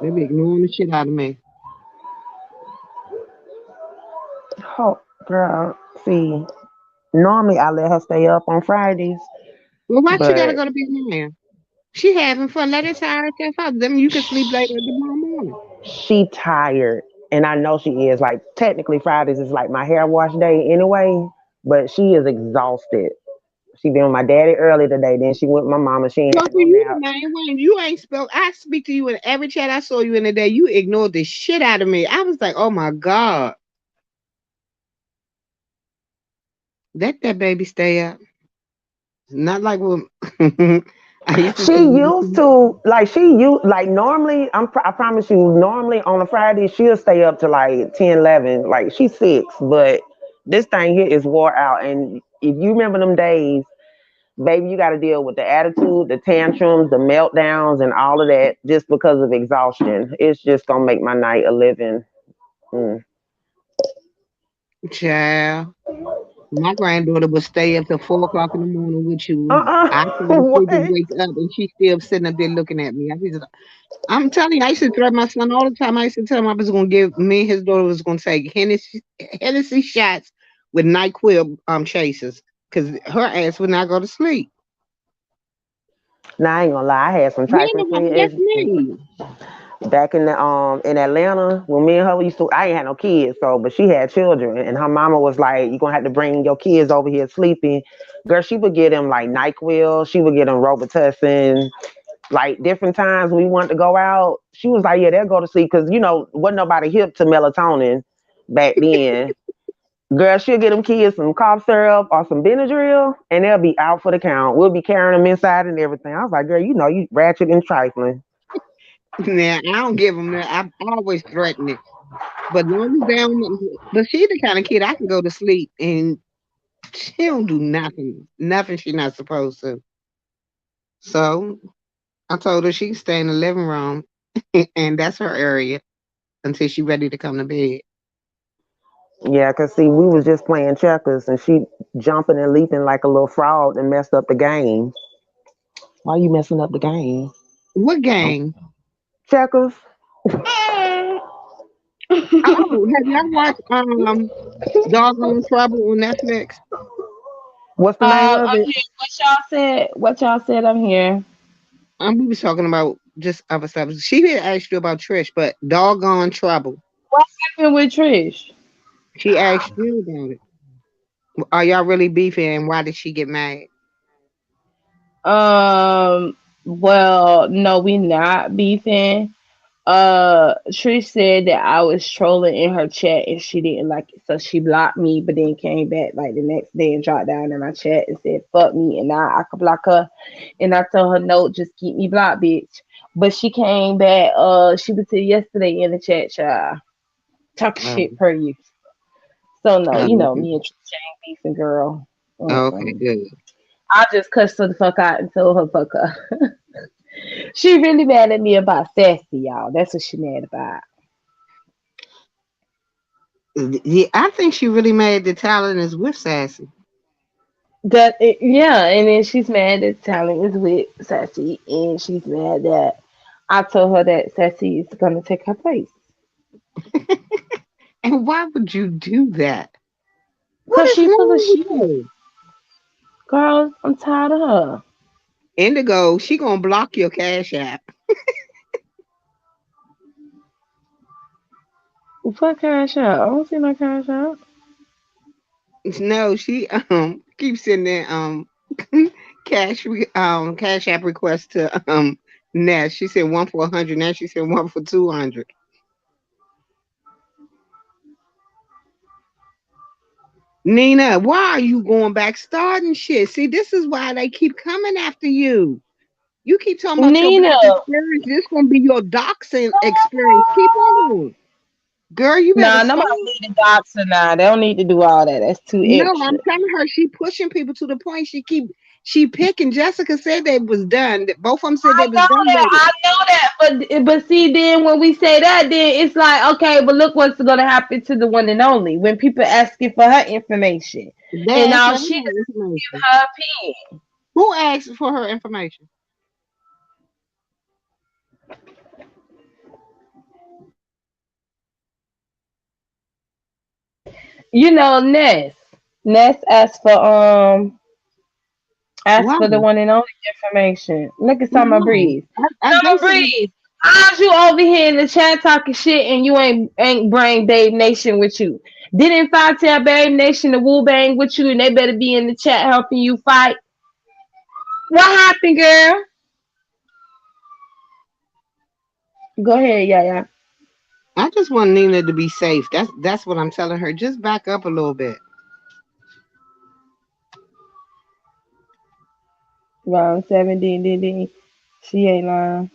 They be ignoring the shit out of me. Oh, girl. See, normally I let her stay up on Fridays, Well, why she gotta but go to bed now? She having fun. Let her tire herself out. Then you can sleep later tomorrow morning. she tired, and I know she is. Like technically, Fridays is like my hair wash day anyway, but she is exhausted. She been with my daddy early today. Then she went with my mama. She ain't So had for no you, nap. man, when you ain't spoke, I speak to you in every chat I saw you in the day. You ignored the shit out of me. I was like, oh my God. Let that baby stay up. Not like when I used to She used to like normally. I promise you. Normally on a Friday she'll stay up to like 10, 11. Like she's 6, but this thing here is wore out. And if you remember them days, baby, you got to deal with the attitude, the tantrums, the meltdowns, and all of that just because of exhaustion. It's just gonna make my night a living. Mm. child. My granddaughter would stay up till 4 o'clock in the morning with you. I try to sleep and What? wake up, and she's still sitting up there looking at me. I'm telling you, I used to threaten my son all the time. I used to tell him I was going to give me and his daughter was going to take Hennessy shots with NyQuil chasers because her ass would not go to sleep. Now I ain't gonna lie. I had some You ain't trifling nobody, friends. that's me. back in Atlanta when me and her used to. I ain't had no kids, so but she had children, and her mama was like, "You gonna have to bring your kids over here sleeping." Girl, she would get them like NyQuil. She would get them Robitussin. Like different times we wanted to go out, she was like, "Yeah, they'll go to sleep," because wasn't nobody hip to melatonin back then. Girl, she'll get them kids some cough syrup or some Benadryl, and they'll be out for the count. We'll be carrying them inside and everything. I was like, "Girl, you ratchet and trifling." Now I don't give them that. I always threaten it, but long as they don't. But she's the kind of kid I can go to sleep and she don't do nothing she's not supposed to. So I told her she can stay in the living room, and that's her area until she's ready to come to bed. Yeah, cause see, we was just playing checkers, and she jumping and leaping like a little frog and messed up the game. Why you messing up the game? What game? Checkers. Oh, have y'all watched Doggone Trouble on Netflix? What's the name of I'm it? here. What y'all said? I'm here. We was talking about just other stuff. She had asked you about Trish, but Doggone Trouble. What happened with Trish? She asked you about it. Are y'all really beefing, and why did she get mad? Well, no, we not beefing. Trish said that I was trolling in her chat and she didn't like it, so she blocked me, but then came back like the next day and dropped down in my chat and said fuck me, and now I could block her. And I told her no, just keep me blocked, bitch. But she came back. She was here yesterday in the chat, child, talking shit Um, per you. So no, okay. me and Trish ain't beefing, girl. Okay, Mm-mm. good. I just cussed her the fuck out and told her fuck her. She really mad at me about Sassy, y'all. That's what she mad about. Yeah, I think she really made the talent is with Sassy. Yeah, and then she's mad that talent is with Sassy, and she's mad that I told her that Sassy is gonna take her place. And why would you do that? What Cause is she full of wrong with shit. you? Girl, I'm tired of her. Indigo, she gonna block your cash app. What cash out? I don't see no cash out. No, she keeps sending cash app request to Ness. She said one for 100. Now she said one for 200. Nina, why are you going back starting shit? See, this is why they keep coming after you. You keep talking about your Nina. black experience. This gonna be your doxing experience. Keep on, girl. You better Nah, stop. nobody need the doctor now. They don't need to do all that. That's too No, extra. I'm telling her she pushing people to the point she picking. Jessica said they was done. Both of them said they was done with it. I know that, but see, then when we say that, then it's like, okay, but look what's gonna happen to the one and only when people asking for her information, They and asked all for she does her is give information. her opinion. Who asked for her information? Ness asked Why? for the one and only information. Look at Summer No, Breeze. I Summer basically Breeze, how's you over here in the chat talking shit and you ain't bring Babe Nation with you? Didn't I tell Babe Nation to woo bang with you and they better be in the chat helping you fight? What happened, girl? Go ahead, yeah. I just want Nina to be safe. That's what I'm telling her. Just back up a little bit. Round 7, she ain't lying.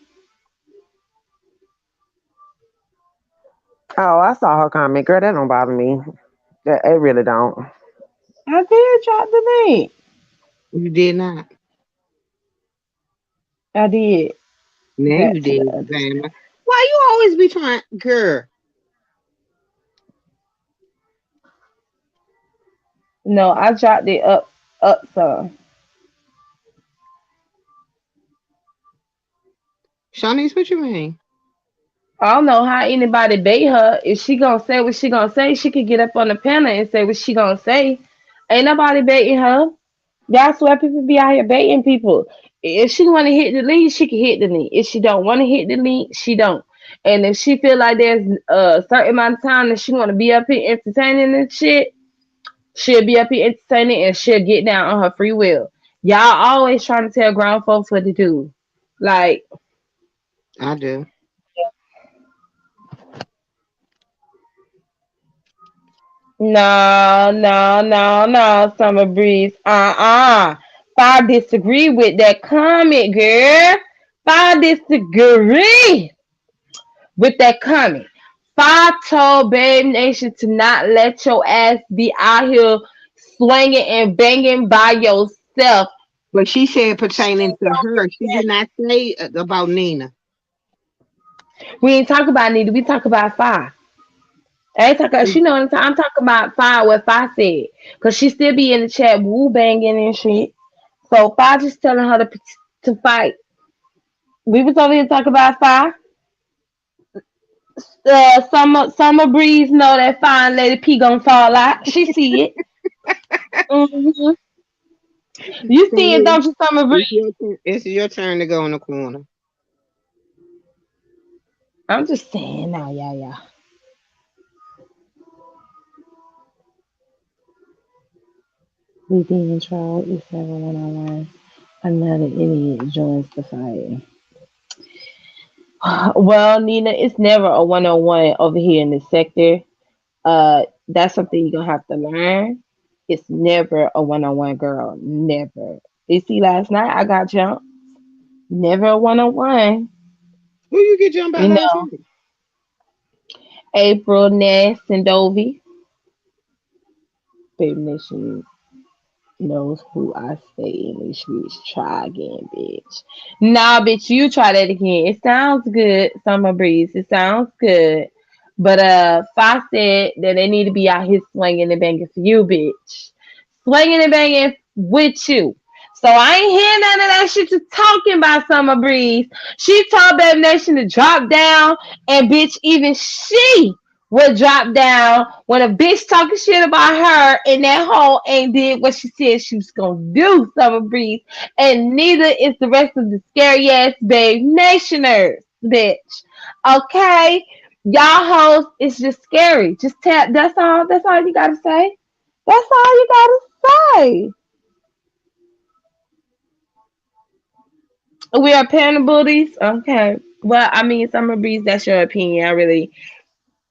Oh, I saw her comment. Girl, that don't bother me. It really don't. I did drop the link. You did not. I did. Now Back you to the did, other. Bama. Why you always be trying, girl? No, I dropped it up some. Shanice, what you mean? I don't know how anybody bait her. If she gonna say what she gonna say, she could get up on the panel and say what she gonna say. Ain't nobody baiting her. That's why people be out here baiting people. If she wanna hit the link, she can hit the link. If she don't wanna hit the link, she don't. And if she feel like there's a certain amount of time that she want to be up here entertaining and shit, she'll be up here entertaining and she'll get down on her free will. Y'all always trying to tell grown folks what to do. Like, I do. no, Summer Breeze. I disagree with that comment, girl. I disagree with that comment. I told Babe Nation to not let your ass be out here swinging and banging by yourself. But she said pertaining to her. She did not say about Nina. We ain't talk about Nita. We talk about Fi. I ain't talking. She know what I'm talking about. Fi. What Fi said, cause she still be in the chat woo banging and shit. So Fi just telling her to fight. We was over here talking about Fi. Summer Breeze know that fine lady P gonna fall out. She see it. hmm You see it, don't you, Summer Breeze? It's your turn to go in the corner. I'm just saying now, yeah. We being tried is never one-on-one. Another idiot joins the fight. Well, Nina, it's never a one-on-one over here in this sector. That's something you're gonna have to learn. It's never a one-on-one, girl. Never. You see, last night I got jumped. Never a one-on-one. Who you get jumped by You last know, night? April, Ness, and Dovey. Baby Nation knows who I say in these streets. Try again, bitch. Nah, bitch, you try that again. It sounds good, Summer Breeze. It sounds good. But Fox said that they need to be out here swinging and banging for you, bitch. Swinging and banging with you. So I ain't hear none of that shit you talking about, Summer Breeze. She told Baby Nation to drop down, and bitch, even she would drop down when a bitch talking shit about her and that hoe ain't did what she said she was gonna do, Summer Breeze. And neither is the rest of the scary ass Babe Nationers, bitch. Okay? Y'all hoes is just scary. Just tap. That's all you gotta say. That's all you gotta say. We are panda booties. Okay. Well, I mean, Summer Breeze, that's your opinion.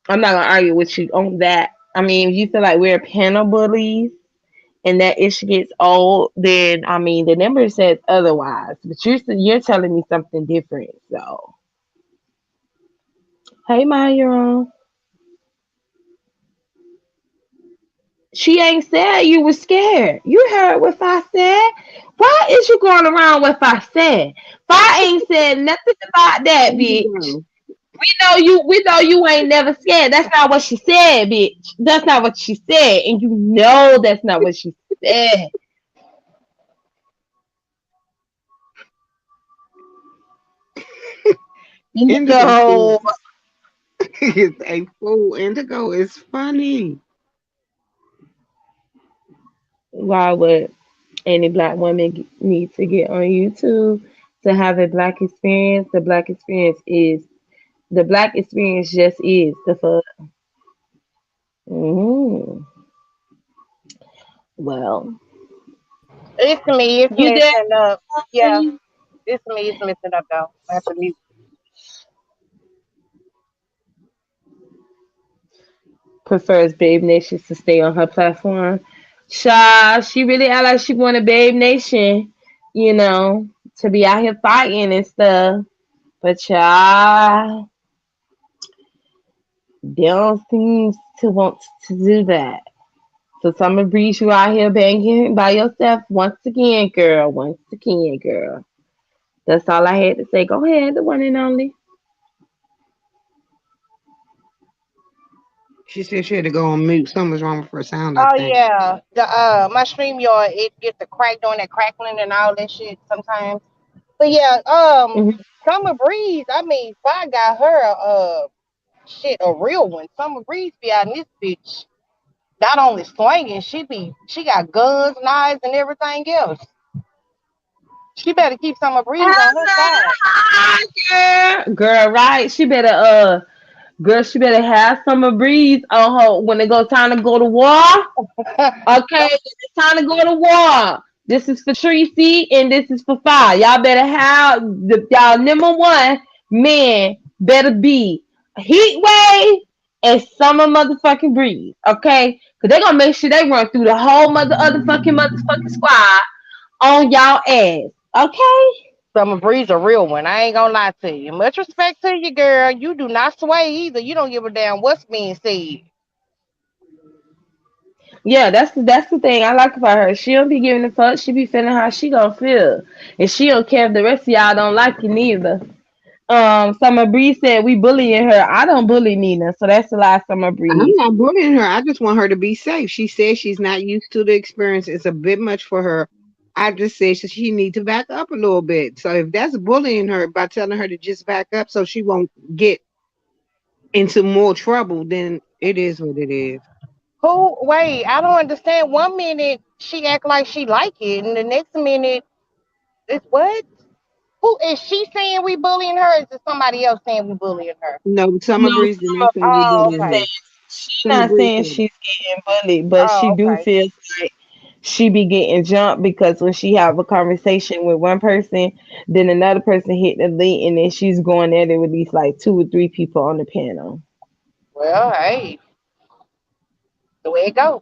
I'm not gonna argue with you on that. I mean, if you feel like we're panda bullies and that issue gets old, then I mean, the number says otherwise. But you're telling me something different. So, hey, Maya, you're on. She ain't said you were scared. You heard what I said. Why is you going around with I said? I ain't said nothing about that, bitch. We know you ain't never scared. That's not what she said, bitch. That's not what she said. And you know that's not what she said. Indigo No. is a fool. Indigo is funny. Why would any black woman need to get on YouTube to have a black experience? The black experience just is the fuck. Mm. Well, It's me. It's you there? messing up. Yeah, it's me. It's messing up though. I have to mute. Prefers Babe Nation to stay on her platform. She really act like she wanted Babe Nation, to be out here fighting and stuff. But they don't seem to want to do that. So Summer Breeze, you out here banging by yourself once again, girl. Once again, girl. That's all I had to say. Go ahead, the one and only. She said she had to go on mute. Something's wrong with her sound, I Oh think. yeah, the my stream yard it gets the crack doing that crackling and all that shit sometimes. But yeah, Mhm. Summer Breeze. I mean, if I got her shit a real one. Summer Breeze be out in this bitch. Not only swinging, she got guns, knives, and everything else. She better keep Summer Breeze on her side. Girl, right? Girl, she better have Summer Breeze on her when it goes time to go to war. Okay, it's time to go to war. This is for Tracy and this is for Fire. Y'all better have y'all number one men better be Heat Wave and Summer motherfucking Breeze. Okay, because they're gonna make sure they run through the whole motherfucking squad on y'all ass. Okay. Summer Breeze a real one. I ain't gonna lie to you. Much respect to you, girl. You do not sway either. You don't give a damn what's being said. Yeah, that's the thing I like about her. She don't be giving a fuck. She be feeling how she gonna feel, and she don't care if the rest of y'all don't like it neither. Summer Breeze said we bullying her. I don't bully Nina, so that's a lie, Summer I'm Breeze. not bullying her. I just want her to be safe. She says she's not used to the experience. It's a bit much for her. I just said she need to back up a little bit. So if that's bullying her by telling her to just back up so she won't get into more trouble, then it is what it is. Who? Wait, I don't understand. One minute she act like she like it, and the next minute it's what? Who is she saying we bullying her? Or is it somebody else saying we bullying her? No, Summer No, Breeze did not say we Oh, bullying okay. her. she's Summer not Breeze saying said it. she's getting bullied, but she Oh, do okay. feel like she be getting jumped because when she have a conversation with one person, then another person hit the link, and then she's going at it with these like 2 or 3 people on the panel. Well, hey, the way it goes.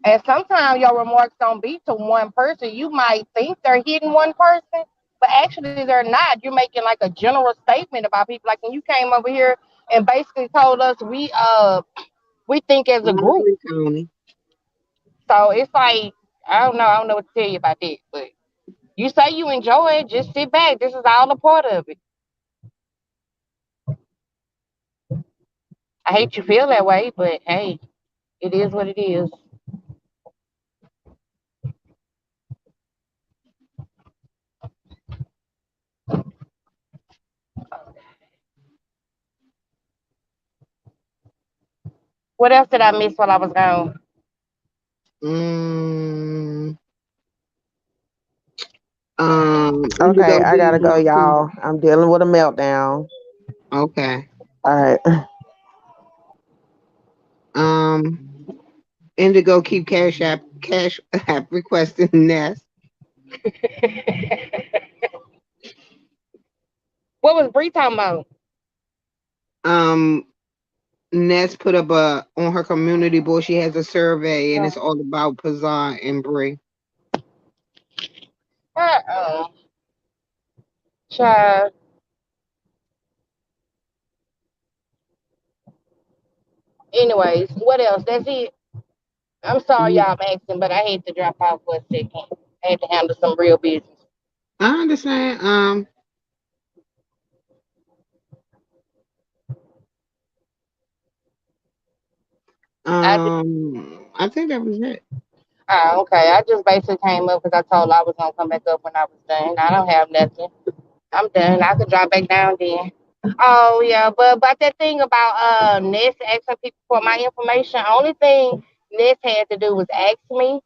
And sometimes your remarks don't be to one person. You might think they're hitting one person, but actually they're not. You're making like a general statement about people. Like when you came over here and basically told us we think as I a group. agree, Tony. So it's like I don't know what to tell you about that. But you say you enjoy it, just sit back. This is all a part of it. I hate you feel that way, but hey, it is what it is. What else did I miss while I was gone? Mm, Okay, Indigo I gotta did go, want to. y'all. I'm dealing with a meltdown. Okay. All right. Um, Indigo keep cash app requesting Nest. What was Bree talking about? Um, Ness put up on her community board. She has a survey, and it's all about Pazan and Brie. Uh-uh. Child. Anyways, what else? That's it. I'm sorry y'all I'm asking, but I had to drop off for a second. I had to handle some real business. I understand. I think that was it. Okay. I just basically came up because I told her I was gonna come back up when I was done. I don't have nothing. I'm done. I could drop back down then. Oh yeah, but about that thing about Ness asking people for my information, only thing Ness had to do was ask me.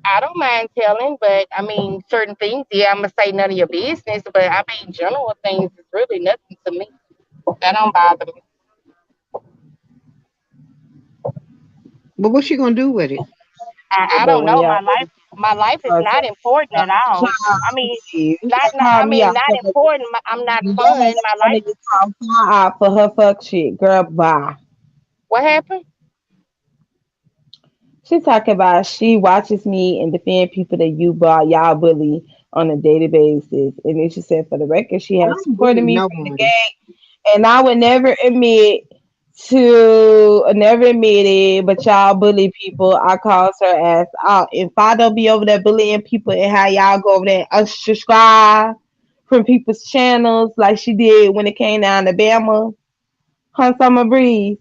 I don't mind telling, but I mean certain things, yeah, I'm gonna say none of your business, but I mean general things is really nothing to me. That don't bother me. But what's she gonna do with it? I But don't when know. y'all My life is not important at all. I mean, please, you not, just not call I me mean out not for important. I'm not you fun. My life. just call her out for her fuck shit, girl. Bye. What happened? She talking about she watches me and defend people that y'all bully on a daily basis, and then she said for the record she I has don't supported bully me from the nobody. gate, and I would never admit it, but y'all bully people. I calls her ass out. If I don't be over there bullying people and how y'all go over there and unsubscribe from people's channels like she did when it came down to Bama, her Summer Breeze.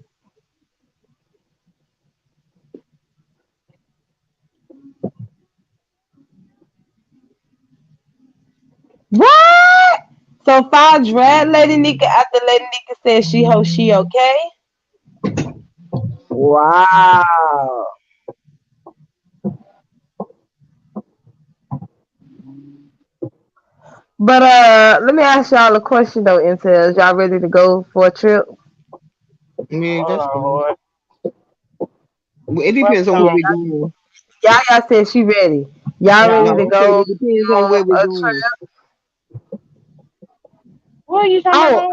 What? So far drag Lady Nika after Lady Nika said she okay? Wow. But let me ask y'all a question though, Intel. Y'all ready to go for a trip? Man, Hold that's on, cool. Lord. It depends on where we're going. Y'all said she ready. Y'all Yeah. ready No, to I said go it depends on where we're on a going. trip? What are you talking Oh, about?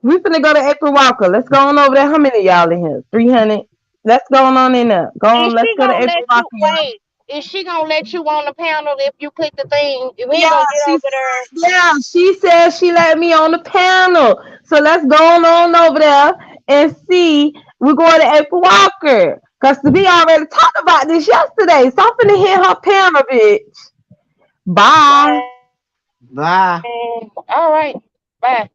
we finna go to April Walker. Let's go on over there. How many of y'all in here? 300. Let's go on in there. Go on. Is Let's she go to gonna April let you Walker, y'all. wait? Is she gonna let you on the panel if you click the thing? We ain't Yeah, gonna get over there. she said she let me on the panel. So let's go on over there and see. We're going to April Walker. Because we already talked about this yesterday. So I'm finna hit her panel, bitch. Bye. Bye. All right. Bye.